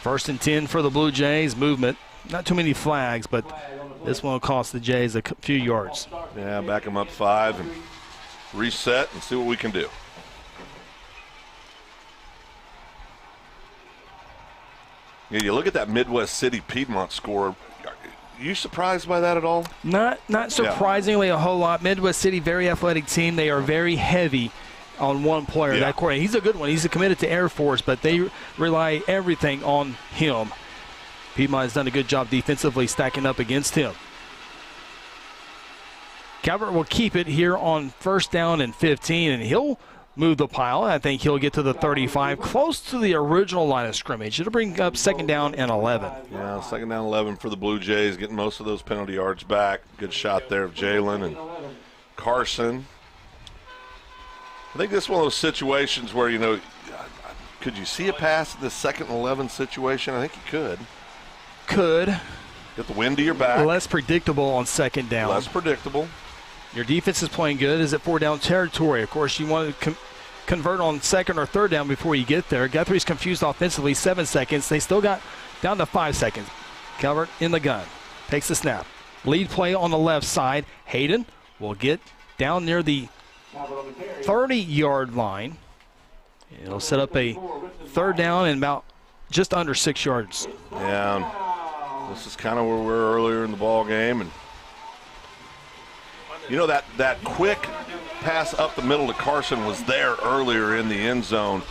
1st and 10 for the Blue Jays. Movement. Not too many flags, but this one will cost the Jays a few yards. Yeah, back them up 5 and reset and see what we can do. Yeah, you look at that Midwest City Piedmont score. Are you surprised by that at all? Not surprisingly a whole lot. Midwest City, very athletic team. They are very heavy on one player. That coordinator, he's a good one. He's committed to Air Force, but they rely everything on him. Piedmont has done a good job defensively stacking up against him. Calvert will keep it here on 1st down and 15, and he'll move the pile. I think he'll get to the 35, close to the original line of scrimmage. It'll bring up 2nd down and 11. Yeah, 2nd down 11 for the Blue Jays, getting most of those penalty yards back. Good shot there of Jalen and Carson. I think this is one of those situations where, could you see a pass in the 2nd and 11 situation? I think you could. Get the wind to your back. Less predictable on 2nd down. Less predictable. Your defense is playing good. Is it 4-down territory? Of course, you want to convert on 2nd or 3rd down before you get there. Guthrie's confused offensively, 7 seconds. They still got down to 5 seconds. Calvert in the gun. Takes the snap. Lead play on the left side. Hayden will get down near the 30-yard line. It'll set up a 3rd down and about just under 6 yards. Yeah, this is kind of where we were earlier in the ball game, and that quick pass up the middle to Carson was there earlier in the end zone.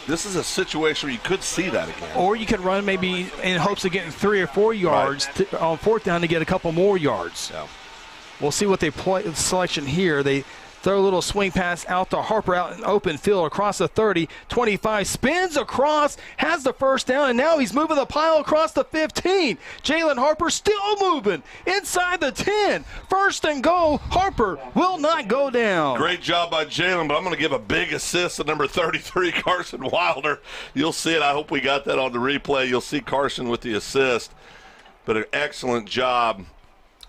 This is a situation where you could see that again. Or you could run maybe in hopes of getting 3 or 4 yards on 4th down to get a couple more yards. Yeah. We'll see what they play selection here. They Throw a little swing pass out to Harper out in open field across the 30, 25, spins across, has the first down, and now he's moving the pile across the 15. Jalen Harper still moving inside the 10. First and goal. Harper will not go down. Great job by Jalen, but I'm going to give a big assist to number 33, Carson Wilder. You'll see it. I hope we got that on the replay. You'll see Carson with the assist. But an excellent job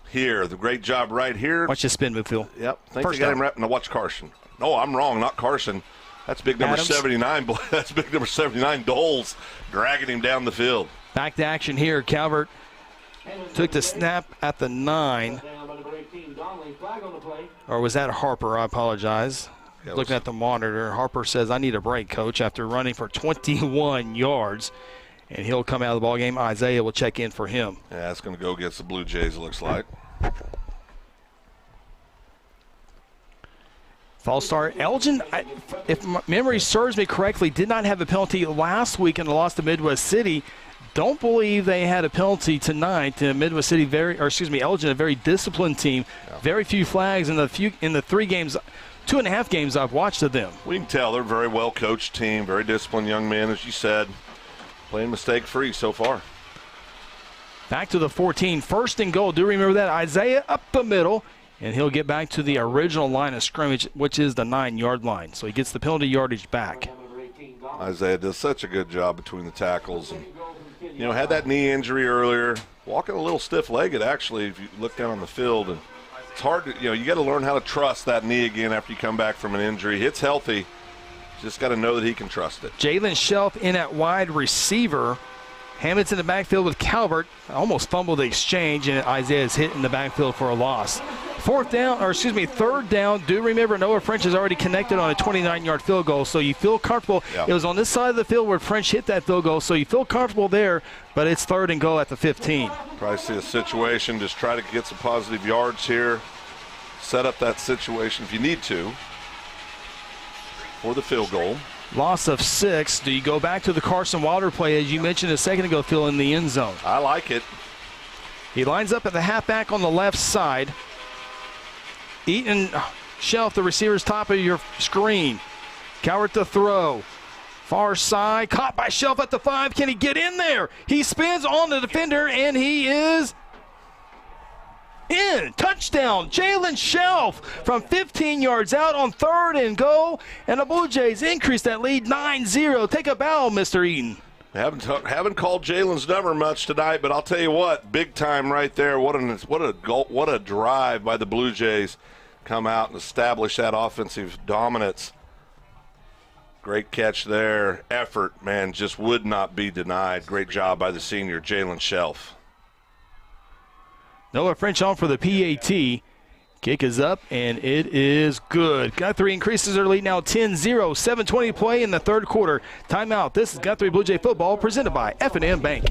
here. The great job right here. Watch the spin move, Phil. Yep. Think they got him right. Now watch Carson. No, I'm wrong. Not Carson. That's big number Adams. 79. That's big number 79, Doles, dragging him down the field. Back to action here. Calvert took the snap at the 9. Or was that Harper? I apologize. Looking at the monitor, Harper says, I need a break, coach, after running for 21 yards. And he'll come out of the ballgame. Isaiah will check in for him. Yeah, that's going to go against the Blue Jays, it looks like. False start. Elgin, if my memory serves me correctly, did not have a penalty last week in the loss to Midwest City. Don't believe they had a penalty tonight. Midwest City, Elgin, a very disciplined team. Yeah. Very few flags in the 3 games, 2.5 games I've watched of them. We can tell they're a very well-coached team, very disciplined young men, as you said. Playing mistake-free so far. Back to the 14, first and goal. Do remember that. Isaiah up the middle, and he'll get back to the original line of scrimmage, which is the 9-yard line. So he gets the penalty yardage back. Isaiah does such a good job between the tackles. And, had that knee injury earlier. Walking a little stiff-legged, actually, if you look down on the field. And it's hard to, you got to learn how to trust that knee again after you come back from an injury. It's healthy. Just got to know that he can trust it. Jalen Shelf in at wide receiver. Hammett's in the backfield with Calvert. Almost fumbled the exchange, and Isaiah's hit in the backfield for a loss. Third down. Do remember Noah French is already connected on a 29-yard field goal, so you feel comfortable. Yep. It was on this side of the field where French hit that field goal, so you feel comfortable there, but it's third and goal at the 15. Probably see a situation, just try to get some positive yards here. Set up that situation if you need to for the field goal. Loss of 6. Do you go back to the Carson Wilder play, as you mentioned a second ago, Phil, in the end zone? I like it. He lines up at the halfback on the left side. Eaton, Shelf, the receiver's top of your screen. Cowart to throw. Far side, caught by Shelf at the 5. Can he get in there? He spins on the defender, and he is in. Touchdown, Jalen Shelf from 15 yards out on third and goal, and the Blue Jays increase that lead 9-0. Take a bow, Mr. Eaton. Haven't called Jalen's number much tonight, but I'll tell you what, big time right there. What a drive by the Blue Jays. Come out and establish that offensive dominance. Great catch there. Effort, man, just would not be denied. Great job by the senior, Jalen Shelf. Noah French on for the PAT. Kick is up, and it is good. Guthrie increases their lead now 10-0. 7:20 play in the third quarter. Timeout. This is Guthrie Blue Jay football presented by F&M Bank.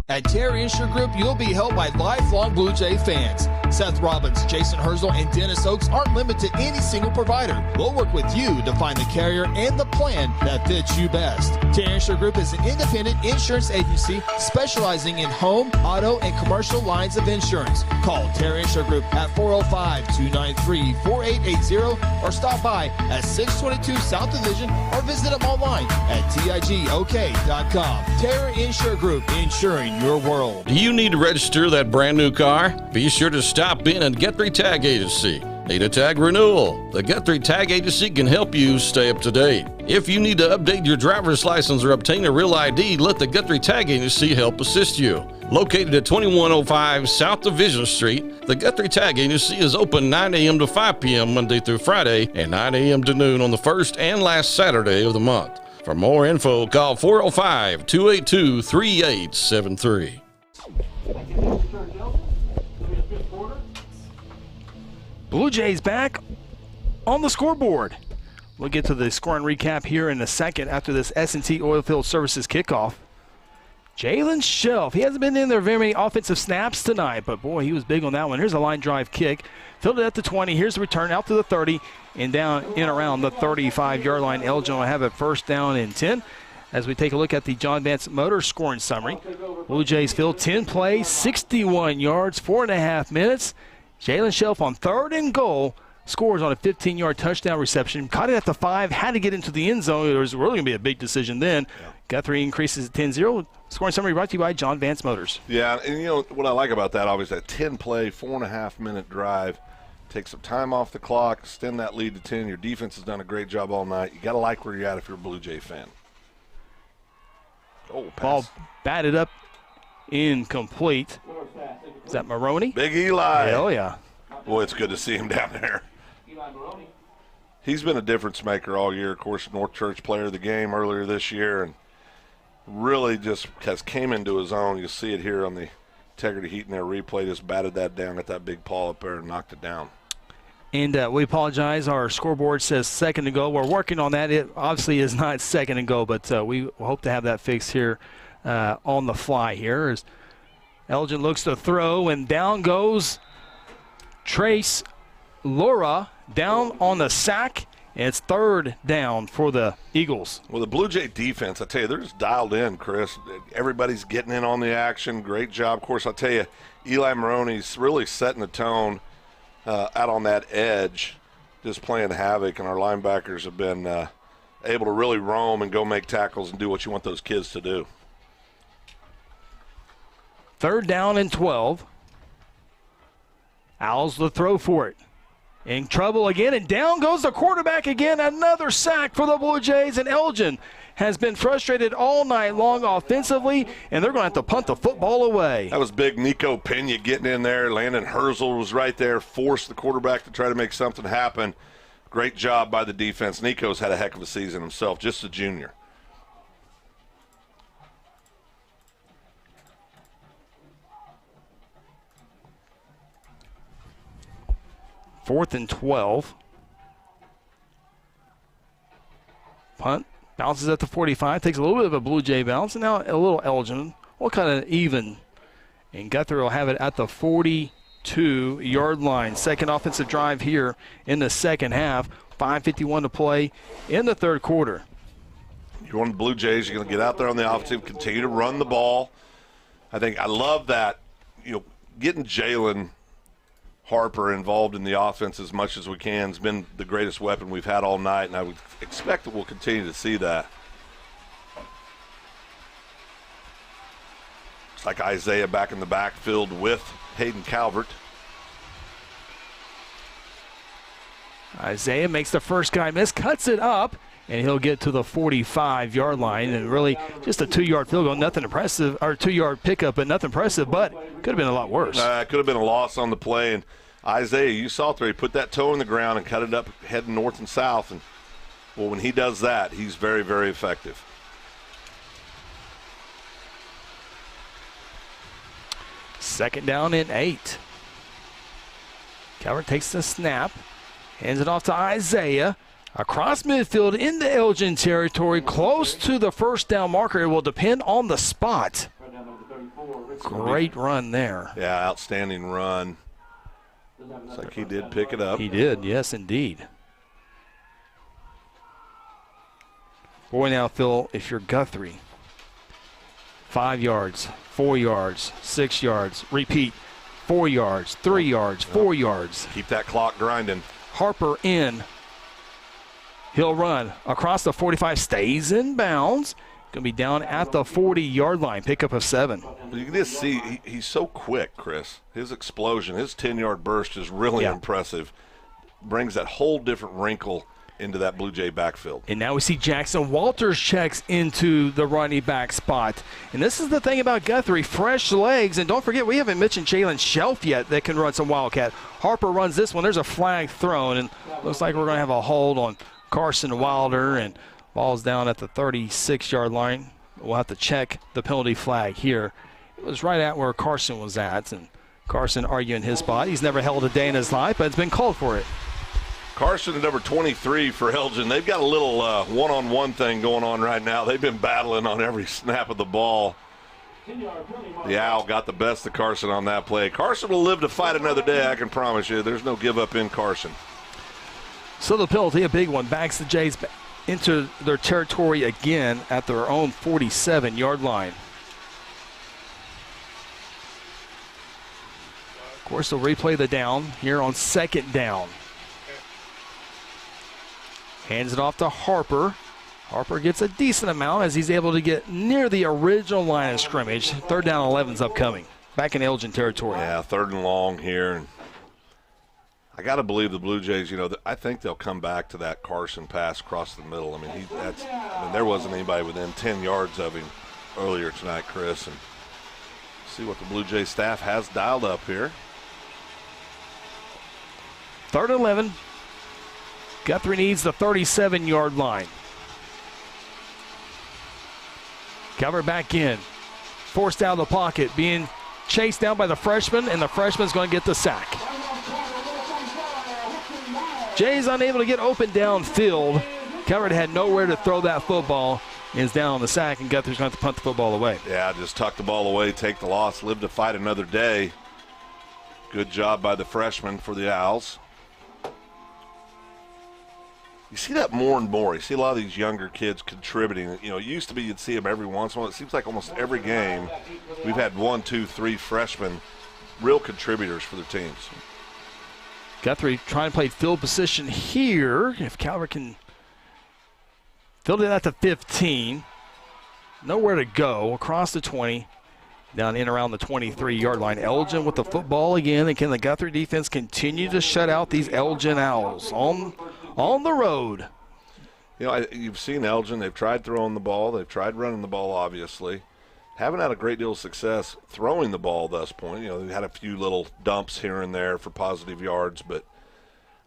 At Terry Insure Group, you'll be helped by lifelong Blue Jay fans. Seth Robbins, Jason Herzl, and Dennis Oaks aren't limited to any single provider. We'll work with you to find the carrier and the plan that fits you best. Terry Insure Group is an independent insurance agency specializing in home, auto, and commercial lines of insurance. Call Terry Insure Group at 405-293-4880 or stop by at 622 South Division or visit them online at tigok.com. Terry Insure Group, insuring your world. Do you need to register that brand new car? Be sure to stop in at Guthrie Tag Agency. Need a tag renewal? The Guthrie Tag Agency can help you stay up to date. If you need to update your driver's license or obtain a real ID, let the Guthrie Tag Agency help assist you. Located at 2105 South Division Street, the Guthrie Tag Agency is open 9 a.m. to 5 p.m. Monday through Friday and 9 a.m. to noon on the first and last Saturday of the month. For more info, call 405-282-3873. Blue Jays back on the scoreboard. We'll get to the scoring recap here in a second after this S&T Oilfield Services kickoff. Jalen Shelf, he hasn't been in there very many offensive snaps tonight, but boy, he was big on that one. Here's a line drive kick. Filled it at the 20. Here's the return out to the 30 and down in around the 35-yard line. Elgin will have a first down and 10. As we take a look at the John Vance Motor scoring summary. Blue Jays field 10 plays, 61 yards, 4.5 minutes. Jalen Shelf on third and goal scores on a 15-yard touchdown reception. Caught it at the 5, had to get into the end zone. It was really going to be a big decision then. Yeah. Guthrie increases to 10-0. Scoring summary brought to you by John Vance Motors. Yeah, and you know what I like about that, obviously, that 10-play, 4.5-minute drive. Take some time off the clock, extend that lead to 10. Your defense has done a great job all night. You got to like where you're at if you're a Blue Jay fan. Oh, pass. Ball batted up, incomplete. Is that Maroney? Big Eli. Hell yeah. Boy, it's good to see him down there. He's been a difference maker all year. Of course, North Church player of the game earlier this year, and really just has came into his own. You'll see it here on the Integrity Heat in their replay. Just batted that down, got that big paw up there and knocked it down. And we apologize. Our scoreboard says second and goal. We're working on that. It obviously is not second and goal, but we hope to have that fixed here on the fly here. As Elgin looks to throw, and down goes Trace Laura down on the sack. And it's third down for the Eagles. Well, the Blue Jay defense, I tell you, they're just dialed in, Chris. Everybody's getting in on the action. Great job. Of course, I tell you, Eli Maroney's really setting the tone out on that edge, just playing havoc, and our linebackers have been able to really roam and go make tackles and do what you want those kids to do. Third down and 12. Owls the throw for it. In trouble again, and down goes the quarterback again. Another sack for the Blue Jays, and Elgin has been frustrated all night long offensively, and they're going to have to punt the football away. That was big. Nico Pena getting in there. Landon Herzl was right there, forced the quarterback to try to make something happen. Great job by the defense. Nico's had a heck of a season himself, just a junior. Fourth and 12. Punt. Bounces at the 45. Takes a little bit of a Blue Jay bounce. And now a little Elgin. We'll kind of even. And Guthrie will have it at the 42-yard line. Second offensive drive here in the second half. 5:51 to play in the third quarter. You're one of the Blue Jays. You're going to get out there on the offensive, continue to run the ball. I love that, getting Jalen Harper involved in the offense as much as we can has been the greatest weapon we've had all night, and I would expect that we'll continue to see that. It's like Isaiah back in the backfield with Hayden Calvert. Isaiah makes the first guy miss, cuts it up, and he'll get to the 45-yard line. And really just a 2-yard field goal, nothing impressive, or 2-yard pickup, but nothing impressive, but could have been a lot worse. It could have been a loss on the play. And Isaiah, you saw it there, he put that toe in the ground and cut it up heading north and south. And, well, when he does that, he's very, very effective. Second down and 8. Calvert takes the snap, hands it off to Isaiah. Across midfield into Elgin territory, close to the first down marker. It will depend on the spot. Great run there. Yeah, outstanding run. Looks like he did pick it up. He did, yes, indeed. Boy, now, Phil, if you're Guthrie, 5 yards, 4 yards, 6 yards, repeat, 4 yards, 3 yards, 4 yards. Keep that clock grinding. Harper in. He'll run across the 45, stays in bounds. Going to be down at the 40-yard line, pickup of 7. You can just see he's so quick, Chris. His explosion, his 10-yard burst is really impressive. Brings that whole different wrinkle into that Blue Jay backfield. And now we see Jackson Walters checks into the running back spot. And this is the thing about Guthrie, fresh legs. And don't forget, we haven't mentioned Jalen Shelf yet that can run some Wildcat. Harper runs this one. There's a flag thrown, and looks like we're going to have a hold on Carson Wilder, and ball's down at the 36-yard line. We'll have to check the penalty flag here. It was right at where Carson was at, and Carson arguing his spot. He's never held a day in his life, but it's been called for it. Carson, number 23 for Elgin. They've got a little one-on-one thing going on right now. They've been battling on every snap of the ball. The Owl got the best of Carson on that play. Carson will live to fight another day, I can promise you. There's no give up in Carson. So the penalty, a big one, backs the Jays into their territory again at their own 47-yard line. Of course, they'll replay the down here on second down. Hands it off to Harper. Harper gets a decent amount as he's able to get near the original line of scrimmage. 3rd down 11's upcoming. Back in Elgin territory. Yeah, 3rd and long here. I got to believe the Blue Jays, I think they'll come back to that Carson pass across the middle. I mean, there wasn't anybody within 10 yards of him earlier tonight, Chris. And see what the Blue Jays staff has dialed up here. 3rd and 11. Guthrie needs the 37-yard line. Calvert back in. Forced out of the pocket. Being chased down by the freshman, and the freshman's going to get the sack. Jay's unable to get open downfield. Calvert had nowhere to throw that football. Is down on the sack, and Guthrie's going to have to punt the football away. Yeah, just tuck the ball away, take the loss, live to fight another day. Good job by the freshman for the Owls. You see that more and more. You see a lot of these younger kids contributing. It used to be you'd see them every once in a while. It seems like almost every game we've had 1, 2, 3 freshmen, real contributors for their teams. Guthrie trying to play field position here. If Calvert can field it at the 15. Nowhere to go. Across the 20. Down in around the 23-yard line. Elgin with the football again. And can the Guthrie defense continue to shut out these Elgin Owls on the road? You've seen Elgin. They've tried throwing the ball. They've tried running the ball, obviously. Haven't had a great deal of success throwing the ball thus point. They've had a few little dumps here and there for positive yards, but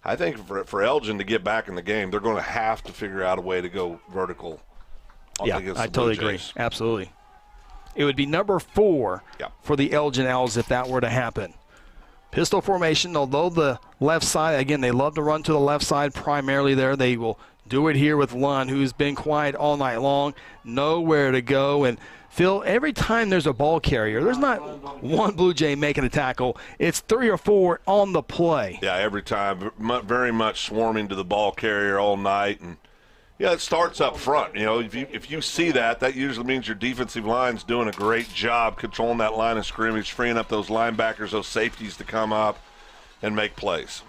I think for Elgin to get back in the game, they're going to have to figure out a way to go vertical. Yeah, I totally agree. Absolutely. It would be number 4 for the Elgin Owls if that were to happen. Pistol formation, although the left side, again, they love to run to the left side primarily there. They will do it here with Lund, who's been quiet all night long, nowhere to go. And Phil, every time there's a ball carrier, there's not one Blue Jay making a tackle. It's 3 or 4 on the play. Yeah, every time. Very much swarming to the ball carrier all night. And it starts up front. If you see that usually means your defensive line's doing a great job controlling that line of scrimmage, freeing up those linebackers, those safeties to come up and make plays.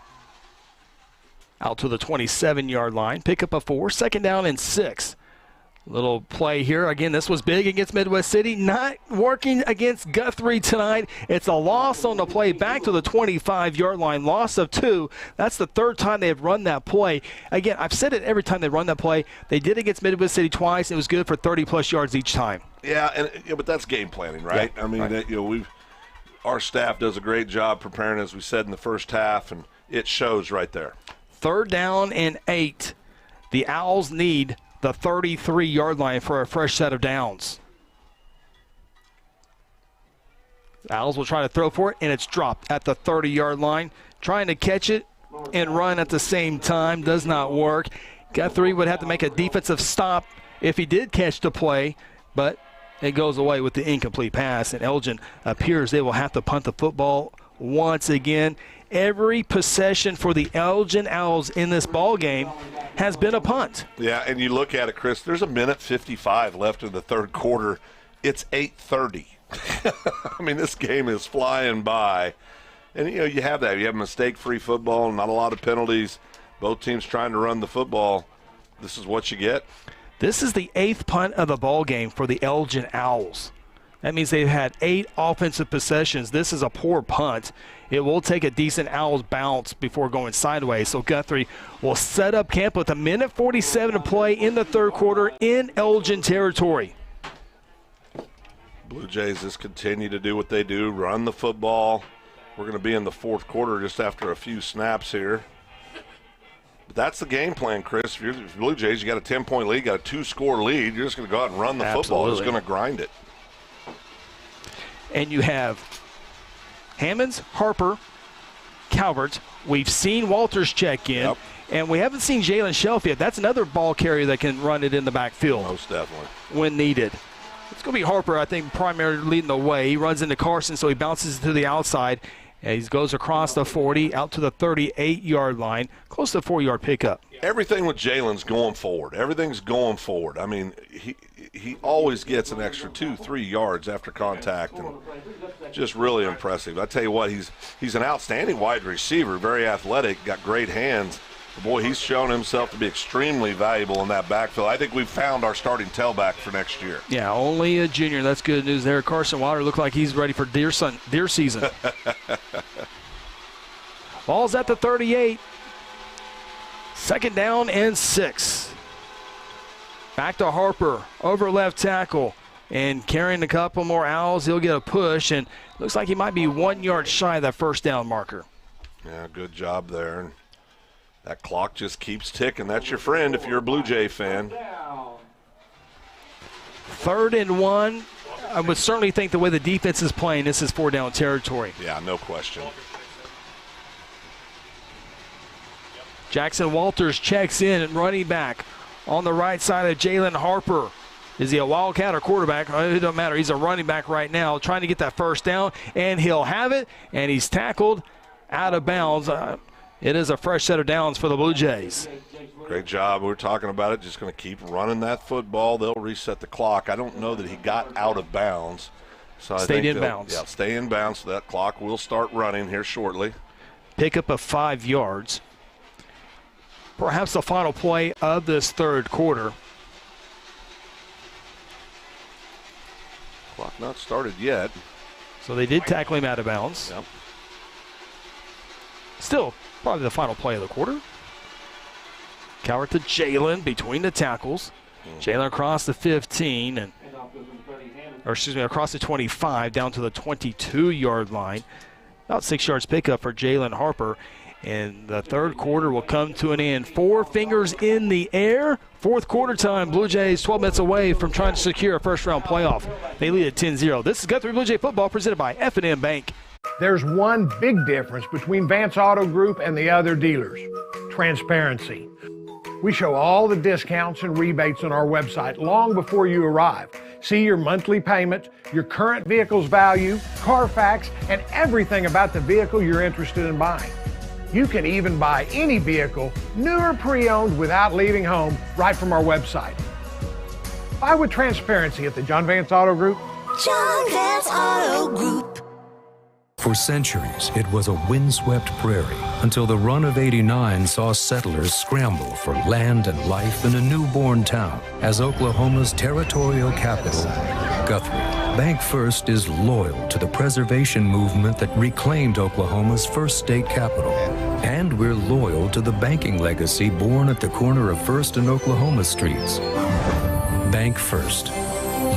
Out to the 27-yard line. Pick up a 4. 2nd down and 6. Little play here. Again, this was big against Midwest City. Not working against Guthrie tonight. It's a loss on the play back to the 25-yard line. Loss of 2. That's the 3rd time they have run that play. Again, I've said it every time they run that play. They did against Midwest City twice. It was good for 30-plus yards each time. Yeah, but that's game planning, right? Yeah, I mean, right. Our staff does a great job preparing, as we said in the first half, and it shows right there. 3rd down and 8. The Owls need the 33-yard line for a fresh set of downs. Owls will try to throw for it, and it's dropped at the 30-yard line. Trying to catch it and run at the same time does not work. Guthrie would have to make a defensive stop if he did catch the play, but it goes away with the incomplete pass, and Elgin appears they will have to punt the football once again. Every possession for the Elgin Owls in this ball game has been a punt. Yeah, and you look at it, Chris, there's 1:55 left in the 3rd quarter. It's 8:30. I mean, this game is flying by. And, you have that. You have mistake-free football, not a lot of penalties. Both teams trying to run the football. This is what you get. This is the 8th punt of the ball game for the Elgin Owls. That means they've had 8 offensive possessions. This is a poor punt. It will take a decent Owls bounce before going sideways. So Guthrie will set up camp with 1:47 to play in the 3rd quarter in Elgin territory. Blue Jays just continue to do what they do, run the football. We're going to be in the 4th quarter just after a few snaps here. But that's the game plan, Chris. If you're the Blue Jays, you got a 10-point lead, got a 2-score lead. You're just going to go out and run the football. It's going to grind it. And you have Hammonds, Harper, Calvert. We've seen Walters check in, and we haven't seen Jalen Shelf yet. That's another ball carrier that can run it in the backfield. Most definitely. When needed. It's going to be Harper, I think, primarily leading the way. He runs into Carson, so he bounces to the outside. And he goes across the 40, out to the 38-yard line, close to a 4-yard pickup. Everything with Jalen's going forward. Everything's going forward. I mean, he always gets an extra 2-3 yards after contact, and just really impressive. I tell you what, he's an outstanding wide receiver, very athletic, got great hands. Boy, he's shown himself to be extremely valuable in that backfield. I think we've found our starting tailback for next year. Yeah, only a junior. That's good news there. Carson Wilder looked like he's ready for deer season. Ball's at the 38. 2nd down and 6. Back to Harper, over left tackle, and carrying a couple more Owls. He'll get a push, and looks like he might be 1 yard shy of that first down marker. Yeah, good job there. That clock just keeps ticking. That's your friend if you're a Blue Jay fan. 3rd and 1. I would certainly think the way the defense is playing, this is 4-down territory. Yeah, no question. Jackson Walters checks in and running back on the right side of Jalen Harper. Is he a Wildcat or quarterback? It doesn't matter. He's a running back right now trying to get that first down, and he'll have it, and he's tackled out of bounds. It is a fresh set of downs for the Blue Jays. Great job. We were talking about it. Just going to keep running that football. They'll reset the clock. I don't know that he got out of bounds. So I Stayed think in bounds. Yeah, stay in bounds. So that clock will start running here shortly. Pickup of 5 yards. Perhaps the final play of this 3rd quarter. Clock not started yet. So they did tackle him out of bounds. Yep. Still, probably the final play of the quarter. Coward to Jalen between the tackles. Jalen across the 15, across the 25 down to the 22-yard line. About 6 yards pickup for Jalen Harper. And the 3rd quarter will come to an end. 4 fingers in the air. 4th quarter time. Blue Jays 12 minutes away from trying to secure a first-round playoff. They lead at 10-0. This is Guthrie Blue Jay football presented by F&M Bank. There's one big difference between Vance Auto Group and the other dealers: transparency. We show all the discounts and rebates on our website long before you arrive. See your monthly payment, your current vehicle's value, Carfax, and everything about the vehicle you're interested in buying. You can even buy any vehicle, new or pre-owned, without leaving home, right from our website. Buy with transparency at the John Vance Auto Group. John Vance Auto Group. For centuries, it was a windswept prairie until the run of '89 saw settlers scramble for land and life in a newborn town as Oklahoma's territorial capital, Guthrie. Bank First is loyal to the preservation movement that reclaimed Oklahoma's first state capital. And we're loyal to the banking legacy born at the corner of First and Oklahoma Streets. Bank First.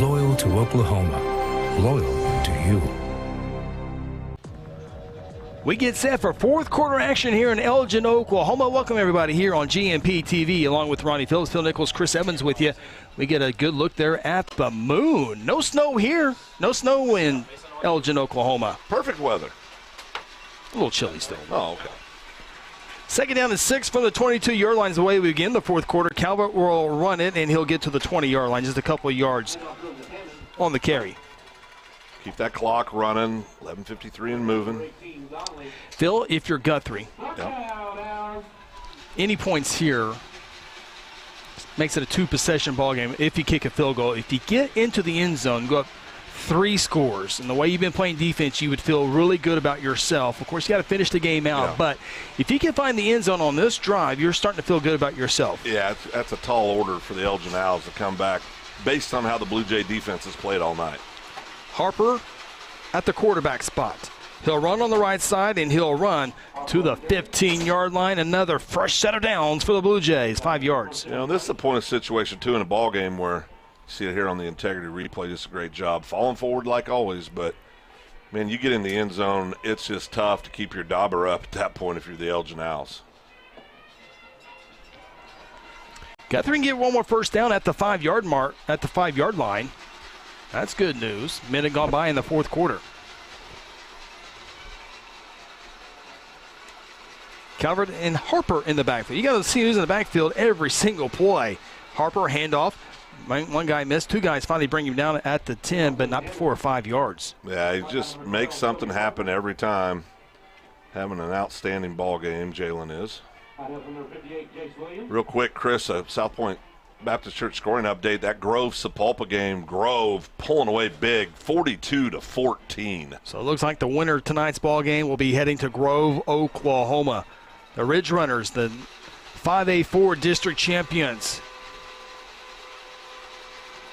Loyal to Oklahoma. Loyal to you. We get set for 4th quarter action here in Elgin, Oklahoma. Welcome everybody here on GMP TV, along with Ronnie Phillips, Phil Nichols, Chris Evans with you. We get a good look there at the moon. No snow here. No snow in Elgin, Oklahoma. Perfect weather. A little chilly still. Oh, okay. 2nd down and 6 from the 22-yard line is the way we begin the 4th quarter. Calvert will run it, and he'll get to the 20-yard line, just a couple of yards on the carry. Keep that clock running. 11:53 and moving. Phil, if you're Guthrie, any points here makes it a 2-possession ball game if you kick a field goal. If you get into the end zone, go up 3 scores, and the way you've been playing defense, you would feel really good about yourself. Of course, you got to finish the game out, but if you can find the end zone on this drive, you're starting to feel good about yourself. Yeah, that's a tall order for the Elgin Owls to come back based on how the Blue Jay defense has played all night. Harper at the quarterback spot. He'll run on the right side, and he'll run to the 15-yard line. Another fresh set of downs for the Blue Jays, 5 yards. You know, this is a point of situation, too, in a ball game where you see it here on the integrity replay. Just a great job. Falling forward like always, but, man, you get in the end zone, it's just tough to keep your dauber up at that point if you're the Elgin Owls. Guthrie can get one more first down at the 5-yard mark, at the 5-yard line. That's good news. Minute gone by in the 4th quarter. Calvert and Harper in the backfield. You got to see who's in the backfield every single play. Harper, handoff. One guy missed. 2 guys finally bring him down at the 10, but not before 5 yards. Yeah, he just makes something happen every time. Having an outstanding ball game, Jalen is. Real quick, Chris, South Point Baptist Church scoring update. That Grove-Sapulpa game, Grove pulling away big, 42-14. So it looks like the winner of tonight's ball game will be heading to Grove, Oklahoma. The Ridge Runners, the 5A4 district champions.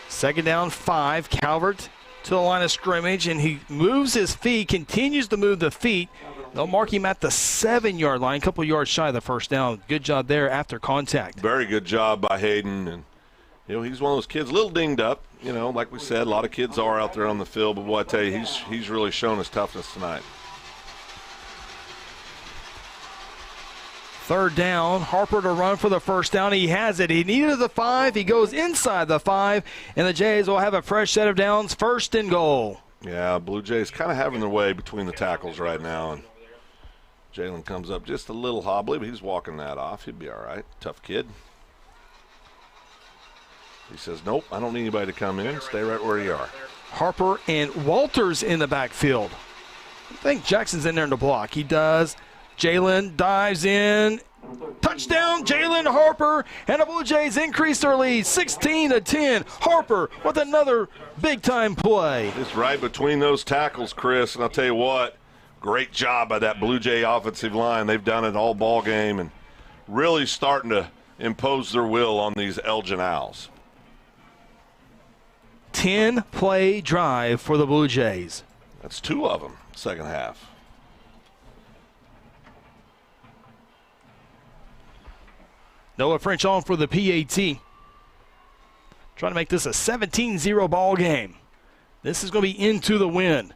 Second down, 5. Calvert to the line of scrimmage, and he moves his feet, continues to move the feet. They'll mark him at the 7-yard line, a couple yards shy of the first down. Good job there after contact. Very good job by Hayden. And, he's one of those kids, a little dinged up. Like we said, a lot of kids are out there on the field. But, boy, I tell you, he's really shown his toughness tonight. Third down, Harper to run for the first down. He has it. He needed the 5. He goes inside the 5, and the Jays will have a fresh set of downs, 1st and goal. Yeah, Blue Jays kind of having their way between the tackles right now. And Jalen comes up just a little hobbly, but he's walking that off. He'd be all right. Tough kid. He says, nope, I don't need anybody to come in. Stay right where you are. Harper and Walters in the backfield. I think Jackson's in there in the block. He does. Jalen dives in. Touchdown, Jalen Harper, and the Blue Jays increase their lead, 16-10. Harper with another big-time play. It's right between those tackles, Chris, and I'll tell you what, great job by that Blue Jay offensive line. They've done it all ball game and really starting to impose their will on these Elgin Owls. 10-play drive for the Blue Jays. That's 2 of them, second half. Noah French on for the PAT. Trying to make this a 17-0 ball game. This is going to be into the win.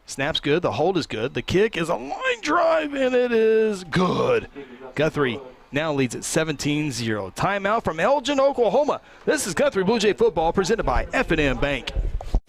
Snap's good. The hold is good. The kick is a line drive, and it is good. Guthrie now leads at 17-0. Timeout from Elgin, Oklahoma. This is Guthrie Blue Jay football presented by F&M Bank.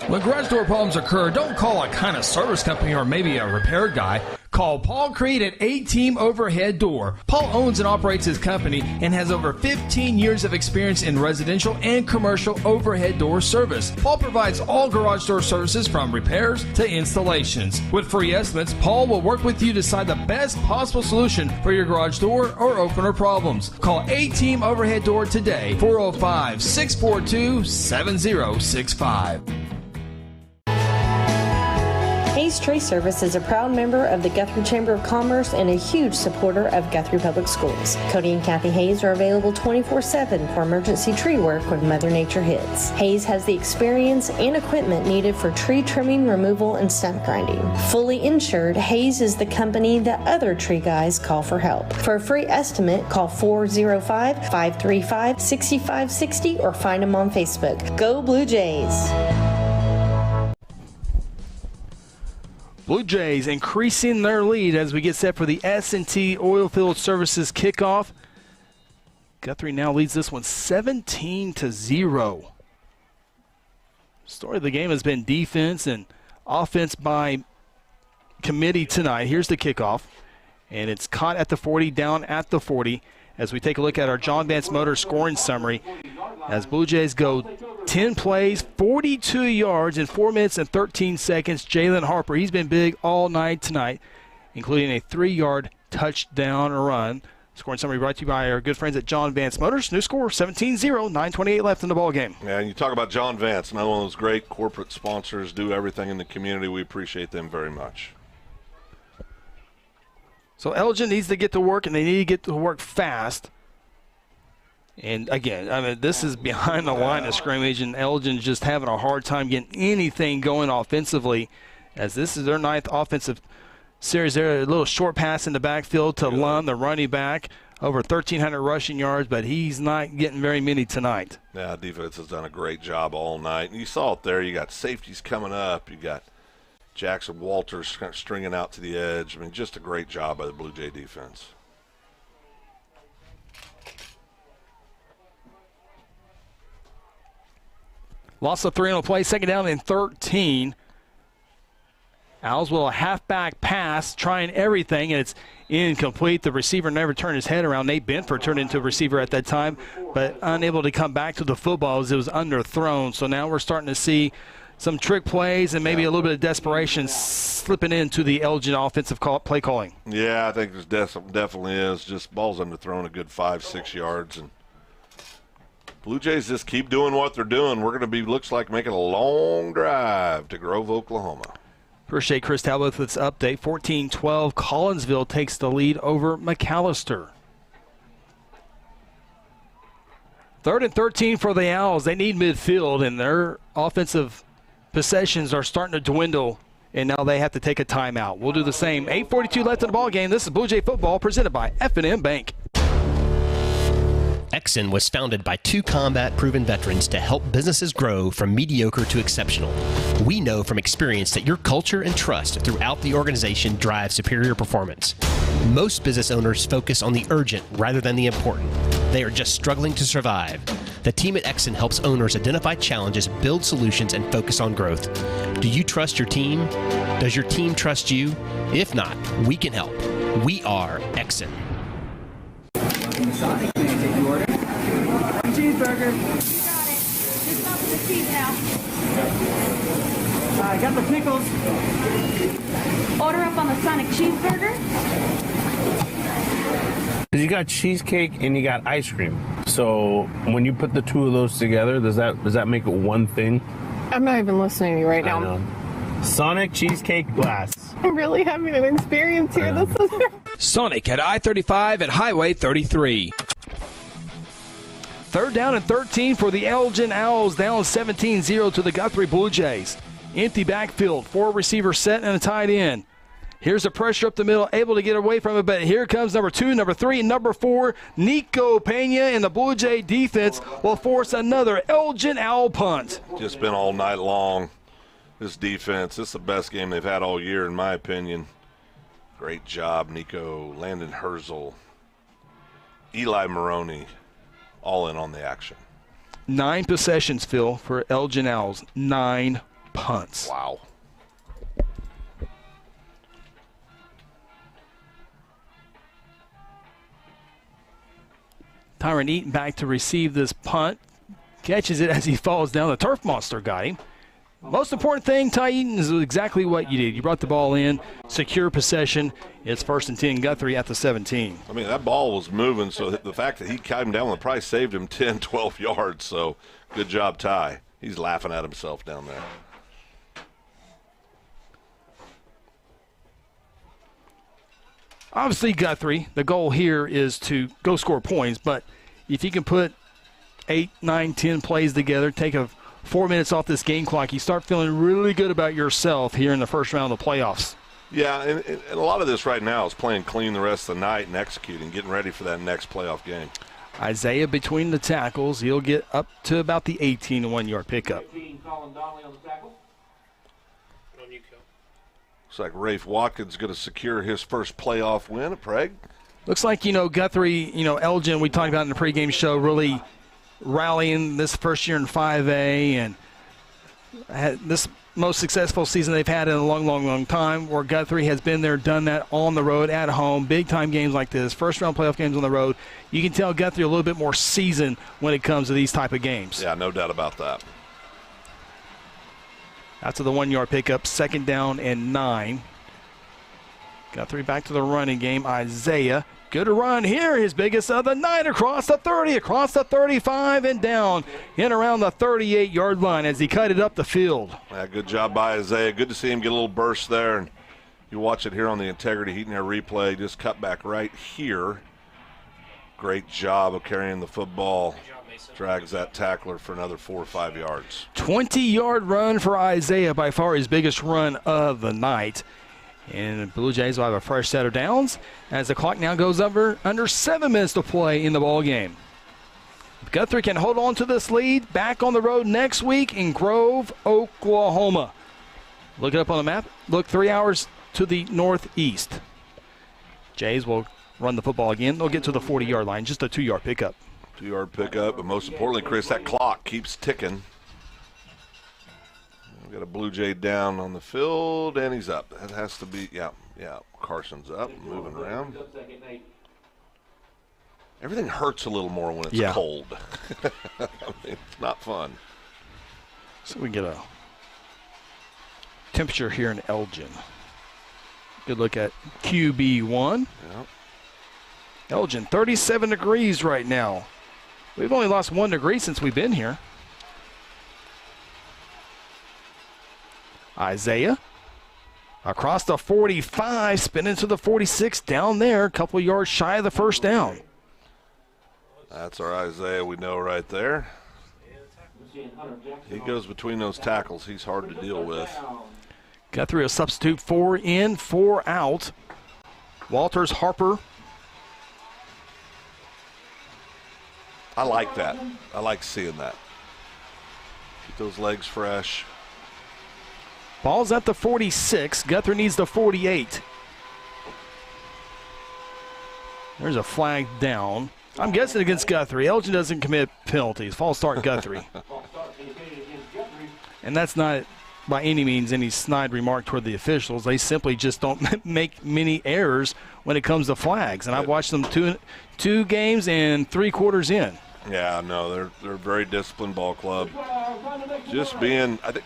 When garage door problems occur, don't call a kind of service company or maybe a repair guy. Call Paul Creed at A-Team Overhead Door. Paul owns and operates his company and has over 15 years of experience in residential and commercial overhead door service. Paul provides all garage door services from repairs to installations. With free estimates, Paul will work with you to decide the best possible solution for your garage door or opener problems. Call A-Team Overhead Door today, 405-642-7065. Hayes Tree Service is a proud member of the Guthrie Chamber of Commerce and a huge supporter of Guthrie Public Schools. Cody and Kathy Hayes are available 24/7 for emergency tree work when Mother Nature hits. Hayes has the experience and equipment needed for tree trimming, removal, and stump grinding. Fully insured, Hayes is the company that other tree guys call for help. For a free estimate, call 405-535-6560 or find them on Facebook. Go Blue Jays! Blue Jays increasing their lead as we get set for the S&T Oilfield Services kickoff. Guthrie now leads this one 17-0. Story of the game has been defense and offense by committee tonight. Here's the kickoff, and it's caught at the 40, down at the 40. As we take a look at our John Vance Motors scoring summary, as Blue Jays go 10 plays, 42 yards in 4 minutes and 13 seconds. Jalen Harper, he's been big all night tonight, including a 3-yard touchdown run. Scoring summary brought to you by our good friends at John Vance Motors. New score 17-0, 9:28 left in the ball game. Yeah, and you talk about John Vance, another one of those great corporate sponsors, do everything in the community. We appreciate them very much. So Elgin needs to get to work, and they need to get to work fast. And, again, I mean, this is behind the line of scrimmage, and Elgin's just having a hard time getting anything going offensively, as this is their 9th offensive series. They're a little short pass in the backfield to Lund, the running back, over 1,300 rushing yards, but he's not getting very many tonight. Yeah, defense has done a great job all night. And you saw it there. You got safeties coming up. You got Jackson Walters kind of stringing out to the edge. I mean, just a great job by the Blue Jay defense. Loss of 3 on the play, second down and 13. Owls will a halfback pass, trying everything, and it's incomplete. The receiver never turned his head around. Nate Benford turned into a receiver at that time, but unable to come back to the football as it was underthrown. So now we're starting to see some trick plays and maybe a little bit of desperation slipping into the Elgin offensive play calling. Yeah, I think there's definitely is. Just balls underthrown a good 5-6 yards. And Blue Jays just keep doing what they're doing. We're going to be, looks like, making a long drive to Grove, Oklahoma. Appreciate Chris Talbot with this update. 14-12, Collinsville takes the lead over McAllister. 3rd and 13 for the Owls. They need midfield, and their offensive possessions are starting to dwindle, and now they have to take a timeout. We'll do the same. 8:42 left in the ball game. This is Blue Jay football presented by F&M Bank. Exxon was founded by 2 combat-proven veterans to help businesses grow from mediocre to exceptional. We know from experience that your culture and trust throughout the organization drive superior performance. Most business owners focus on the urgent rather than the important. They are just struggling to survive. The team at Exxon helps owners identify challenges, build solutions, and focus on growth. Do you trust your team? Does your team trust you? If not, we can help. We are Exxon. Cheeseburger. You got it. Just up to the seat now. I got the pickles. Order up on the Sonic cheeseburger. You got cheesecake and you got ice cream. So when you put the 2 of those together, does that make it one thing? I'm not even listening to you right now. I know. Sonic cheesecake blast. I'm really having an experience here. This is Sonic at I-35 and Highway 33. 3rd down and 13 for the Elgin Owls, down 17-0 to the Guthrie Bluejays. Empty backfield, 4 receivers set and a tight end. Here's the pressure up the middle, able to get away from it, but here comes number 2, number 3, and number 4, Nico Pena, and the Blue Jay defense will force another Elgin Owl punt. Just been all night long. This defense, this is the best game they've had all year, in my opinion. Great job, Nico, Landon Herzl, Eli Maroney, all in on the action. 9 possessions, Phil, for Elgin Owls. 9 punts. Wow. Tyron Eaton back to receive this punt. Catches it as he falls down. The turf monster got him. Most important thing, Ty Eaton, is exactly what you did. You brought the ball in, secure possession. It's 1st and 10, Guthrie at the 17. I mean, that ball was moving, so the fact that he came down with the price saved him 10, 12 yards. So good job, Ty. He's laughing at himself down there. Obviously, Guthrie, the goal here is to go score points, but if you can put 8, 9, 10 plays together, take 4 minutes off this game clock, you start feeling really good about yourself here in the first round of the playoffs. Yeah, and a lot of this right now is playing clean the rest of the night and executing, getting ready for that next playoff game. Isaiah between the tackles. He'll get up to about the 18 1-yard pickup. Looks like Rafe Watkins going to secure his first playoff win at Prague. Looks like, Guthrie, Elgin, we talked about in the pregame show, really rallying this first year in 5A and had this most successful season they've had in a long, long, long time, where Guthrie has been there, done that on the road, at home, big-time games like this, first-round playoff games on the road. You can tell Guthrie a little bit more seasoned when it comes to these type of games. Yeah, no doubt about that. After the 1-yard pickup, 2nd down and 9. Guthrie back to the running game. Isaiah, good run here. His biggest of the night across the 30, across the 35, and down in around the 38-yard line as he cut it up the field. Yeah, good job by Isaiah. Good to see him get a little burst there. And you watch it here on the Integrity Heat and Air replay. Just cut back right here. Great job of carrying the football. Drags that tackler for another 4 or 5 yards. 20-yard run for Isaiah, by far his biggest run of the night. And the Blue Jays will have a fresh set of downs as the clock now goes under 7 minutes to play in the ball game. Guthrie can hold on to this lead. Back on the road next week in Grove, Oklahoma. Look it up on the map. Look 3 hours to the northeast. Jays will run the football again. They'll get to the 40-yard line, just a 2-yard pickup. 2-yard pickup, but most importantly, Chris, that clock keeps ticking. We've got a Blue Jay down on the field, and he's up. That has to be, yeah, Carson's up, moving around. Everything hurts a little more when it's cold. I mean, it's not fun. So we get a temperature here in Elgin. Good look at QB1. Yep. Elgin, 37 degrees right now. We've only lost 1 degree since we've been here. Isaiah across the 45, spinning to the 46, down there, a couple yards shy of the first down. That's our Isaiah we know right there. He goes between those tackles. He's hard to deal with. Guthrie a substitute, 4 in, 4 out. Walters, Harper. I like that. I like seeing that. Keep those legs fresh. Ball's at the 46. Guthrie needs the 48. There's a flag down. I'm guessing against Guthrie. Elgin doesn't commit penalties. False start Guthrie. And that's not by any means any snide remark toward the officials. They simply just don't make many errors when it comes to flags. And I've watched them two games and 3 quarters in. Yeah, no, they're a very disciplined ball club. I think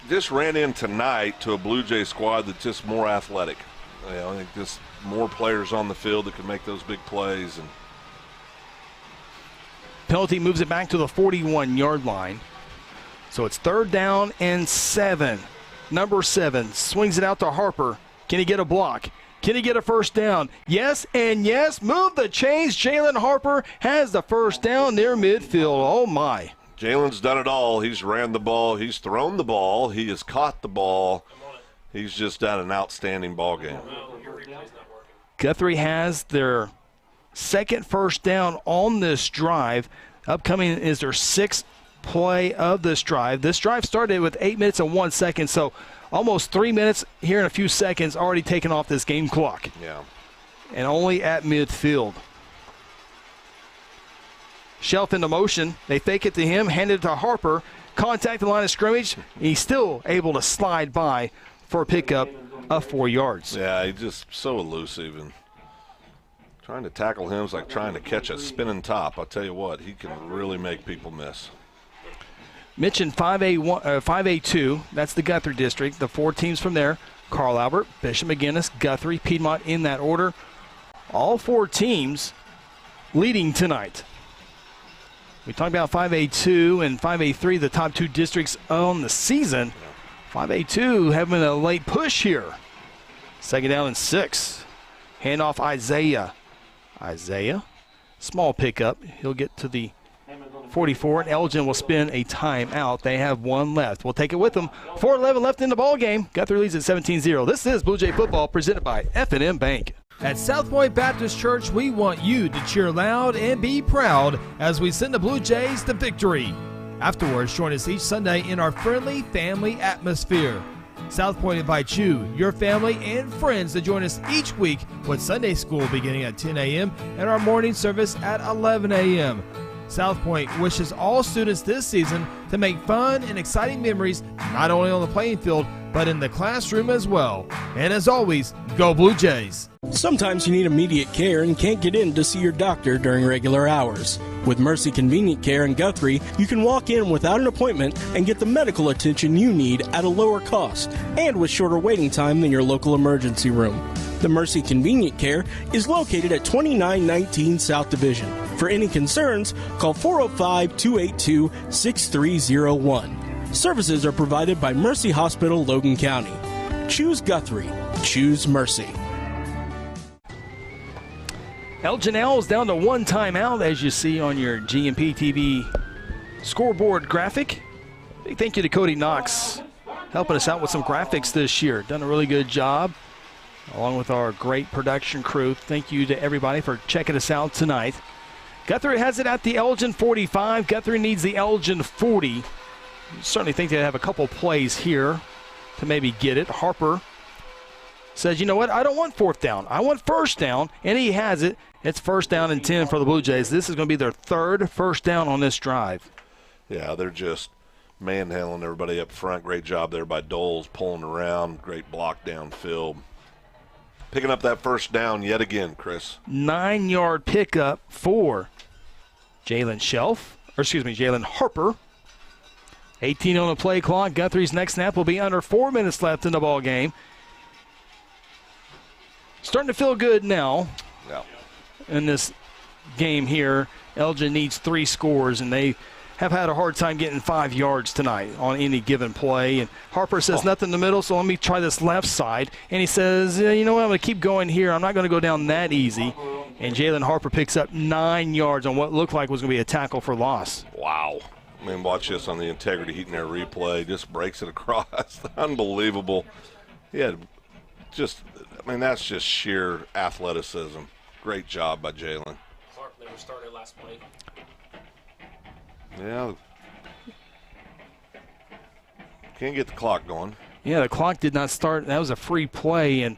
just ran in tonight to a Blue Jay squad that's just more athletic. I think just more players on the field that can make those big plays. And penalty moves it back to the 41-yard line. So it's 3rd down and 7. Number 7 swings it out to Harper. Can he get a block? Can he get a first down? Yes and yes. Move the chains. Jalen Harper has the first down near midfield. Oh, my. Jalen's done it all. He's ran the ball. He's thrown the ball. He has caught the ball. He's just done an outstanding ball game. Guthrie has their 2nd first down on this drive. Upcoming is their 6th play of this drive. This drive started with 8 minutes and 1 second, so almost 3 minutes here in a few seconds already taken off this game clock. Yeah. And only at midfield. Shelf into motion. They fake it to him, hand it to Harper. Contact the line of scrimmage. He's still able to slide by for a pickup of 4 yards. Yeah, he's just so elusive. And trying to tackle him is like trying to catch a spinning top. I'll tell you what, he can really make people miss. Mentioned 5A2, that's the Guthrie district. The 4 teams from there, Carl Albert, Bishop McGinnis, Guthrie, Piedmont in that order. All 4 teams leading tonight. We talked about 5A2 and 5A3, the top 2 districts on the season. 5A2 having a late push here. 2nd down and 6. Handoff Isaiah. Isaiah, small pickup. He'll get to the 44, and Elgin will spin a timeout. They have 1 left. We'll take it with them. 4:11 left in the ball game. Guthrie leads at 17-0. This is Blue Jay football presented by F&M Bank. At South Point Baptist Church, we want you to cheer loud and be proud as we send the Blue Jays to victory. Afterwards, join us each Sunday in our friendly family atmosphere. South Point invites you, your family, and friends to join us each week with Sunday school beginning at 10 a.m. and our morning service at 11 a.m. South Point wishes all students this season to make fun and exciting memories not only on the playing field, but in the classroom as well. And as always, go Blue Jays! Sometimes you need immediate care and can't get in to see your doctor during regular hours. With Mercy Convenient Care in Guthrie, you can walk in without an appointment and get the medical attention you need at a lower cost and with shorter waiting time than your local emergency room. The Mercy Convenient Care is located at 2919 South Division. For any concerns, call 405-282-6301. Services are provided by Mercy Hospital, Logan County. Choose Guthrie. Choose Mercy. Elgin Owls down to 1 timeout, as you see on your GMP TV scoreboard graphic. Big thank you to Cody Knox helping us out with some graphics this year. Done a really good job, along with our great production crew. Thank you to everybody for checking us out tonight. Guthrie has it at the Elgin 45. Guthrie needs the Elgin 40. Certainly think they have a couple plays here to maybe get it. Harper says, you know what, I don't want 4th down. I want 1st down, and he has it. It's 1st down and 10 for the Blue Jays. This is going to be their 3rd 1st down on this drive. Yeah, they're just manhandling everybody up front. Great job there by Doles, pulling around. Great block downfield. Picking up that 1st down yet again, Chris. 9-yard pickup for Jalen Harper. 18 on the play clock. Guthrie's next snap will be under 4 minutes left in the ball game. Starting to feel good now. Yeah. In this game here. Elgin needs 3 scores, and they have had a hard time getting 5 yards tonight on any given play. And Harper says nothing in the middle, so let me try this left side. And he says, you know what, I'm going to keep going here. I'm not going to go down that easy. And Jalen Harper picks up 9 yards on what looked like was going to be a tackle for loss. Wow. I mean, watch this on the integrity heat and air replay. Just breaks it across. Unbelievable. He had just, I mean, that's just sheer athleticism. Great job by Jalen. Clark never started last play. Yeah. Can't get the clock going. Yeah, the clock did not start. That was a free play, and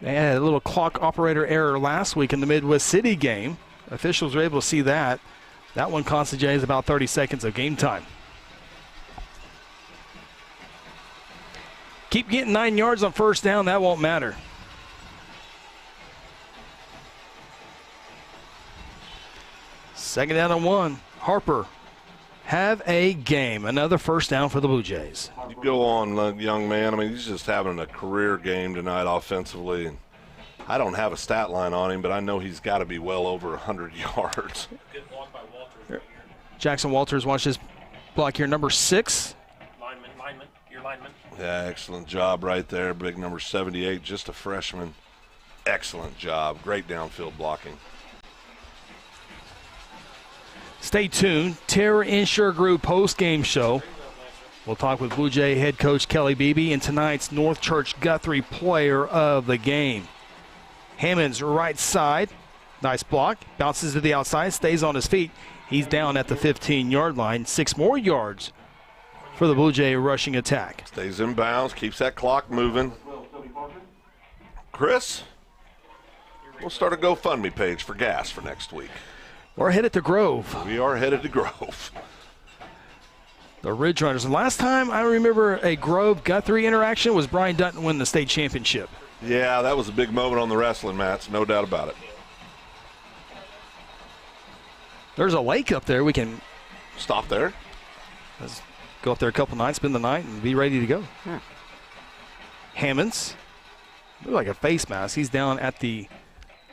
they had a little clock operator error last week in the Midwest City game. Officials were able to see that. That one cost the Jays about 30 seconds of game time. Keep getting 9 yards on first down. That won't matter. Second down and 1. Harper. Have a game. Another first down for the Blue Jays. You go on, young man. I mean, he's just having a career game tonight offensively. And I don't have a stat line on him, but I know he's got to be well over 100 yards. Good block by Walters right here. Jackson Walters, watch this block here, number 6. Lineman, your lineman. Yeah, excellent job right there. Big number 78, just a freshman. Excellent job. Great downfield blocking. Stay tuned. Terra Insure Group post-game show. We'll talk with Blue Jay head coach Kelly Beebe and tonight's North Church Guthrie player of the game. Hammond's right side. Nice block. Bounces to the outside. Stays on his feet. He's down at the 15-yard line. 6 more yards for the Blue Jay rushing attack. Stays in bounds. Keeps that clock moving. Chris, we'll start a GoFundMe page for gas for next week. We're headed to Grove. We are headed to Grove. The Ridge Runners. Last time I remember a Grove Guthrie interaction was Brian Dutton winning the state championship. Yeah, that was a big moment on the wrestling mats, no doubt about it. There's a lake up there. We can stop there. Let's go up there a couple nights, spend the night, and be ready to go. Hammonds. Look like a face mask. He's down at the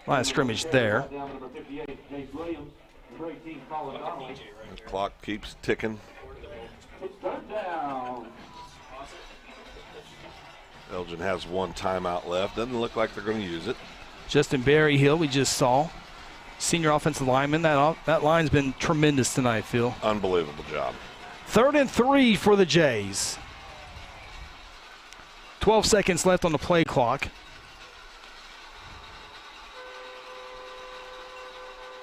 line of scrimmage there. The clock keeps ticking. Elgin has 1 timeout left. Doesn't look like they're going to use it. Justin Berryhill, we just saw. Senior offensive lineman. That line's been tremendous tonight, Phil. Unbelievable job. 3rd and 3 for the Jays. 12 seconds left on the play clock.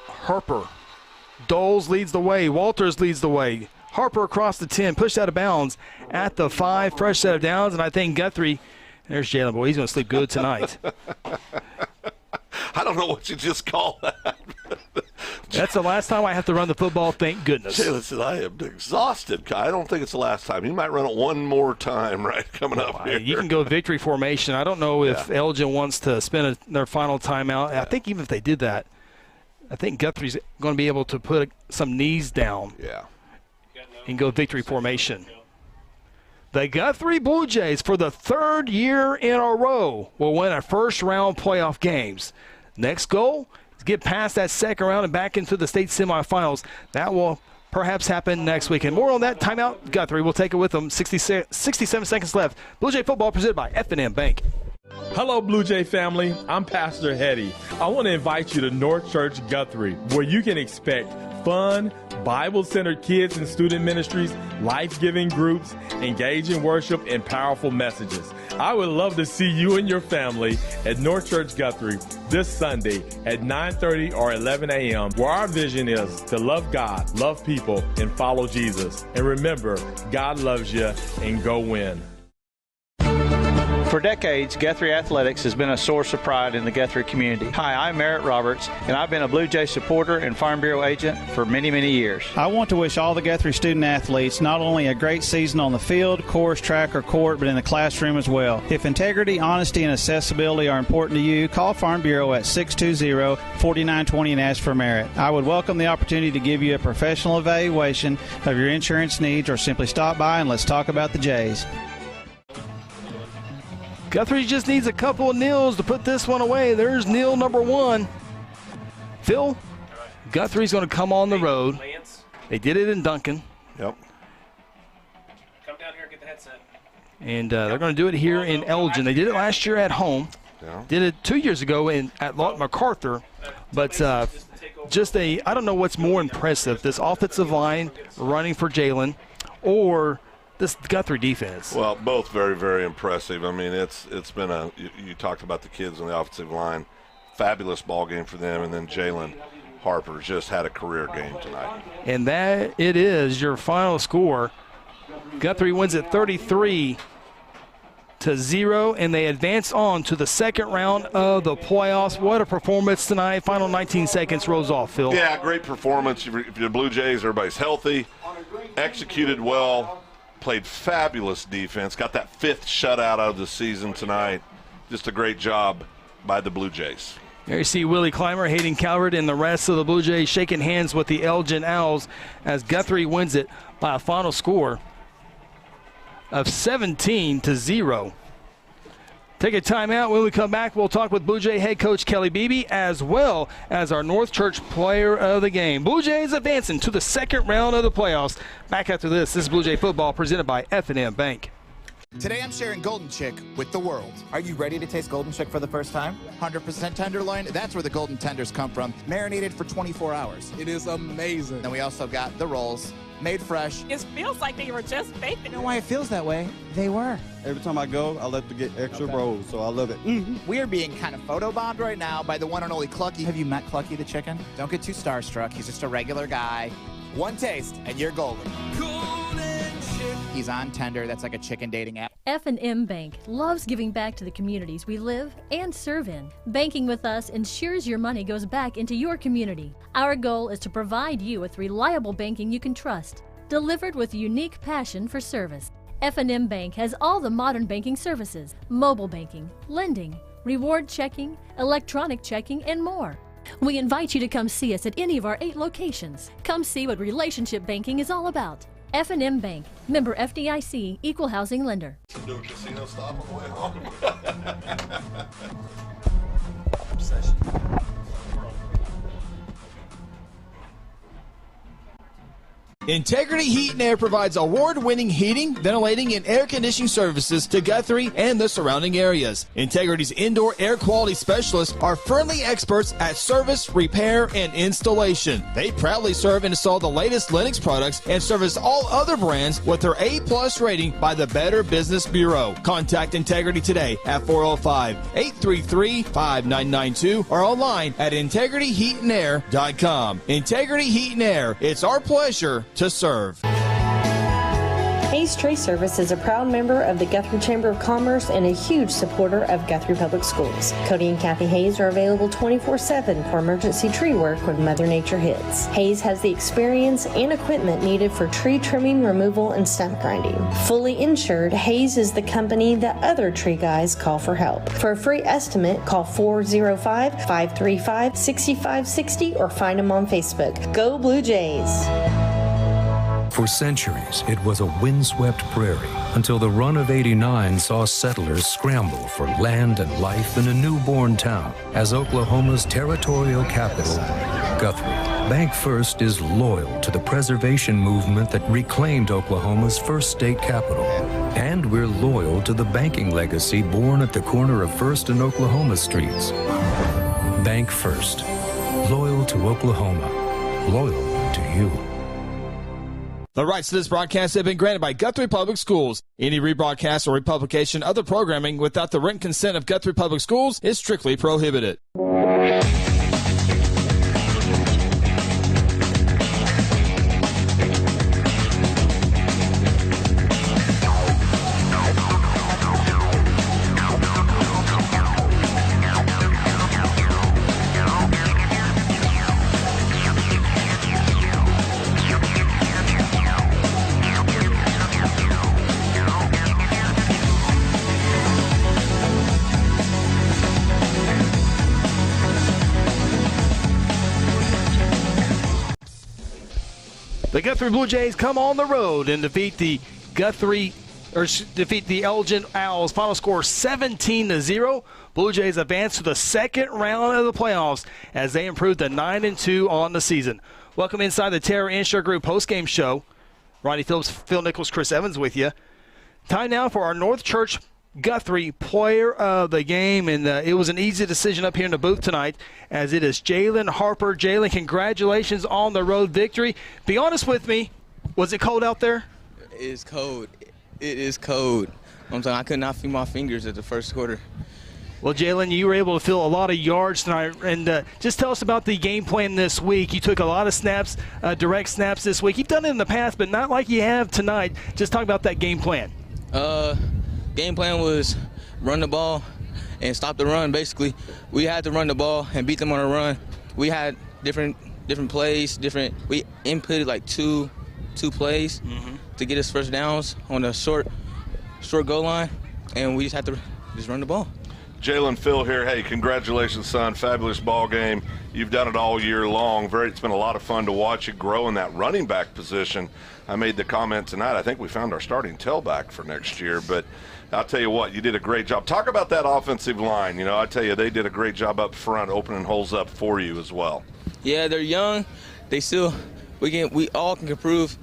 Harper. Doles leads the way. Walters leads the way. Harper across the 10, pushed out of bounds at the 5. Fresh set of downs, and I think Guthrie, there's Jalen. Boy, he's going to sleep good tonight. I don't know what you just call that. That's the last time I have to run the football, thank goodness. Jalen said, I am exhausted. I don't think it's the last time. He might run it one more time, right, coming up here. You can go victory formation. I don't know if Elgin wants to spend their final timeout. I think even if they did that, I think Guthrie's going to be able to put some knees down. And go victory formation. The Guthrie Blue Jays, for the 3rd year in a row, will win a first-round playoff games. Next goal is get past that second round and back into the state semifinals. That will perhaps happen next week. And more on that timeout. Guthrie will take it with them. 67 seconds left. Blue Jay football presented by F&M Bank. Hello, Blue Jay family. I'm Pastor Hetty. I want to invite you to North Church Guthrie, where you can expect fun, Bible-centered kids and student ministries, life-giving groups, engaging worship, and powerful messages. I would love to see you and your family at North Church Guthrie this Sunday at 9:30 or 11 a.m., where our vision is to love God, love people, and follow Jesus. And remember, God loves you, and go win. For decades, Guthrie Athletics has been a source of pride in the Guthrie community. Hi, I'm Merritt Roberts, and I've been a Blue Jay supporter and Farm Bureau agent for many, many years. I want to wish all the Guthrie student athletes not only a great season on the field, course, track, or court, but in the classroom as well. If integrity, honesty, and accessibility are important to you, call Farm Bureau at 620-4920 and ask for Merritt. I would welcome the opportunity to give you a professional evaluation of your insurance needs, or simply stop by and let's talk about the Jays. Guthrie just needs a couple of nils to put this one away. There's nil number 1. Phil, Guthrie's going to come on the road. They did it in Duncan. Yep. Come down here and get the headset. And they're going to do it here in Elgin. They did it last year at home. Yeah. Did it 2 years ago at Lawton MacArthur. But I don't know what's more impressive, this offensive line running for Jalen or this Guthrie defense. Well, both very, very impressive. I mean, it's been you talked about the kids on the offensive line, fabulous ball game for them, and then Jalen Harper just had a career game tonight. And that it is your final score. Guthrie wins it 33-0, and they advance on to the second round of the playoffs. What a performance tonight. Final 19 seconds rolls off, Phil. Yeah, great performance. If you're the Blue Jays, everybody's healthy, executed well, played fabulous defense, got that 5th shutout out of the season tonight. Just a great job by the Blue Jays. There you see Willie Clymer, Hayden Calvert, and the rest of the Blue Jays shaking hands with the Elgin Owls as Guthrie wins it by a final score of 17-0. Take a timeout. When we come back, we'll talk with Blue Jay head coach Kelly Beebe as well as our North Church player of the game. Blue Jays advancing to the second round of the playoffs. Back after this. This is Blue Jay football presented by F&M Bank. Today I'm sharing Golden Chick with the world. Are you ready to taste Golden Chick for the first time? 100% tenderloin, that's where the golden tenders come from, marinated for 24 hours. It is amazing. Then we also got the rolls, made fresh. It feels like they were just baked. You know why it feels that way? They were. Every time I go, I like to get extra rolls, so I love it. We are being kind of photobombed right now by the one and only Clucky. Have you met Clucky the chicken? Don't get too starstruck. He's just a regular guy. One taste, and you're golden. He's on Tender. That's like a chicken dating app. F&M Bank loves giving back to the communities we live and serve in. Banking with us ensures your money goes back into your community. Our goal is to provide you with reliable banking you can trust, delivered with unique passion for service. F&M Bank has all the modern banking services, mobile banking, lending, reward checking, electronic checking, and more. We invite you to come see us at any of our 8 locations. Come see what relationship banking is all about. F&M Bank, member FDIC, equal housing lender. Do a casino stop on the way home. Integrity Heat and Air provides award-winning heating, ventilating, and air conditioning services to Guthrie and the surrounding areas. Integrity's indoor air quality specialists are friendly experts at service, repair, and installation. They proudly serve and install the latest Linux products and service all other brands with their A+ rating by the Better Business Bureau. Contact Integrity today at 405-833-5992 or online at integrityheatandair.com. Integrity Heat and Air, it's our pleasure to serve. Hayes Tree Service is a proud member of the Guthrie Chamber of Commerce and a huge supporter of Guthrie Public Schools. Cody and Kathy Hayes are available 24/7 for emergency tree work when Mother Nature hits. Hayes has the experience and equipment needed for tree trimming, removal, and stump grinding. Fully insured, Hayes is the company that other tree guys call for help. For a free estimate, call 405-535-6560 or find them on Facebook. Go Blue Jays! For centuries, it was a windswept prairie until the run of '89 saw settlers scramble for land and life in a newborn town as Oklahoma's territorial capital, Guthrie. Bank First is loyal to the preservation movement that reclaimed Oklahoma's first state capital. And we're loyal to the banking legacy born at the corner of First and Oklahoma streets. Bank First. Loyal to Oklahoma. Loyal to you. The rights to this broadcast have been granted by Guthrie Public Schools. Any rebroadcast or republication of the programming without the written consent of Guthrie Public Schools is strictly prohibited. The Guthrie Blue Jays come on the road and defeat the Elgin Owls. Final score 17-0. Blue Jays advance to the second round of the playoffs as they improve to 9-2 on the season. Welcome inside the Terra Insure Group postgame show. Ronnie Phillips, Phil Nichols, Chris Evans with you. Time now for our North Church Guthrie Player of the Game, and it was an easy decision up here in the booth tonight, as it is Jalen Harper. Jalen, congratulations on the road victory. Be honest with me, was it cold out there? It is cold. It is cold. I'm saying I could not feel my fingers at the first quarter. Well, Jalen, you were able to fill a lot of yards tonight, and just tell us about the game plan this week. You took a lot of snaps, direct snaps this week. You've done it in the past, but not like you have tonight. Just talk about that game plan. Game plan was run the ball and stop the run, basically. We had to run the ball and beat them on a run. We had different plays, we inputted like two plays to get us first downs on the short goal line, and we just had to just run the ball. Jalen, Phil here. Hey, congratulations, son. Fabulous ball game. You've done it all year long. It's been a lot of fun to watch you grow in that running back position. I made the comment tonight, I think we found our starting tailback for next year, but I'll tell you what, you did a great job. Talk about that offensive line. You know, I tell you, they did a great job up front, opening holes up for you as well. Yeah, they're young. They still, we all can improve.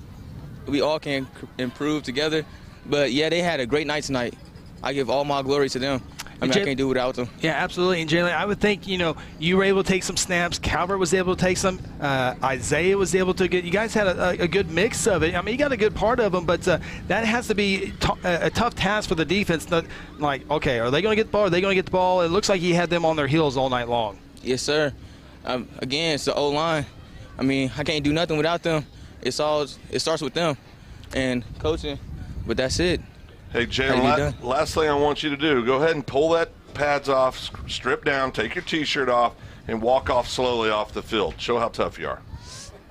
We all can improve together. But yeah, they had a great night tonight. I give all my glory to them. I mean, I can't do without them. Yeah, absolutely. And Jalen, I would think, you know, you were able to take some snaps. Calvert was able to take some. Isaiah was able to get. You guys had a good mix of it. I mean, you got a good part of them, but that has to be a tough task for the defense. Not like, okay, are they going to get the ball? Are they going to get the ball? It looks like he had them on their heels all night long. Yes, sir. Again, it's the O-line. I mean, I can't do nothing without them. It starts with them and coaching, but that's it. Hey, Jalen, last thing I want you to do, go ahead and pull that pads off, strip down, take your T-shirt off, and walk off slowly off the field. Show how tough you are.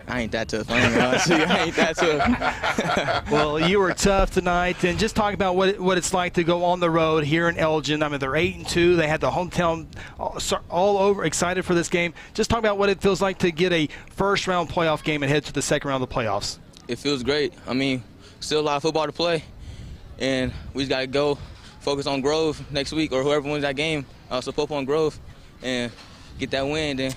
I ain't that tough. I ain't that tough. Well, you were tough tonight, and just talk about what it's like to go on the road here in Elgin. I mean, they're 8-2. They had the hometown all over, excited for this game. Just talk about what it feels like to get a first-round playoff game and head to the second round of the playoffs. It feels great. I mean, still a lot of football to play. And we just got to go focus on Grove next week, or whoever wins that game, so focus on Grove and get that win, then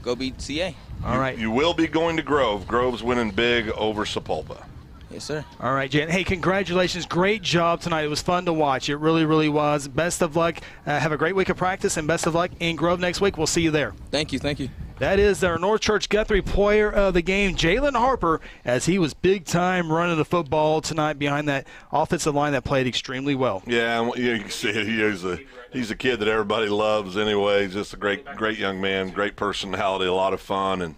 go beat CA. All right. You will be going to Grove. Grove's winning big over Sepulpa. Yes, sir. All right, Jen. Hey, congratulations. Great job tonight. It was fun to watch. It really, really was. Best of luck. Have a great week of practice, and best of luck in Grove next week. We'll see you there. Thank you. Thank you. That is our North Church Guthrie player of the game, Jalen Harper, as he was big time running the football tonight behind that offensive line that played extremely well. Yeah, you can see it. He's a kid that everybody loves anyway. He's just a great young man, great personality, a lot of fun, and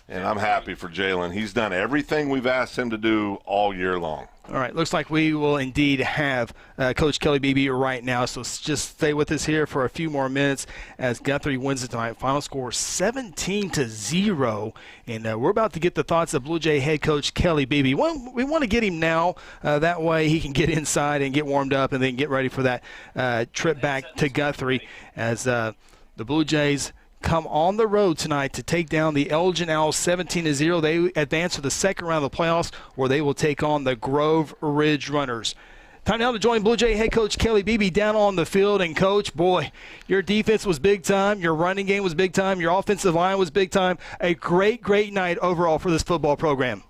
I'm happy for Jalen. He's done everything we've asked him to do all year long. All right, looks like we will indeed have Coach Kelly Beebe right now, so just stay with us here for a few more minutes as Guthrie wins it tonight. Final score 17-0, and we're about to get the thoughts of Blue Jay head coach Kelly Beebe. We want to get him now. That way he can get inside and get warmed up and then get ready for that trip back to Guthrie as the Blue Jays come on the road tonight to take down the Elgin Owls 17-0. They advance to the second round of the playoffs, where they will take on the Grove Ridge Runners. Time now to join Blue Jay head coach Kelly Beebe down on the field. And, Coach, boy, your defense was big time. Your running game was big time. Your offensive line was big time. A great, great night overall for this football program.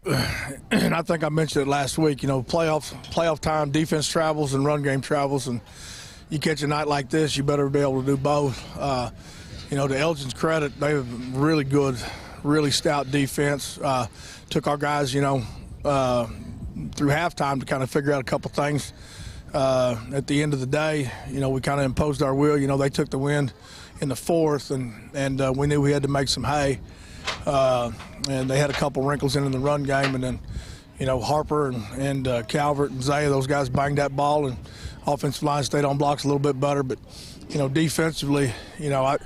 And I think I mentioned it last week. You know, playoff time, defense travels and run game travels, and you catch a night like this, you better be able to do both. You know, to Elgin's credit, they have really good, really stout defense. Took our guys, you know, through halftime to kind of figure out a couple things. At the end of the day, you know, we kind of imposed our will. You know, they took the win in the fourth, and we knew we had to make some hay. And they had a couple wrinkles in the run game, and then, you know, Harper and Calvert and Zaya, those guys banged that ball, and offensive line stayed on blocks a little bit better. But, you know, defensively, you know, I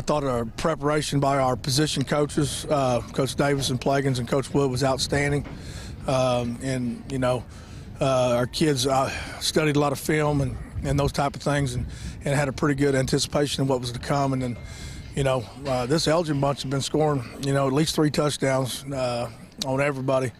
thought our preparation by our position coaches, Coach Davis and Plagans and Coach Wood, was outstanding. And, you know, our kids studied a lot of film and those type of things, and had a pretty good anticipation of what was to come. And then, you know, this Elgin bunch has been scoring, you know, at least 3 touchdowns on everybody.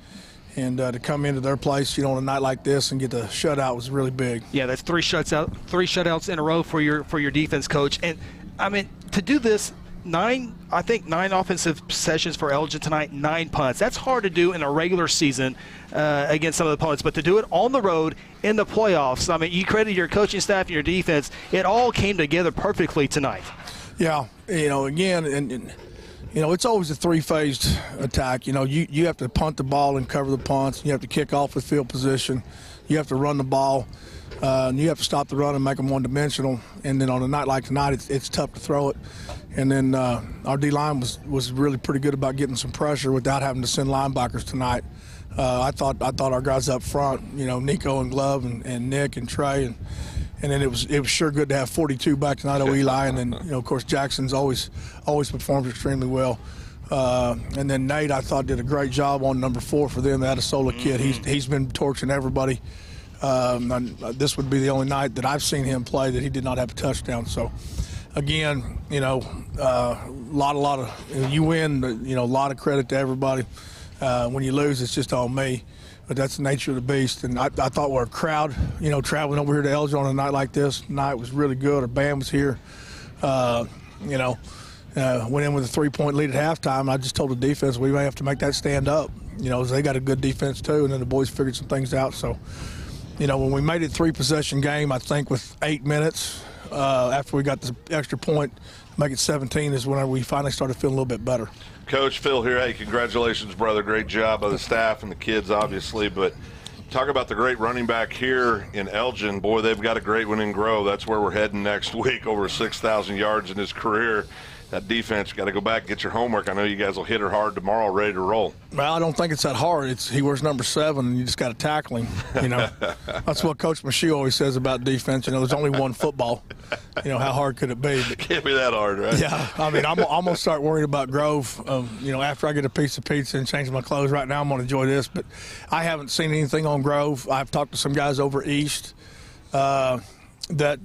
And to come into their place, you know, on a night like this and get the shutout was really big. Yeah, that's three shutouts in a row for your defense, Coach. And I mean, to do this nine offensive sessions for Elgin tonight, 9 punts. That's hard to do in a regular season against some of the opponents, but to do it on the road in the playoffs, I mean, you credit your coaching staff and your defense. It all came together perfectly tonight. Yeah, again, and it's always a three-phased attack. You have to punt the ball and cover the punts. You have to kick off with field position. You have to run the ball. And you have to stop the run and make them one-dimensional. And then on a night like tonight, it's tough to throw it. And then our D-line was really pretty good about getting some pressure without having to send linebackers tonight. I thought our guys up front, Nico and Glove and Nick and Trey, and then it was sure good to have 42 back tonight, Eli, and then of course Jackson's always performs extremely well. And then Nate, I thought, did a great job on number 4 for them. They had a solo kid. He's been torching everybody. This would be the only night that I've seen him play that he did not have a touchdown. So, again, lot of you win, a lot of credit to everybody. When you lose, it's just on me. But that's the nature of the beast. And I thought our crowd, traveling over here to Elgin on a night like this, night was really good. Our band was here. Went in with a 3-point lead at halftime. I just told the defense we may have to make that stand up. They got a good defense too, and then the boys figured some things out. So, when we made it 3-possession game, I think with 8 minutes after we got the extra point, make it 17 is when we finally started feeling a little bit better. Coach Phil here. Hey, congratulations, brother. Great job by the staff and the kids, obviously. But talk about the great running back here in Elgin. Boy, they've got a great one in Grove. That's where we're heading next week, over 6,000 yards in his career. That defense, got to go back and get your homework. I know you guys will hit her hard tomorrow, ready to roll. Well, I don't think it's that hard. He wears number 7, and you just got to tackle him. That's what Coach Michaud always says about defense. There's only one football. How hard could it be? But, can't be that hard, right? Yeah. I mean, I'm going to start worrying about Grove. After I get a piece of pizza and change my clothes. Right now, I'm going to enjoy this. But I haven't seen anything on Grove. I've talked to some guys over east that,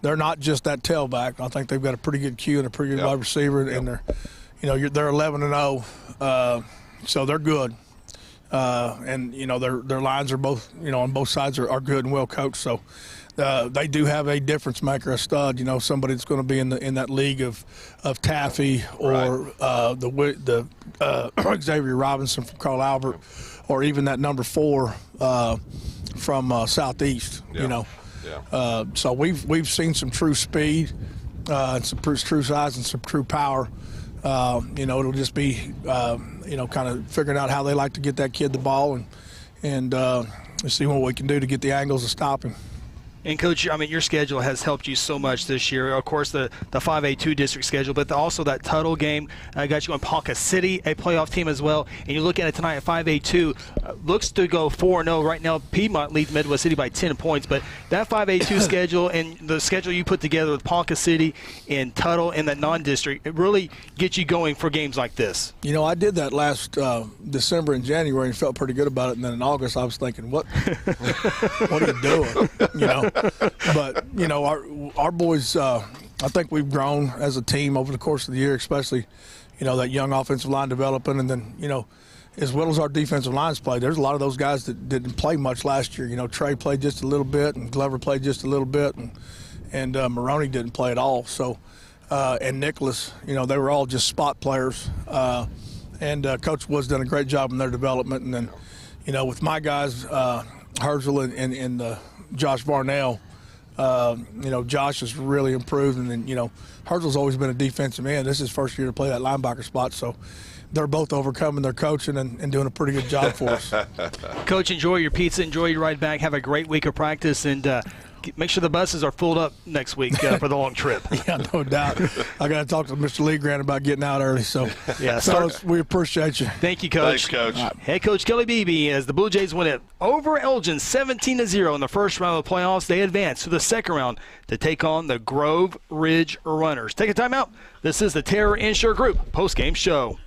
they're not just that tailback. I think they've got a pretty good Q and a pretty good wide receiver, and they're 11-0, so they're good. And their lines are both, on both sides are good and well coached. So they do have a difference maker, a stud. Somebody that's going to be in that league of Taffy or the Xavier Robinson from Carl Albert, or even that number 4 from Southeast. Yeah. So we've seen some true speed, and some true size and some true power. It'll just be kind of figuring out how they like to get that kid the ball and see what we can do to get the angles to stop him. And, Coach, your schedule has helped you so much this year. Of course, the 5A2 district schedule, but also that Tuttle game got you on Ponca City, a playoff team as well. And you look at it tonight at 5A2, looks to go 4-0. Right now, Piedmont leads Midwest City by 10 points. But that 5A2 schedule and the schedule you put together with Ponca City and Tuttle and that non-district, it really gets you going for games like this. I did that last December and January and felt pretty good about it. And then in August, I was thinking, what are you doing? But our boys, I think we've grown as a team over the course of the year, especially that young offensive line developing, and then as well as our defensive lines play. There's a lot of those guys that didn't play much last year. Trey played just a little bit, and Glover played just a little bit, and Maroney didn't play at all. So and Nicholas, they were all just spot players, and Coach Wood's done a great job in their development. And then with my guys, Herzl and Josh Varnell, Josh has really improved, and then Herzl's always been a defensive end. This is his first year to play that linebacker spot, so they're both overcoming their coaching and doing a pretty good job for us. Coach, enjoy your pizza, enjoy your ride back, have a great week of practice, and make sure the buses are filled up next week for the long trip. Yeah, no doubt. I got to talk to Mr. Lee Grant about getting out early. So, yeah, we appreciate you. Thank you, Coach. Thanks, Coach. Head Coach Kelly Beebe, as the Blue Jays win it over Elgin 17-0 in the first round of the playoffs. They advance to the second round to take on the Grove Ridge Runners. Take a timeout. This is the Terror Insure Group postgame show.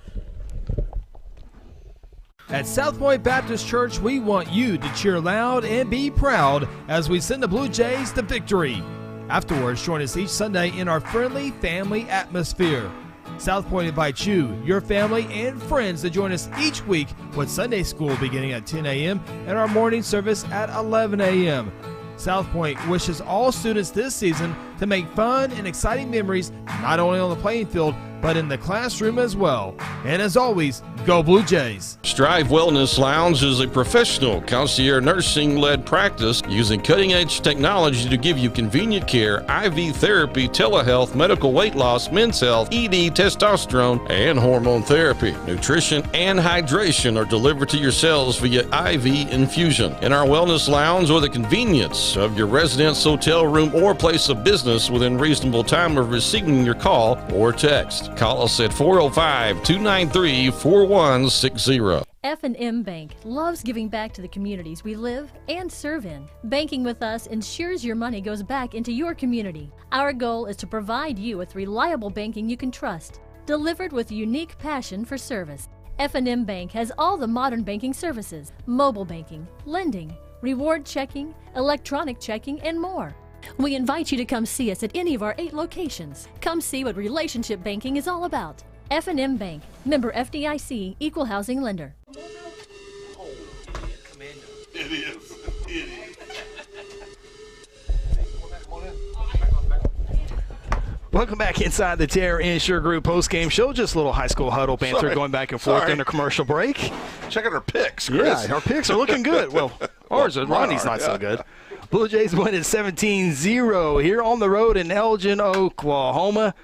At South Point Baptist Church, we want you to cheer loud and be proud as we send the Blue Jays to victory. Afterwards, join us each Sunday in our friendly family atmosphere. South Point invites you, your family, and friends to join us each week with Sunday school beginning at 10 a.m. and our morning service at 11 a.m. South Point wishes all students this season to make fun and exciting memories not only on the playing field, but in the classroom as well. And as always, go Blue Jays. Strive Wellness Lounge is a professional concierge nursing-led practice using cutting-edge technology to give you convenient care, IV therapy, telehealth, medical weight loss, men's health, ED, testosterone, and hormone therapy. Nutrition and hydration are delivered to your cells via IV infusion. In our Wellness Lounge, or the convenience of your residence, hotel room, or place of business within reasonable time of receiving your call or text. Call us at 405-293-4160. F&M Bank loves giving back to the communities we live and serve in. Banking with us ensures your money goes back into your community. Our goal is to provide you with reliable banking you can trust, delivered with unique passion for service. F&M Bank has all the modern banking services: mobile banking, lending, reward checking, electronic checking, and more. We invite you to come see us at any of our 8 locations. Come see what relationship banking is all about. F&M Bank, member FDIC, equal housing lender. It is. Welcome back inside the Terra Insure Group postgame show. Just a little high school huddle banter going back and forth during a commercial break. Check out our picks, Chris. Yeah, our picks are looking good. Well, ours are. Ronnie's not so good. Blue Jays win at 17-0 here on the road in Elgin, Oklahoma.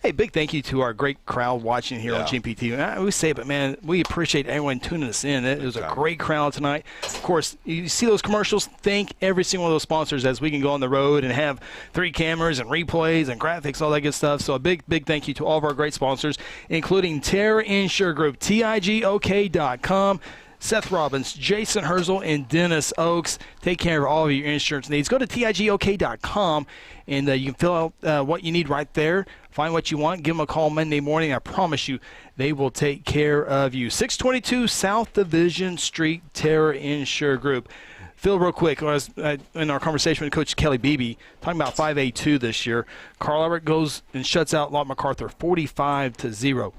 Hey, big thank you to our great crowd watching here on GMP-TV. I always say it, but, man, we appreciate everyone tuning us in. It was a great crowd tonight. Of course, you see those commercials, thank every single one of those sponsors as we can go on the road and have 3 cameras and replays and graphics, all that good stuff. So a big thank you to all of our great sponsors, including Terra Insure Group, TIGOK.com, Seth Robbins, Jason Herzl, and Dennis Oaks. Take care of all of your insurance needs. Go to TIGOK.com, and you can fill out what you need right there. Find what you want. Give them a call Monday morning. I promise you they will take care of you. 622 South Division Street, Terra Insure Group. Phil, real quick, when I was in our conversation with Coach Kelly Beebe, talking about 5A2 this year, Carl Albert goes and shuts out Lott MacArthur 45-0.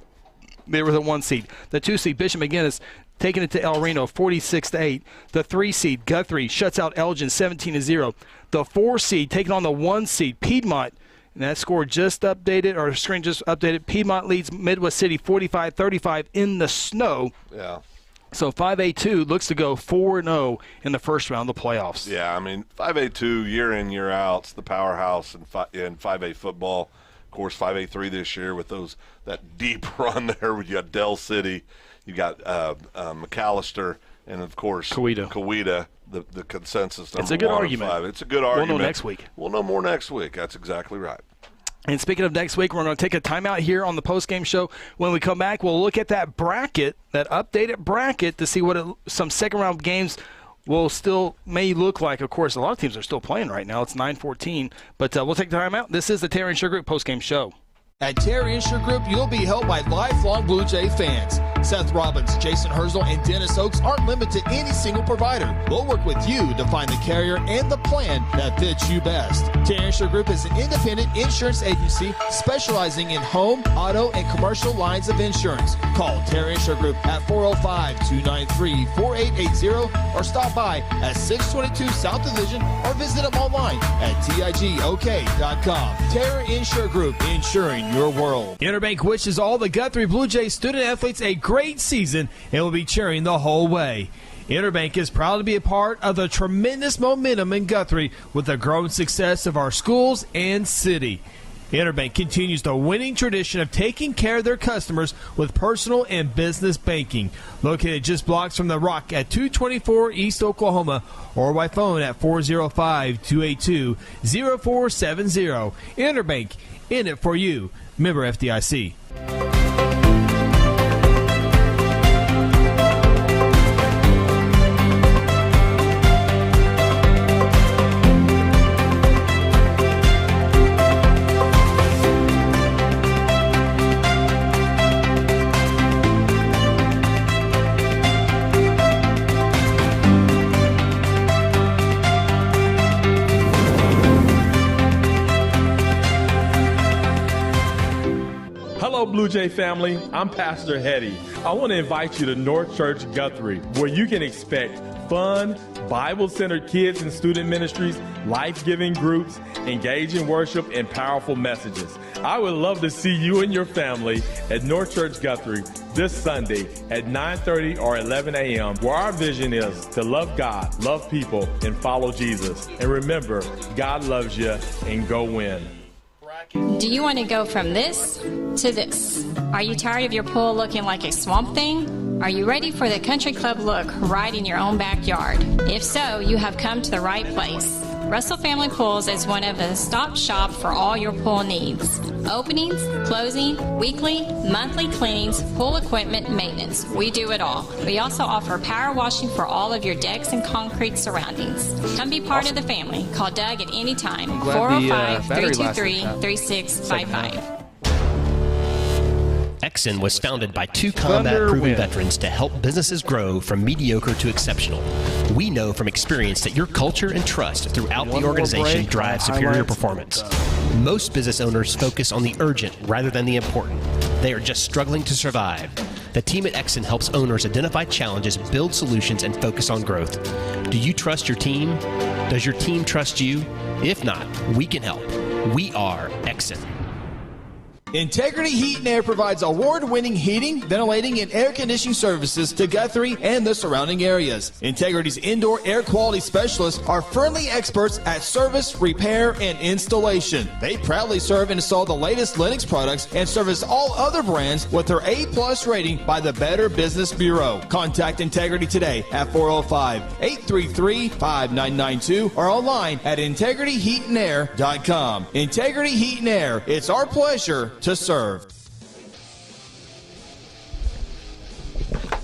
They were the 1 seed. The 2 seed, Bishop McGinnis, taking it to El Reno 46-8. The 3 seed, Guthrie, shuts out Elgin 17-0. The 4 seed, taking on the 1 seed, Piedmont, and that score just updated, or screen just updated. Piedmont leads Midwest City 45-35 in the snow. Yeah. So 5A2 looks to go 4-0 in the first round of the playoffs. Yeah, I mean, 5A2 year in, year out, it's the powerhouse in 5A football. Of course, 5A3 this year with that deep run there. You got Dell City, you got McAllister, and of course Coweta. The consensus number. It's a good 1 argument. 5. It's a good argument. We'll know next week. We'll know more next week. That's exactly right. And speaking of next week, we're going to take a timeout here on the postgame show. When we come back, we'll look at that bracket, that updated bracket, to see what some second-round games will still may look like. Of course, a lot of teams are still playing right now. It's 9-14. But we'll take the timeout. This is the Terra Insure Group postgame show. At Terra Insure Group, you'll be helped by lifelong Blue Jay fans. Seth Robbins, Jason Herzl, and Dennis Oaks aren't limited to any single provider. We'll work with you to find the carrier and the plan that fits you best. Terra Insure Group is an independent insurance agency specializing in home, auto, and commercial lines of insurance. Call Terra Insure Group at 405-293-4880 or stop by at 622 South Division or visit them online at TIGOK.com. Terra Insure Group, insuring your world. Interbank wishes all the Guthrie Blue Jays student athletes a great season and will be cheering the whole way. Interbank is proud to be a part of the tremendous momentum in Guthrie with the growing success of our schools and city. Interbank continues the winning tradition of taking care of their customers with personal and business banking. Located just blocks from the Rock at 224 East Oklahoma or by phone at 405-282-0470. Interbank, in it for you. Member FDIC. Hello, Blue Jay family. I'm Pastor Hetty. I want to invite you to North Church Guthrie, where you can expect fun, Bible-centered kids and student ministries, life-giving groups, engaging worship, and powerful messages. I would love to see you and your family at North Church Guthrie this Sunday at 9:30 or 11 a.m., where our vision is to love God, love people, and follow Jesus. And remember, God loves you, and go win. Do you want to go from this to this? Are you tired of your pool looking like a swamp thing? Are you ready for the country club look right in your own backyard? If so, you have come to the right place. Russell Family Pools is one of the stop shop for all your pool needs. Openings, closing, weekly, monthly cleanings, pool equipment, maintenance. We do it all. We also offer power washing for all of your decks and concrete surroundings. Come be part of the family. Call Doug at any time, 405-323-3655. Exxon was founded by two combat-proven veterans to help businesses grow from mediocre to exceptional. We know from experience that your culture and trust throughout the organization drive superior performance. Most business owners focus on the urgent rather than the important. They are just struggling to survive. The team at Exxon helps owners identify challenges, build solutions, and focus on growth. Do you trust your team? Does your team trust you? If not, we can help. We are Exxon. Integrity Heat and Air provides award-winning heating, ventilating, and air conditioning services to Guthrie and the surrounding areas. Integrity's indoor air quality specialists are friendly experts at service, repair, and installation. They proudly serve and install the latest Lennox products and service all other brands with their A+ rating by the Better Business Bureau. Contact Integrity today at 405-833-5992 or online at integrityheatandair.com. Integrity Heat and Air, it's our pleasure to serve.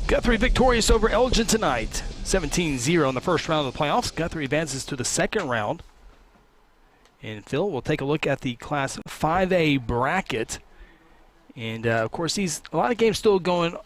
Guthrie victorious over Elgin tonight, 17-0 in the first round of the playoffs. Guthrie advances to the second round. And Phil, we'll take a look at the Class 5A bracket. And, of course, a lot of games still going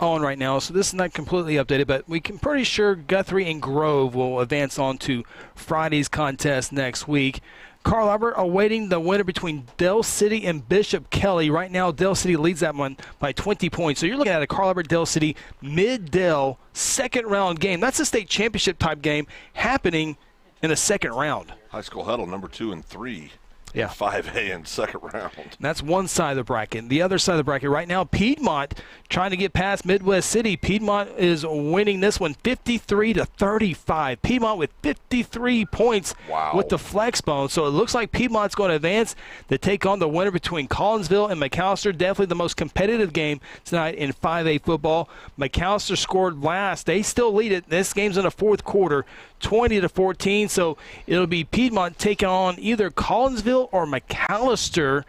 on right now, so this is not completely updated, but we can pretty sure Guthrie and Grove will advance on to Friday's contest next week. Carl Albert awaiting the winner between Dell City and Bishop Kelly. Right now, Dell City leads that one by 20 points. So you're looking at a Carl Albert Dell City mid-Dell second round game. That's a state championship type game happening in the second round. High school huddle number 2 and 3. Yeah. 5A in second round. And that's one side of the bracket. The other side of the bracket right now, Piedmont trying to get past Midwest City. Piedmont is winning this one 53-35. Piedmont with 53 points with the flex bone. So it looks like Piedmont's going to advance to take on the winner between Collinsville and McAllister. Definitely the most competitive game tonight in 5A football. McAllister scored last. They still lead it. This game's in the fourth quarter, 20-14. So it'll be Piedmont taking on either Collinsville or McAllister.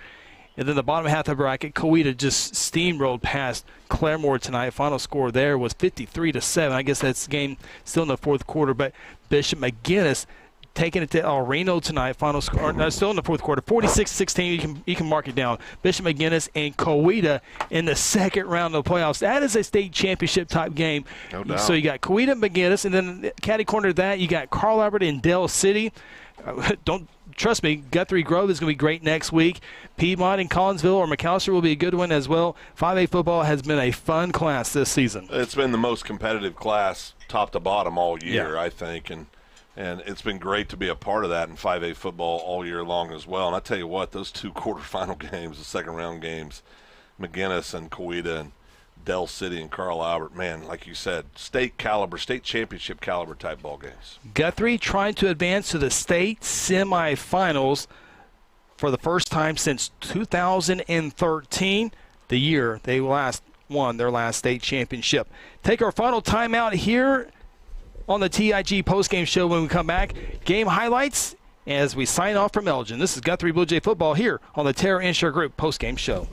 And then the bottom half of the bracket, Coweta just steamrolled past Claremore tonight. Final score there was 53-7. I guess that's the game still in the fourth quarter. But Bishop McGinnis taking it to El Reno tonight. Final score, no, still in the fourth quarter, 46-16. You can mark it down. Bishop McGinnis and Coweta in the second round of the playoffs. That is a state championship type game. No doubt. So you got Coweta and McGinnis, and then catty corner to that, you got Carl Albert and Dell City. Trust me, Guthrie Grove is going to be great next week. Piedmont and Collinsville or McAllister will be a good one as well. 5A football has been a fun class this season. It's been the most competitive class top to bottom all year, I think, and it's been great to be a part of that in 5A football all year long as well. And I tell you what, those two quarterfinal games, the second round games, McGinnis and Coweta and Dell City and Carl Albert, man, like you said, state caliber, state championship caliber type ball games. Guthrie trying to advance to the state semifinals for the first time since 2013, the year they last won their last state championship. Take our final timeout here on the TIG postgame show. When we come back, game highlights as we sign off from Elgin. This is Guthrie Bluejay football here on the Terra Insure Group postgame show.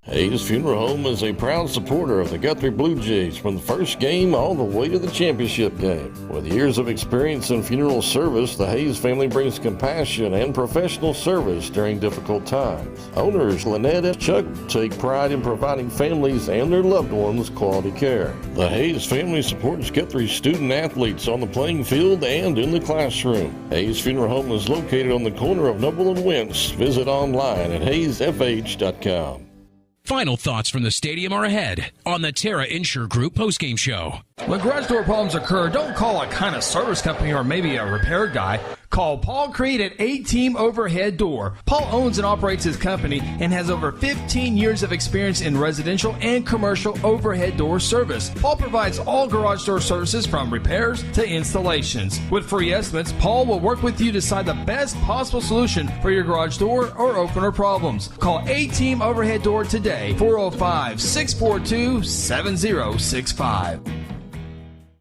Hayes Funeral Home is a proud supporter of the Guthrie Bluejays from the first game all the way to the championship game. With years of experience in funeral service, the Hayes family brings compassion and professional service during difficult times. Owners Lynette and Chuck take pride in providing families and their loved ones quality care. The Hayes family supports Guthrie student athletes on the playing field and in the classroom. Hayes Funeral Home is located on the corner of Noble and Wentz. Visit online at hayesfh.com. Final thoughts from the stadium are ahead on the Terra Insure Group postgame show. When garage door problems occur, don't call a kind of service company or maybe a repair guy. Call Paul Creed at A-Team Overhead Door. Paul owns and operates his company and has over 15 years of experience in residential and commercial overhead door service. Paul provides all garage door services from repairs to installations. With free estimates, Paul will work with you to decide the best possible solution for your garage door or opener problems. Call A-Team Overhead Door today, 405-642-7065.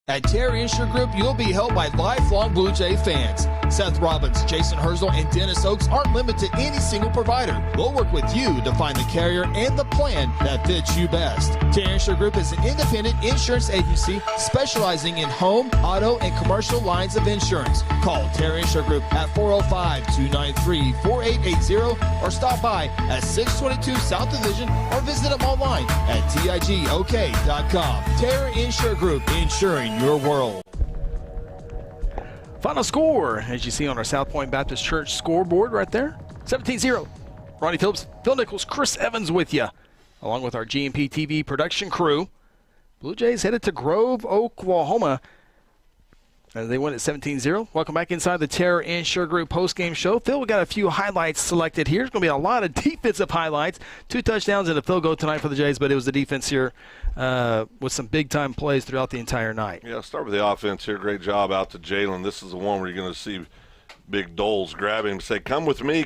At Terry Insure Group, you'll be helped by lifelong Blue Jay fans. Seth Robbins, Jason Herzl, and Dennis Oakes aren't limited to any single provider. We'll work with you to find the carrier and the plan that fits you best. Terry Insure Group is an independent insurance agency specializing in home, auto, and commercial lines of insurance. Call Terry Insure Group at 405-293-4880 or stop by at 622 South Division or visit them online at tigok.com. Terry Insure Group, insuring your world. Final score, as you see on our South Point Baptist Church scoreboard right there, 17-0. Ronnie Phillips, Phil Nichols, Chris Evans with you, along with our GMP TV production crew. Blue Jays headed to Grove, Oklahoma, as they win at 17-0. Welcome back inside the Terra Insure Group postgame show. Phil, we got a few highlights selected here. There's going to be a lot of defensive highlights. 2 touchdowns and a field goal tonight for the Jays, but it was the defense here with some big-time plays throughout the entire night. Yeah, start with the offense here. Great job out to Jalen. This is the one where you're going to see Big Doles grab him, say, come with me,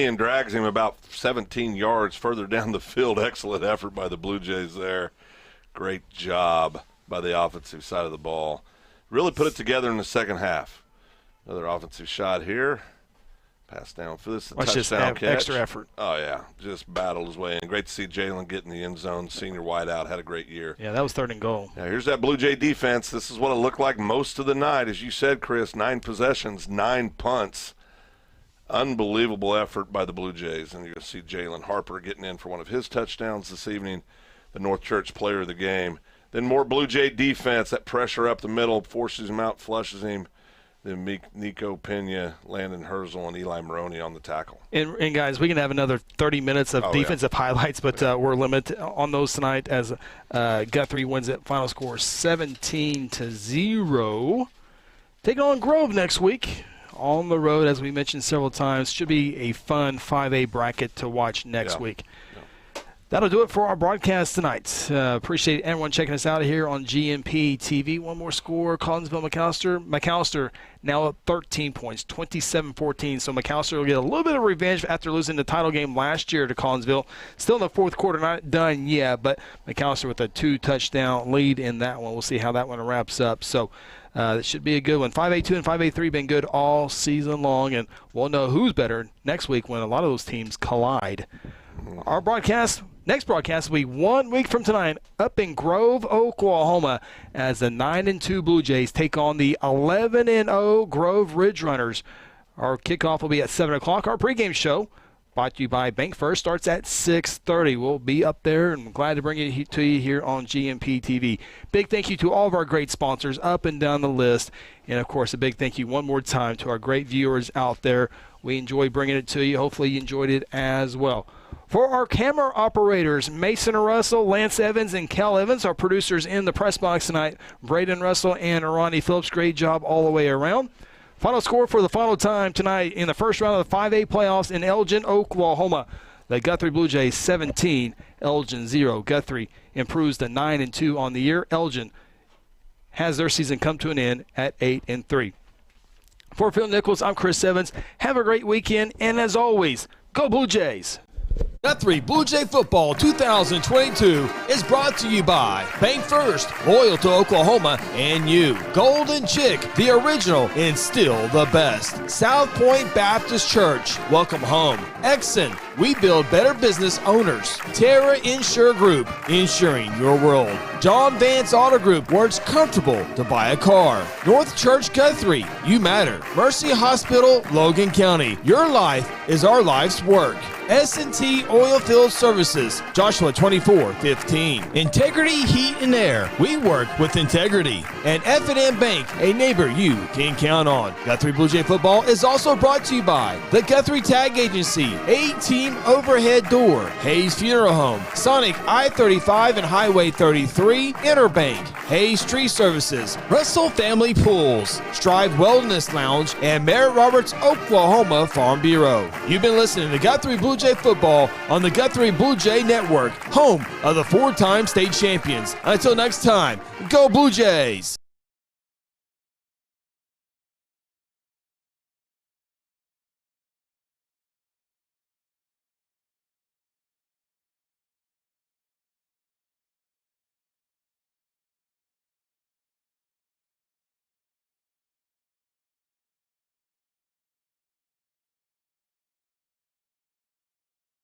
and drags him about 17 yards further down the field. Excellent effort by the Blue Jays there. Great job by the offensive side of the ball. Really put it together in the second half. Another offensive shot here. Pass down for this. Watch this touchdown catch. Extra effort. Oh, yeah. Just battled his way in. Great to see Jalen get in the end zone. Senior wideout. Had a great year. Yeah, that was 3rd and goal. Now, here's that Blue Jay defense. This is what it looked like most of the night. As you said, Chris, 9 possessions, 9 punts. Unbelievable effort by the Blue Jays. And you're going to see Jalen Harper getting in for one of his touchdowns this evening, the North Church player of the game. Then more Blue Jay defense. That pressure up the middle forces him out, flushes him. Then Nico Pena, Landon Herzl, and Eli Maroney on the tackle. And guys, we can have another 30 minutes of defensive highlights, but we're limited on those tonight as Guthrie wins it. Final score 17-0. Taking on Grove next week on the road, as we mentioned several times. Should be a fun 5A bracket to watch next week. That'll do it for our broadcast tonight. Appreciate everyone checking us out here on GMP TV. One more score, Collinsville, McAllister. McAllister now up 13 points, 27-14. So McAllister will get a little bit of revenge after losing the title game last year to Collinsville. Still in the fourth quarter, not done yet, but McAllister with a 2-touchdown lead in that one. We'll see how that one wraps up. So it should be a good one. 5A2 and 5A3 been good all season long, and we'll know who's better next week when a lot of those teams collide. Our next broadcast will be 1 week from tonight up in Grove, Oklahoma, as the 9-2 Blue Jays take on the 11-0 Grove Ridge Runners. Our kickoff will be at 7 o'clock. Our pregame show, brought to you by Bank First, starts at 6:30. We'll be up there, and I'm glad to bring it to you here on GMP TV. Big thank you to all of our great sponsors up and down the list. And, of course, a big thank you one more time to our great viewers out there. We enjoy bringing it to you. Hopefully you enjoyed it as well. For our camera operators, Mason Russell, Lance Evans, and Kel Evans, our producers in the press box tonight, Braden Russell and Ronnie Phillips, great job all the way around. Final score for the final time tonight in the first round of the 5A playoffs in Elgin, Oklahoma. The Guthrie Bluejays 17, Elgin 0. Guthrie improves to 9-2 on the year. Elgin has their season come to an end at 8-3. For Phil Nichols, I'm Chris Evans. Have a great weekend, and as always, go Blue Jays! Guthrie Blue Jay Football 2022 is brought to you by Bank First, loyal to Oklahoma, and you. Golden Chick, the original and still the best. South Point Baptist Church, welcome home. Exxon, we build better business owners. Terra Insure Group, insuring your world. John Vance Auto Group, where it's comfortable to buy a car. North Church Guthrie, you matter. Mercy Hospital, Logan County, your life is our life's work. S&T Oil Field Services, Joshua 24:15. Integrity Heat and Air. We work with integrity. And F&M Bank, a neighbor you can count on. Guthrie Blue Jay football is also brought to you by the Guthrie Tag Agency, A-Team Overhead Door, Hayes Funeral Home, Sonic I-35 and Highway 33, Interbank, Hayes Tree Services, Russell Family Pools, Strive Wellness Lounge, and Merritt Roberts, Oklahoma Farm Bureau. You've been listening to Guthrie Blue Jay football on the Guthrie Blue Jay Network, home of the 4-time state champions. Until next time, go Blue Jays!